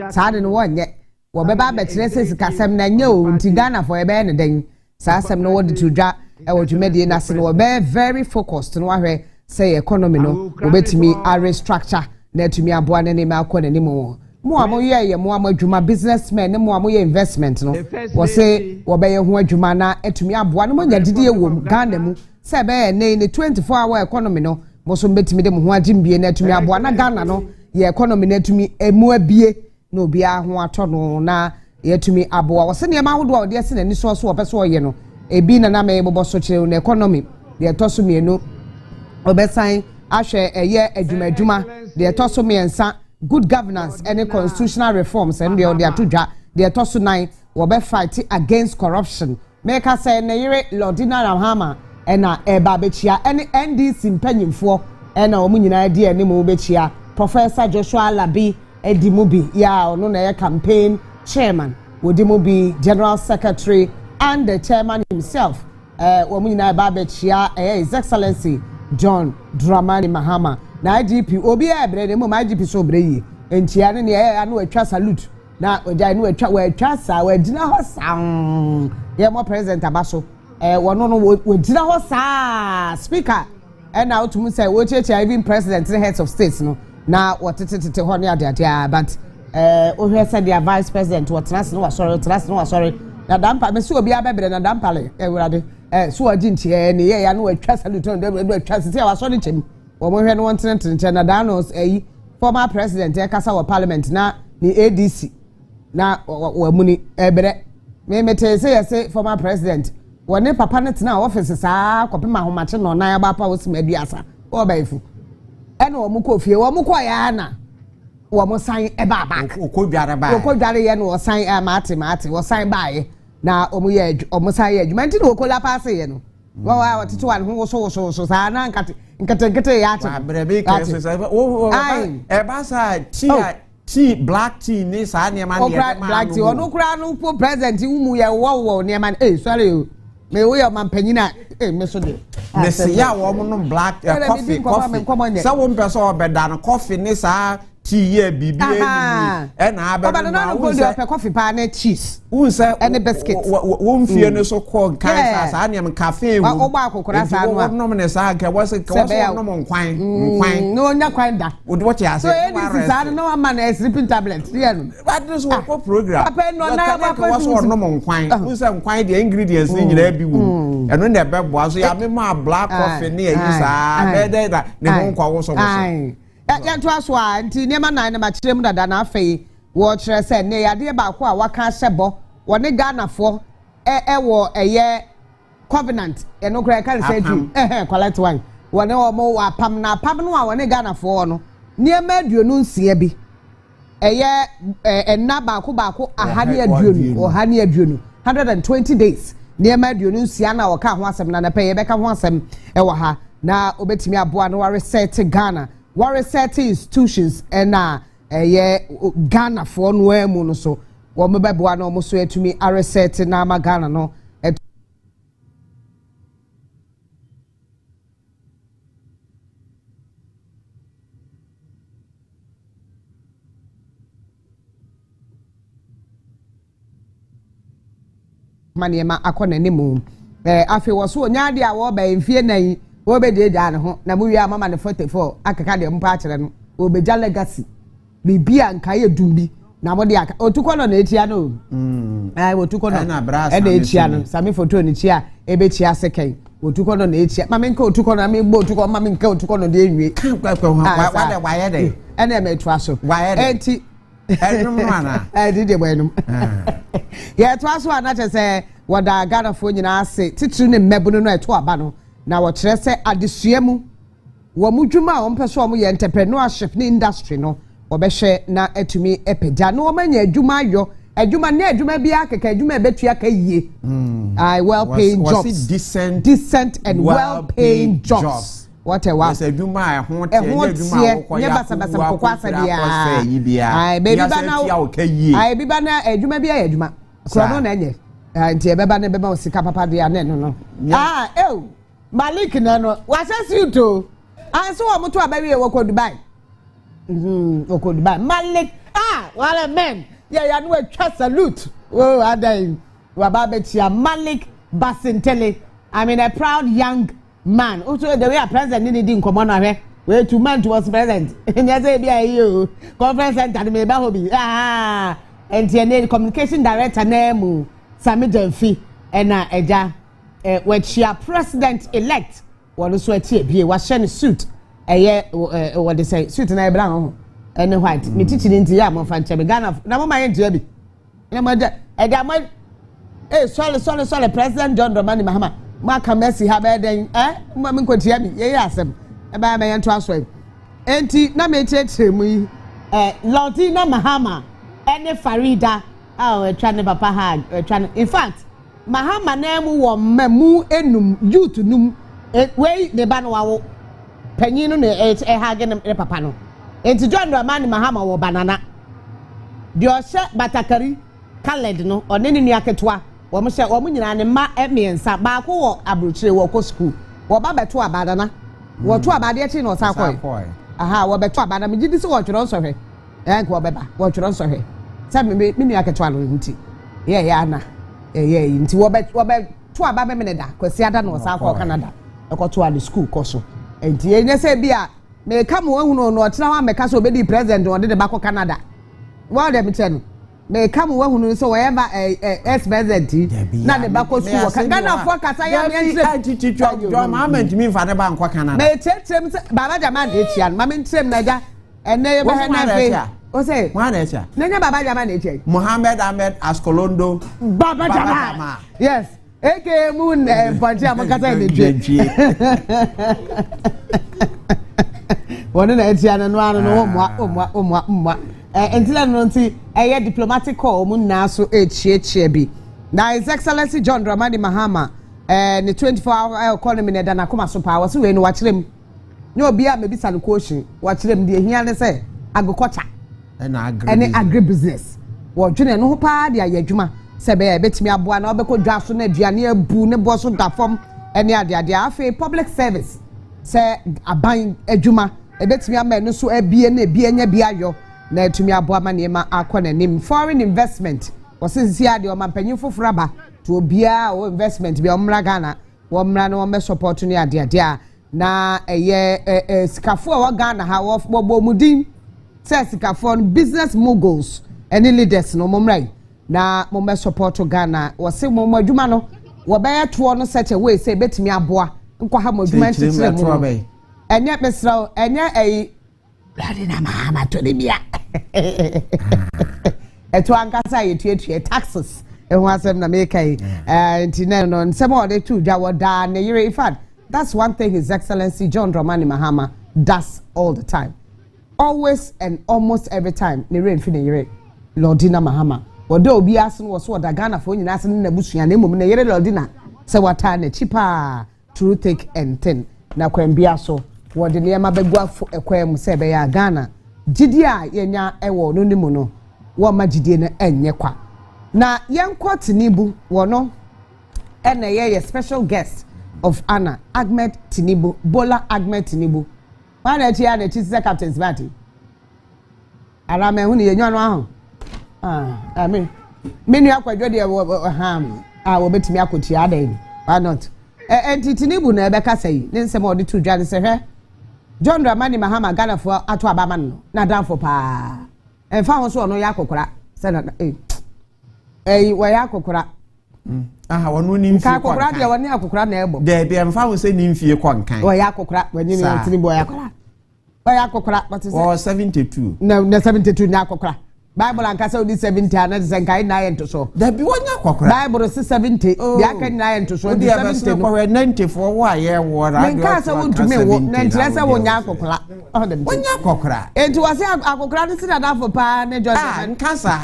saade no wonye wo beba betre se sika sam na nya o nti Ghana for ebe ne den sa sam no wodi to dwa e wo dwumedie na se no wo be very focused no wahwe say economy no wo betimi a restructure na atumi aboa ne ma akọ ne mo amoye mo amadwuma businessmen ne mo amoye investment no wo se wo be ye ho adwuma na atumi aboa no mo nya didie wo Ghana mu se be ne 24-hour economy no mo so betimi de mo ho agimbie na atumi aboa na Ghana no ye economy na atumi emu abie na obi a ho ato no na ye atumi aboa wo se ne ma hodo wo de se na ni so wo pese wo ye no ebi na me bobo so kire na economy de to so mienu obesan ahwe eye adwuma de to so miensa good governance and constitutional reforms and they are to they to so nine will be fighting against corruption make us say na yire Lordina Mahama and na eba bechia any NDC mpanyimfo and na omu nyina die ani mu bechia Professor Joshua Labi Edimubi ya ono na campaign chairman Wodimubi general secretary and the chairman himself omu nyina eba bechia His Excellency John Dramani Mahama na IGP obi ebre ne mo IGP so breyi entia ne anu atwa salute na oja anu atwa sa we dina ho sam ye mo president abaso wono no we dina ho sa speaker na otum say wo cheche even president the heads of states no na wotetete ho ne ade but o hwe say the vice president what trust no sorry na dampa me so obi abebre na dampa le ewurade so oji ntie ne ye ya no atwa salute no atwa se wa so ne chem omo hwe no wontenente na danos former president kasa wa parliament na ni ADC na wa muni ebere me mete say former president wone papa ne tena office saa kope mahomache no nan aba pa wosima aduasa o ba ifu ene wo mu ko fie wo mu ko ya na wo mu san e ba back ko dware ba ko dware ye no wo san mate wo san ba ye na omu ye omu san ye adwuma nti no ko la pass ye no wa tete wa ho so saa na nkete ya cha brebe ke so e ba sa tea black tea ni sa ne ma ne black tea onu kura no po present umu ye wo ne ma sorry o me wo ye man panyina me so de me se ya wo no black coffee sa wo mpe so obeda no coffee ni sa tea ye bibi e na abeda na wo de coffee pa na cheese unse and biscuit wo mfie no so ko kan sa ne am cafe wo wo ba kokora sa no wo no me sa ka wo se no mo nkwan no nya kwan da wo what you say so any sa no man a sleeping tablet here no but this wo program papa no na ba ko so no mo nkwan unse nkwan the ingredients ni nyina bi wo eno na be bo so ya me ma black coffee ni ayi sa be dey da ne ho nkwa wo so ya to aso a nti nema nan na ma kirem dada na afei wo kire se ne yade ba ko a waka hyebo woni Ghana fo wo eye covenant eno kra kan say du collect one woni wo mo wa pam na pam no a woni Ghana fo no nema aduonu nsia bi eye enna ba ko ahani aduonu 120 days nema aduonu nsia na wo ka ho asem na pe ye be ka ho asem wo ha na obetimi aboa no wa reset Ghana Warri certain institutions and Ghana for no emu no so wo me bebo na omo so etumi reset na ma Ghana no maniema akona nimu afi wo so nyaade a wo ba mfie nan wo be de da ne ho na mu wi amama ne 44 akaka de mpa akere no obeja legacy bibia nka ye dumbi na mo de aka otukono na etia no otukono na etia no sami photo ni chia ebe chia second otukono na etia mame nka otukono na me gbo otukono mame nka otukono de enwie wa ye de ene me to aso enti edum ana dide boenum ye to aso ana che wada Ghana fo nyina ase titiri ne mmebunu no eto aba no na wo kire se adesuamu wo mudwuma wo mpeso wo ye entrepreneurship ni industry no wo behwe na etumi epeda no wo manya adwuma ne adwuma bia keka adwuma ebetua ka yie well paying jobs was decent and well paying jobs what a wa adwuma ho tie adwuma ne basa kokwa bia baby bana biba na adwuma bia adwuma so no na enye nti ebeba ne beba osika papa dia ne no Malik no wasa suito anso wo moto abawie wo Dubai wo Dubai Malik what a man ya no atwa salute adai wa babetia Malik Basintele I mean a proud young man also the way a president ni di nkomo na hwe we 2 months was president nya say bia yi conference center me ba hobi and communication director na mu Sami Demfi ena eja wachia president elect wonu so atie bie wa share suit what they say suit na ebra ho ene white me titi ni ntia mo fa nche Ghana na mo ma ye ntia bi na mo eja mo sorry president John Dramani Mahama ma ka Messi ha be den mo me nkotia bi ye asem e ba me yento aso enti na me tietie mu yi Lordina Mahama ene Farida trying to papa had in fact Mahama name wo mamu enum youth num we ne ba no wawo panyin no ne hage ne papa no enti John Dramani Mahama wo banana de o hye batakari colored no one ne nua ketwa wo mo hye wo mo nyina ne ma emiensa ba ko wo abrochire wo ko school wo ba beto abadana wo to abade echi no sa koy wo beto abadana me gidi se wo tworo nsohwe enko wo beba wo tworo nsohwe sabe me nua ketwa no nti na nti wo be to aba be me da kwasi ada no sa ko Canada e ko to ade school ko so enti enye se bia me ka mo ehunu no otena wa me ka so obedi president on de ba ko Canada wa dem ten me ka mo ehunu so wherever ex president na de ba ko school wo Ghana for kasa ya me enti John Mahama ntimi mfa de ba nko Canada me chetrem baba jama de etia ma me ntrem na ja ene be na fe o say mwana echa nenya baba jama na etia Mohammed Ahmed Askolondo baba jama yes Eke moon Pacha Makata in the one in Etiana no until I don't see a diplomatic call Munaso HHB. Now His Excellency John Dramani Mahama and the 24-hour economy in Danakoma so power so when watch them. No be maybe some question watch them the here say agriculture and agribusiness. What junior no pa dia yadwuma sebe betimi aboa na obekọ dwaso na aduane abu ne boso da fom ene ade afi public service say aban adwuma ebetimi ama no so abie na ebie nya bi ayo na etumi aboa ma ne ma akọ nim foreign investment wasisi ade o mampanyin foforo aba to obia o investment bi omra Ghana wo mra na wo me support ne ade a na eye sikafo a wo Ghana ha wo mudin say sikafo business moguls any leaders no momrai na mo me support Ghana wo se mo adwuma no wo be to no such a way say betimi aboa nkwa ha mo adwuma ntire mo enye pesra enye bloody na Mahama to the bia eto ankasa yetuatua taxes ehun asem na make ntina no nsem o de tu dwa wo da na yire in fact that's one thing His Excellency John Dramani Mahama does all the time, always and almost every time ne rain fi ne yire Lordina Mahama wode obi asen wo so oda Ghana fo nyina asen na busua na mum na yere Lordina se wata na chipa true thick and thin na kwambia so wode ne ma begua fo ekwam se be ya Ghana gidi a yenya ewo no nimu no wo ma gidi na enye kwa na yenkọ Tinubu wono ene ye special guest of honor Ahmed Tinubu Bola Ahmed Tinubu wana ti ya na chi se captain's party ara me hu ne yenyo no ahụ amen menu akwadwo de ham wo betimi akoti adan why not Tinubu na ebeka sei ne nsem odi to dwa se hwe John Dramani Mahama Ghana for ato abama no na dan for pa emfa ho so no ya kokora se na wa ya kokora aha wono ni mfie kwa kokora de woni akokora na ebo de be emfa ho se ni mfie kwa nkan wa ya kokora wani ni Tinubu ya kokora wa ya kokora but is 72 na 72 na kokora Bible ankasa odi 70 ana zenkai na yento so da bi wonya kokora Bible se 70 ya kan na yento so di 70 no 94 wo aye wo radio menkasa wontumi wo na ntresa wonya kokora wonya kokora enti wase akokora ni sina dafo pa ne Jordan nkasa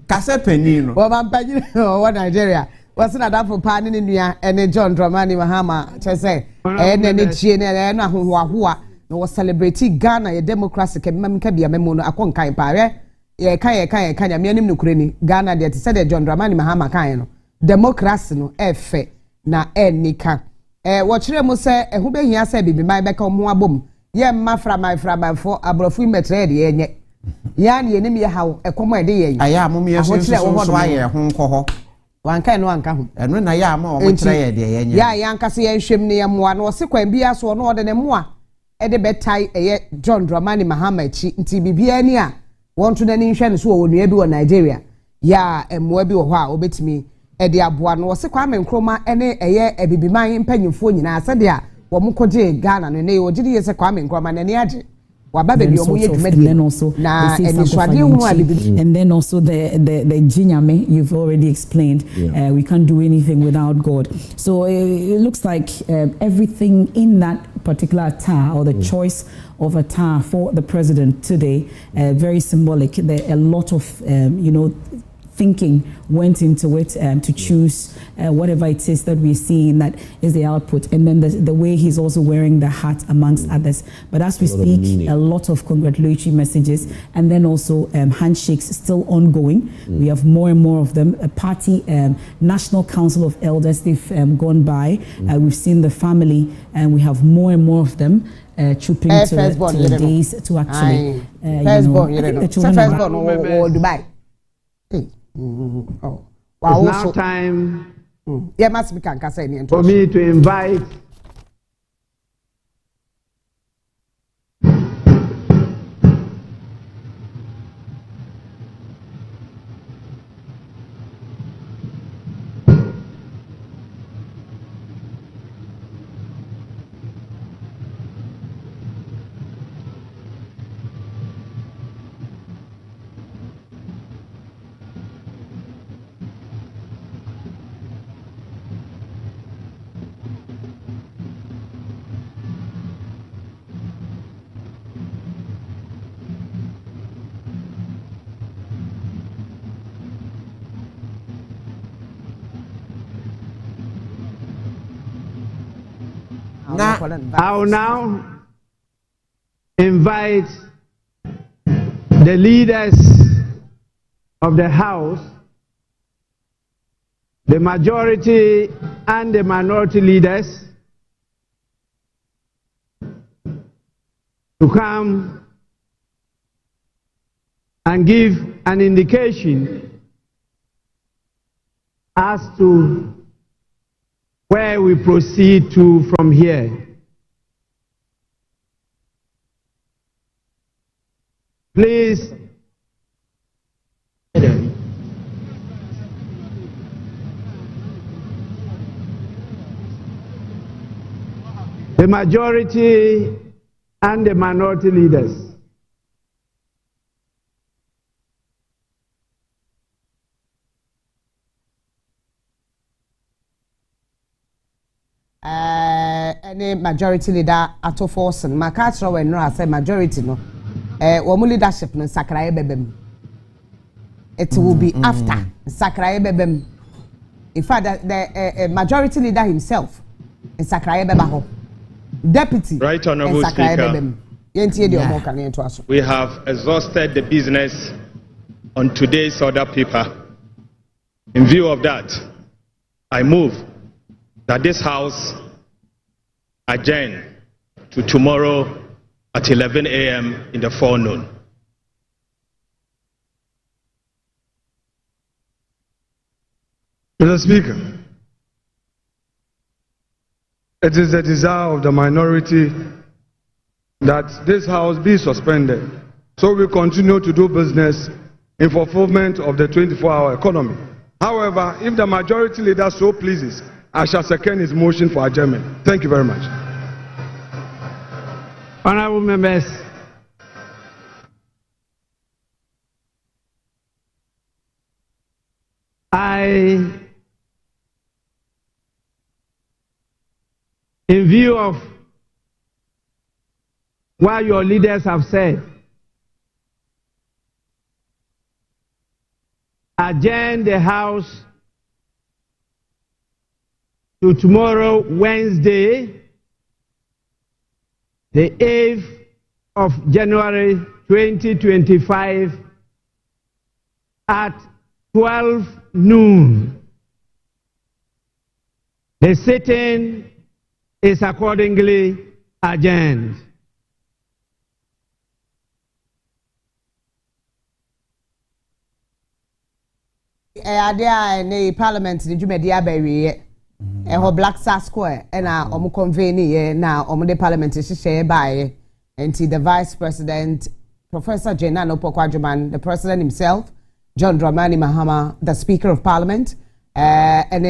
kasa panino wo mampanyi wo Nigeria wase na dafo pa ne nua ene John Dramani Mahama chese ene ne chie ne ene ahohoahoa no celebrate Ghana ye democracy ke mamika bia memo no akonkan paare ye kan ya mianim no kureni Ghana de te said John Dramani Mahama kan no democracy no efe na enika wo kire mu se ehu be hia se bibi mai beka mo abom ye mafra fo abrofo metre de ye nye ya ne yenim ye hawo ekomo ede ye aya mo me so aye ho nkoho wanka no anka ho eno na ya ma o mo kire ye de ye nye ya anka se ye hwem ne ye moa no se kwan bia so no ode ne moa ede betai eye John Dramani Mahama chi nti bibia ni a wonto na ni hwe ne so wo nua bi wo Nigeria ya emoa bi wo ho a obetimi ede aboa no se kwa menkroma ene eye ebibiman mpanyimfo nyina asede a wo mkoje Ghana no ne wo gidi ye se kwa menkroma na ne age And then also the jinyame you've already explained. We can't do anything without God. So it looks like everything in that particular attire or the choice of attire for the president today, very symbolic. There a lot of thinking went into it to choose whatever it is that we're seeing that is the output, and then the way he's also wearing the hat amongst others. But as we speak, a lot of congratulatory messages, and then also handshakes still ongoing. We have more and more of them. A party National Council of Elders, they've gone by. We've seen the family, and we have more and more of them trooping to the days to actually the children or Dubai. Oh, wow. It's now time must be for me to invite I will now invite the leaders of the House, the majority and the minority leaders, to come and give an indication as to where we proceed to from here. Please. The majority and the minority leaders. Any majority leader at all force and my culture when no I say majority no woman leadership no sakraye bebem. It will be after sakraye bebem. In fact the majority leader himself is sakraye beba. Deputy Right Honorable Speaker, we have exhausted the business on today's order paper. In view of that, I move that this House adjourn to tomorrow at 11 a.m. in the forenoon. Mr. Speaker, it is the desire of the minority that this House be suspended so we continue to do business in fulfillment of the 24-hour economy. However, if the majority leader so pleases, I shall second his motion for adjournment. Thank you very much. Honorable members, in view of what your leaders have said, adjourn the House to tomorrow, Wednesday, the 8th of January 2025 at 12 noon. The sitting is accordingly adjourned. The Parliament the Jumedia Berry, Black Star Square, and now convene now the Parliament is shared by the Vice President, Professor Opoku Agyemang, the President himself, John Dramani Mahama, the Speaker of Parliament, and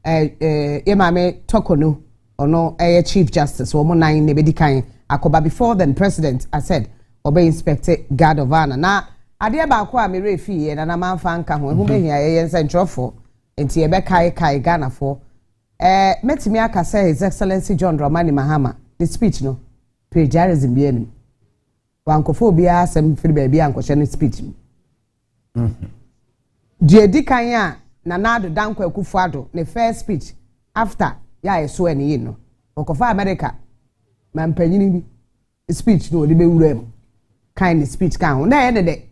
Yemame Tokonu, or no, Chief Justice, or Monai Nebedikai, Akoba before then President, I said, obey Inspector Guard of Honor. Now, Adia Bakwa mi refi and a man fan ka ho hu me hia central for enti e be kai Ghana for metimi aka say His Excellency John Dramani Mahama the speech no plagiarism bi anim wankofo bia asem firi ba bia ankohye speech die dikan a na nado danko akufo-addo the first speech after ya eso eni yi no okofa America man panyini bi speech no de be wura mu kind speech kan ho na de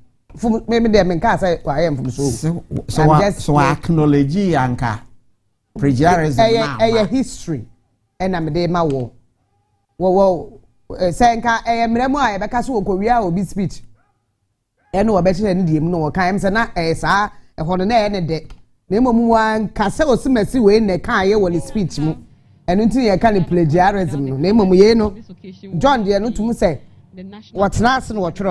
maybe they mean say I am from so acknowledge anka plagiarism now history and am dey ma wo say nka mremu a be ka so okowia obi speech eno wo be chere ne diem no kan say na saa ho no na de na emomu wan ka say osimasi we ne kan ye wo ne speech mu eno nti ye ka ne plagiarism no na emomu ye no John de no tum say what's not in what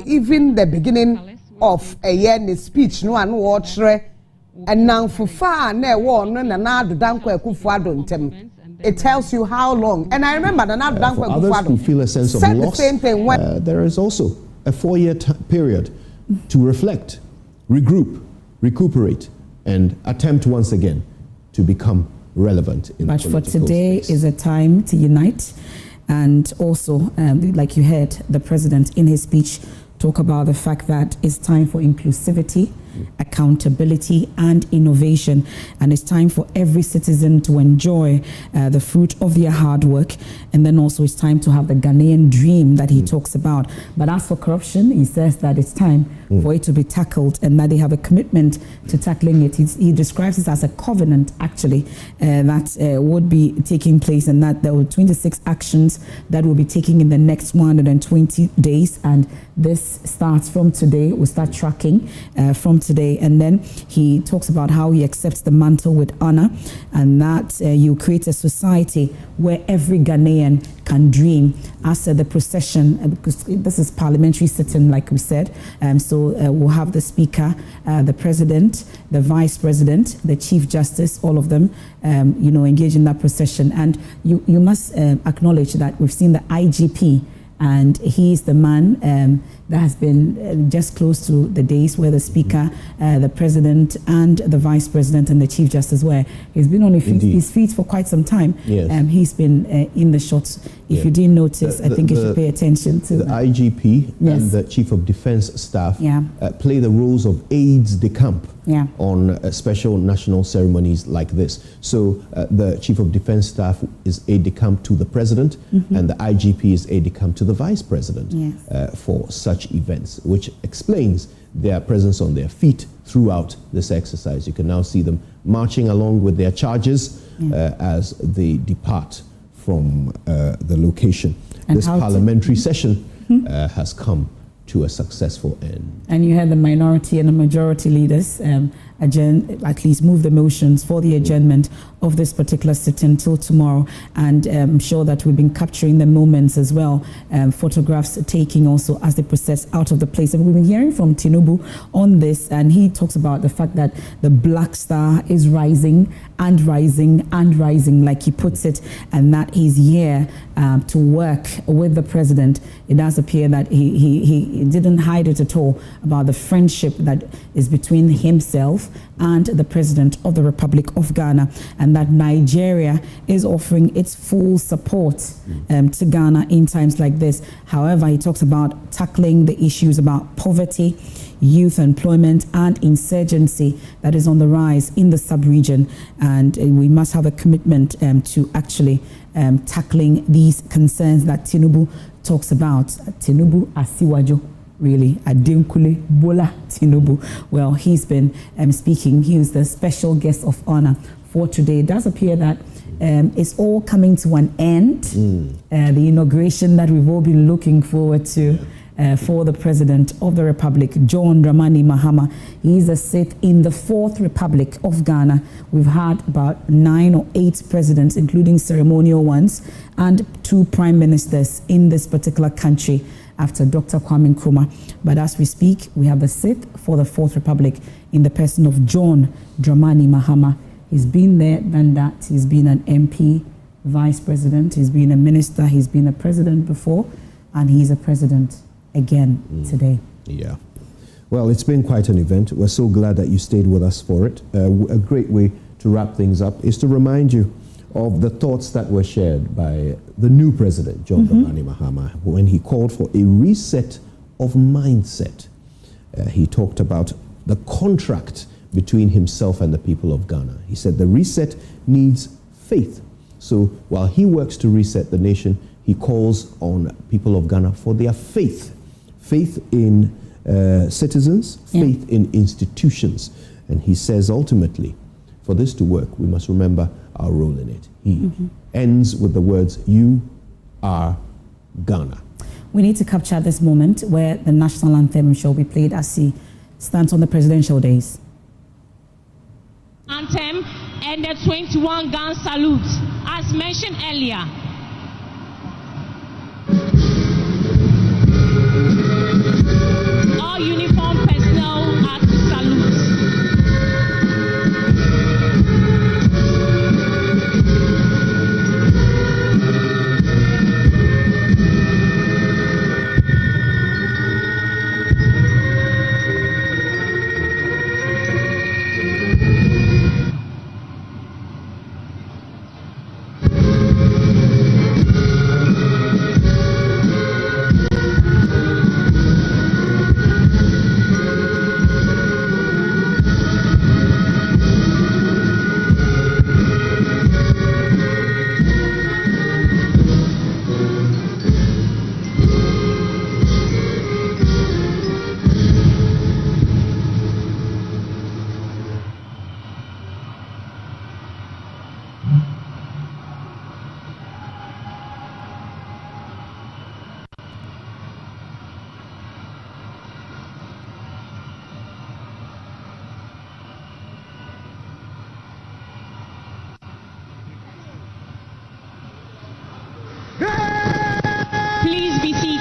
even the beginning of a year speech no and watch and now for far ne one na danko akufo-addo ntem. It tells you how long. And I remember the danko akufo-addo others who feel a sense of loss. The same thing when there is also a 4-year period to reflect, regroup, recuperate, and attempt once again to become relevant in but political for today space. Is a time to unite. And also, like you heard, the president in his speech talk about the fact that it's time for inclusivity accountability, and innovation. And it's time for every citizen to enjoy the fruit of their hard work. And then also it's time to have the Ghanaian dream that he talks about. But as for corruption, he says that it's time for it to be tackled and that they have a commitment to tackling it. He describes it as a covenant, actually, that would be taking place, and that there were 26 actions that will be taking in the next 120 days. And this starts from today. We'll start tracking from today. And then he talks about how he accepts the mantle with honor, and that you create a society where every Ghanaian can dream. As the procession, because this is parliamentary sitting, like we said, so we'll have the Speaker, the President, the Vice President, the Chief Justice, all of them, engage in that procession. And you must acknowledge that we've seen the IGP, and he is the man that has been just close to the days where the Speaker, the President, and the Vice President and the Chief Justice were. He's been on his feet for quite some time. Yes. He's been in the shots. If you didn't notice, I think you should pay attention to the IGP and the Chief of Defense Staff play the roles of aides de camp on special national ceremonies like this. So the Chief of Defense Staff is aide de camp to the President, and the IGP is aide de camp to the Vice President for such events, which explains their presence on their feet throughout this exercise. You can now see them marching along with their charges as they depart from the location. And this parliamentary session has come to a successful end. And you had the minority and the majority leaders at least move the motions for the adjournment of this particular sit-in till tomorrow. And I'm sure that we've been capturing the moments as well, photographs taking also as they process out of the place. And we've been hearing from Tinubu on this, and he talks about the fact that the Black Star is rising and rising and rising, like he puts it, and that he's here to work with the president. It does appear that he didn't hide it at all about the friendship that is between himself and the President of the Republic of Ghana, and that Nigeria is offering its full support to Ghana in times like this. However, he talks about tackling the issues about poverty, youth employment, and insurgency that is on the rise in the sub-region, and we must have a commitment to actually tackling these concerns that Tinubu talks about. Tinubu Asiwajo, really, Adenkule Bola Tinubu. Well, he's been speaking. He was the special guest of honor for today. It does appear that it's all coming to an end. The inauguration that we've all been looking forward to for the President of the Republic, John Dramani Mahama. He is a sit in the Fourth Republic of Ghana. We've had about 9 or 8 presidents, including ceremonial ones, and 2 prime ministers in this particular country after Dr. Kwame Nkrumah. But as we speak, we have the sit for the Fourth Republic in the person of John Dramani Mahama. He's been there, done that. He's been an MP, vice president. He's been a minister. He's been a president before, and he's a president again today. Yeah. Well, it's been quite an event. We're so glad that you stayed with us for it. A great way to wrap things up is to remind you of the thoughts that were shared by the new president, John Dramani Mahama, when he called for a reset of mindset. He talked about the contract between himself and the people of Ghana. He said the reset needs faith. So while he works to reset the nation, he calls on people of Ghana for their faith. Faith in citizens, faith in institutions. And he says ultimately, for this to work, we must remember our role in it. He ends with the words, "You are Ghana." We need to capture this moment where the national anthem shall be played as he stands on the presidential days. Anthem and the 21 gun salute, as mentioned earlier. All uniform personnel are to salute.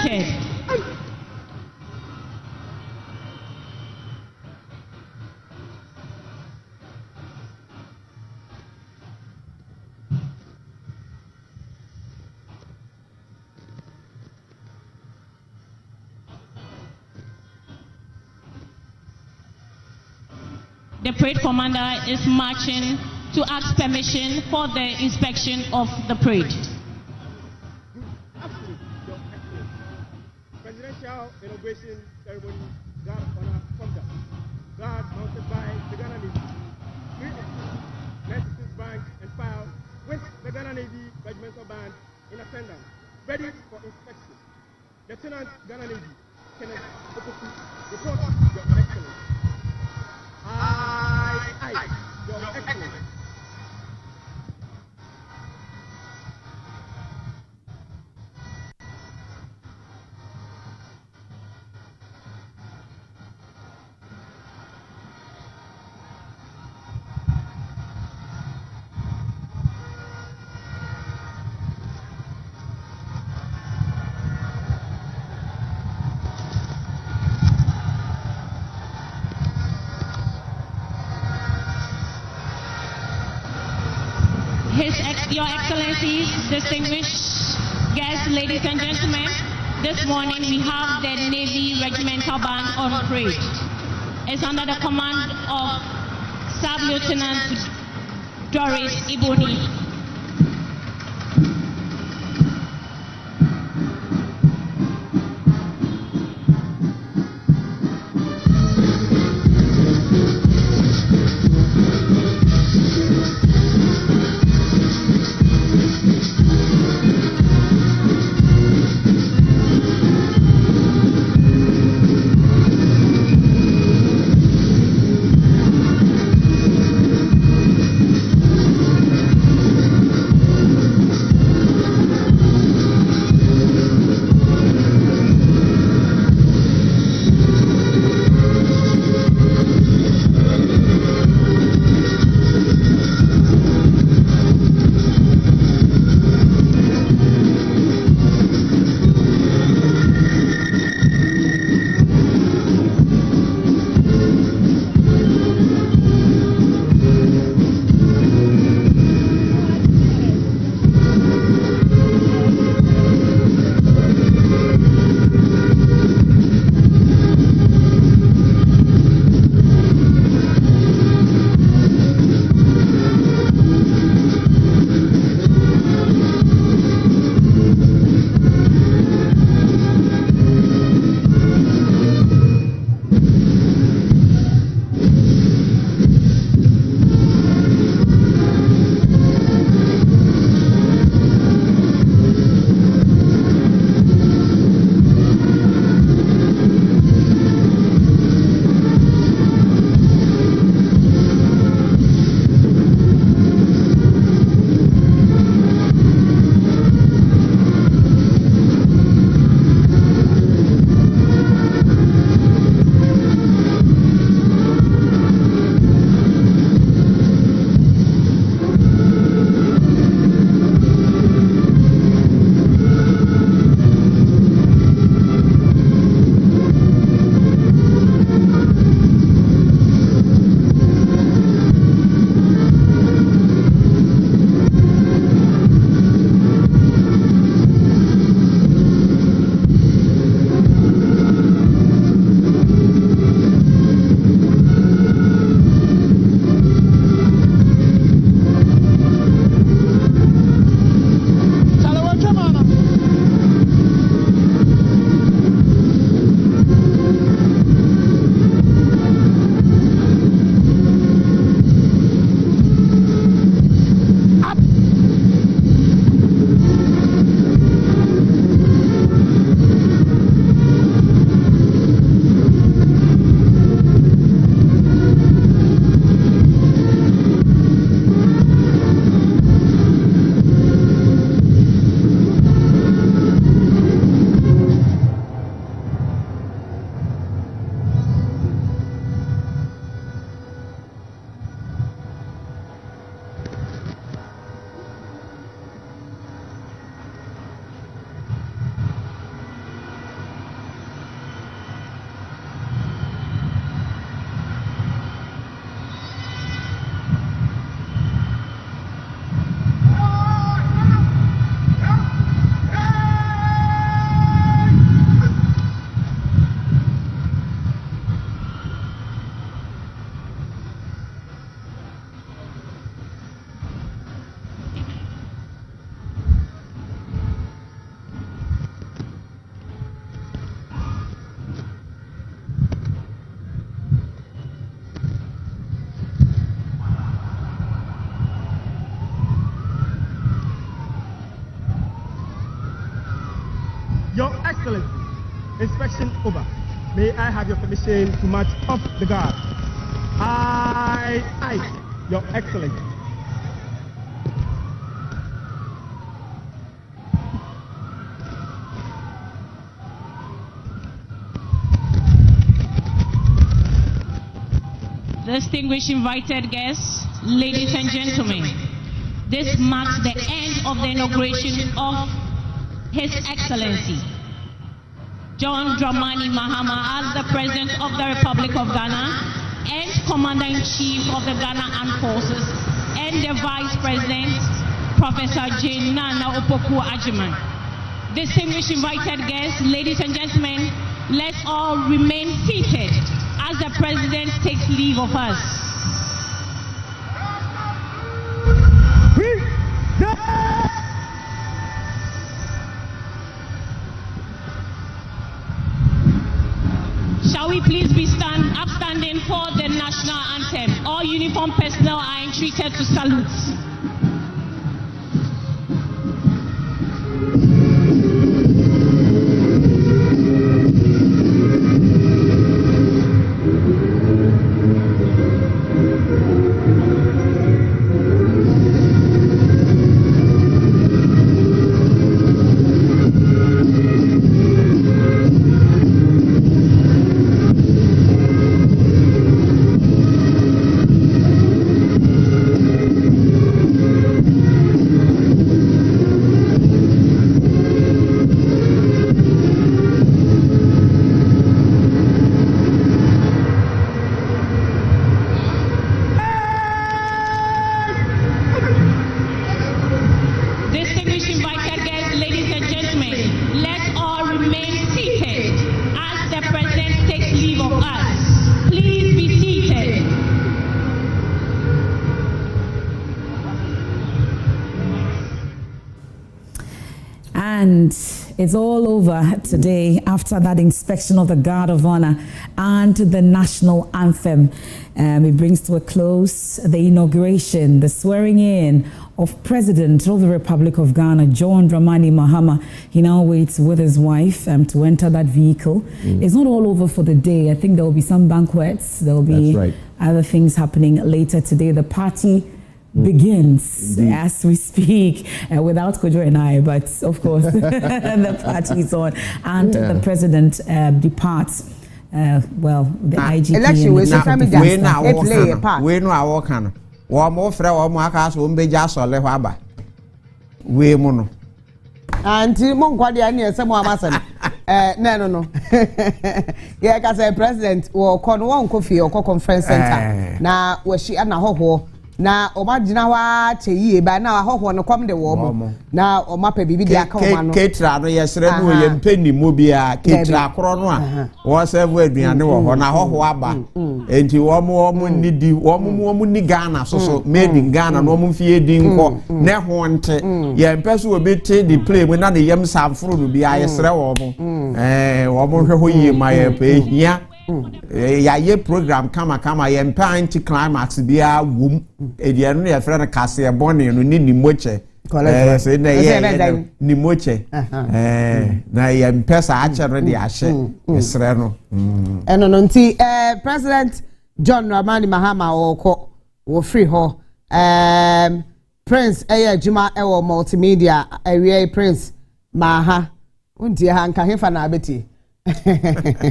seated. The parade commander is marching to ask permission for the inspection of the parade. Presidential inauguration ceremony, guard honor conduct. Guard mounted by the Ghana Navy. 96 bank and file with the Ghana Navy regimental band in attendance, ready for inspection. Lieutenant Ghana Navy, Kenneth Opoku, report your excellence. Aye, your excellence. Your Excellencies, distinguished guests, ladies and gentlemen, this morning we have the Navy Regimental Band on parade. It's under the command of Sub-Lieutenant Doris Iboni. Your Excellency, inspection over. May I have your permission to march off the guard? Aye, Your Excellency. Distinguished invited guests, ladies and gentlemen, this marks the end of the inauguration of His Excellency John Dramani Mahama as the President of the Republic of Ghana and Commander-in-Chief of the Ghana Armed Forces, and the Vice President, Professor Jane Nana Opoku Agyemang. Distinguished invited guests, ladies and gentlemen, let's all remain seated as the President takes leave of us. Shall we please be upstanding for the national anthem? All uniformed personnel are entreated to salute. And it's all over today after that inspection of the Guard of Honor and the national anthem. It brings to a close the inauguration, the swearing in of President of the Republic of Ghana, John Dramani Mahama. He now waits with his wife to enter that vehicle. It's not all over for the day. I think there will be some banquets. There will be other things happening later today. The party begins as we speak, without Kojo and I, but of course the party is on, and the president departs. Well, the IGP election was we know our can. One more friend, one more cast, one be just or lehaba. We mono. And Monquadia near some more mason. No. Yeah, because the president will call one coffee or conference center. Now, was she at Naho? Na omagina wa cheyi ba na ahoho no kwam de wo mo na omape bibi dia ka o ma no ketra no yesre no ye mpeni mo bia ketra kro no a wo serve aduane wo ho na ahoho aba enti wo mo nidi wo ni Ghana so made in Ghana no mo mfie di nko ne ho nte ye mpeso obi te di play mo na ne yem samfro no bia yesre wo mo wo mo hwe ho yi ma ye pe hia ya ye program kama ye mpa anti climax bia wum ediano ne friend kase ebone no ni moche say na ye ni moche na ye mpesa ache no de ahye esre no eno no nti President John Dramani Mahama wo free ho Prince Juma ewo multimedia Prince Maha unti ha nka hefa na abeti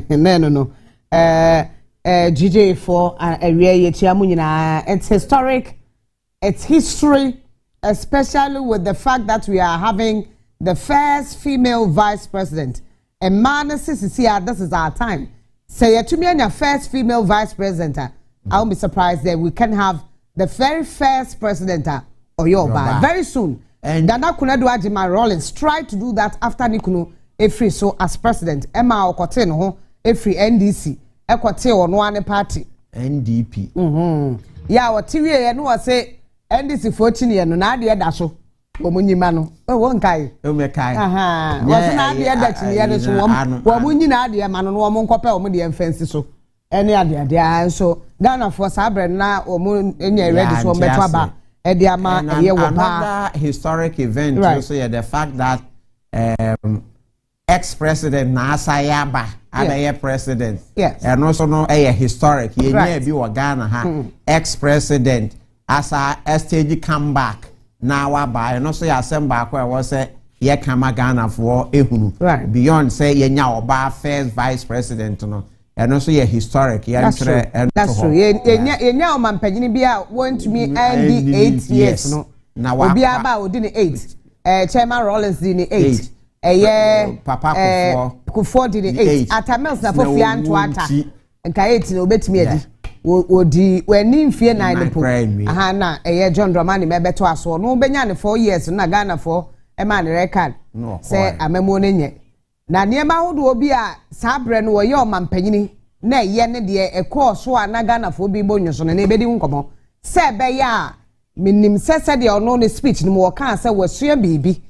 no GJ4 it's historic, it's history, especially with the fact that we are having the first female vice president. And man, this is our time. Say to me, your first female vice president, I won't be surprised that we can have the very first president or your very soon. And Dana Kunadu Agyemang Rawlings tried to do that after Nikunu Efri so as president. Emma Okoteno Efri NDC. Ekwate on one party NDP yeah what TV no say NDC 14 year no na de da so omunyima no won kai o me kai what na de da chi ye so wo munyina de ma no wo nkope wo de mfensi so ene ade so Ghana for sabre na wo enya ready so meto aba e de ama ye wo ba another historic event also the fact that ex-president na asayaba abeye president. Yes. And also no historic. Ye bi wa Ghana ha. Ex-president asa stage comeback. Na wa ba and also ya semba akwa was say ye kama Ghana for ehunu. Right. Beyond say ye nya oba first vice president no. And also ye historic. That's true. That's true. Ye nya omampanyini bia want to me end 8 years no. Na wa obi aba odini 8. Chairman Rollins dini 8. Papa Akufo dini 8. Atamels na fofia anto ata. Nka 8 na obetimi edi. Odi wani mfie 9 po. Aha na John Dramani mebeto aso no benya ne 4 years na Ghana for e ma ne record. Say amemo ne nye. Na niema hodo obi a sabre no ye omampanyini na ye ne de ekọ a na Ghana for bi bonyo so na ebedi nkomo. Se be ya minim sese de ono ne speech no wo kan se wasua bibi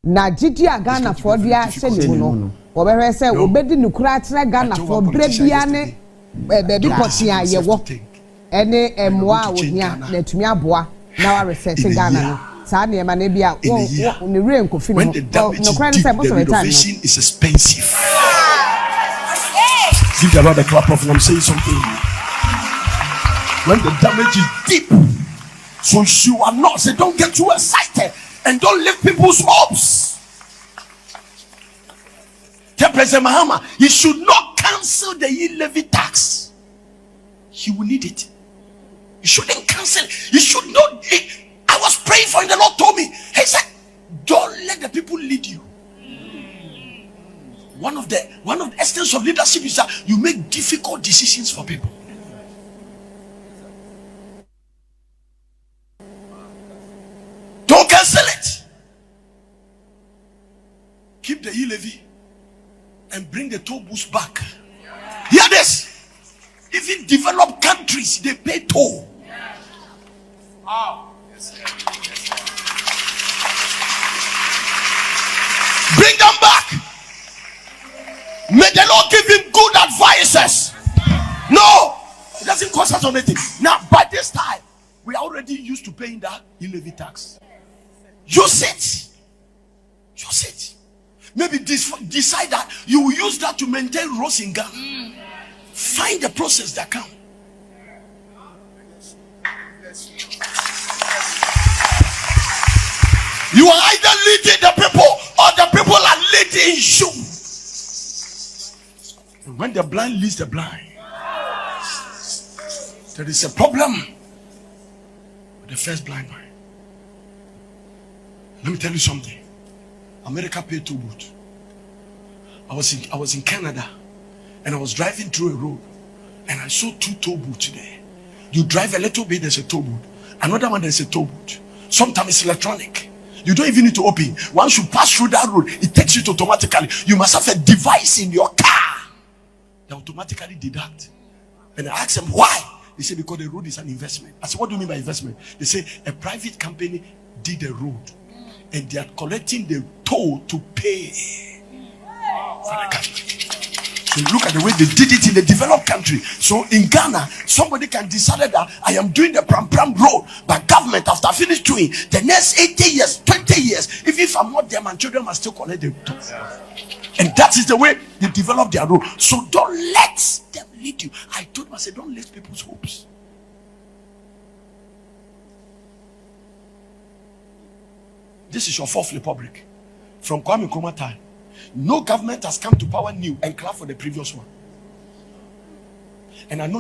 na gidi a Ghana for dia hye ne mu no wo behwe se obedi nukura kire Ghana for brebia ne baby potia ye wo ene emwa wohia na tumi aboa na wa research Ghana no sa na ema na bia wo ne rain ko fi no nukura se most of the time is expensive. Give the Lord a clap of I'm saying something. When the damage is deep, so you are not, say don't get too excited and don't lift people's hopes. Tell President Mahama, he should not cancel the levy tax. He will need it. He shouldn't cancel. He should not. I was praying for him. The Lord told me. He said, don't let the people lead you. One of the essence of leadership is that you make difficult decisions for people. Don't cancel it. Keep the e-levy and bring the toll booths back. Hear this. Even developed countries, they pay toll. Bring them back. May the Lord give him good advices. No, it doesn't cost us anything. Now, by this time, we are already used to paying that e-levy tax. Use it. Use it. Maybe decide that you will use that to maintain roads in Ghana. Find the process that can. You are either leading the people or the people are leading you. And when the blind leads the blind, there is a problem with the first blind man. Let me tell you something. America paid toll booth. I was in Canada and I was driving through a road and I saw 2 toll booths there. You drive a little bit, there's a toll booth. Another one, there's a toll booth. Sometimes it's electronic. You don't even need to open. Once you pass through that road, it takes you to automatically. You must have a device in your car that automatically deduct. And I asked them why. They said because the road is an investment. I said, what do you mean by investment? They say a private company did the road and they are collecting the toll to pay for the government. So look at the way they did it in the developed country. So in Ghana, somebody can decide that I am doing the Pram road, but government after finish doing the next 80 years, 20 years, even if I'm not there, my children must still collect the toll. And that is the way they develop their road. So don't let them lead you. I told them, I said, don't let people's hopes. This is your 4th republic. From Kwame Nkrumah time. No government has come to power new and clap for the previous one. And I know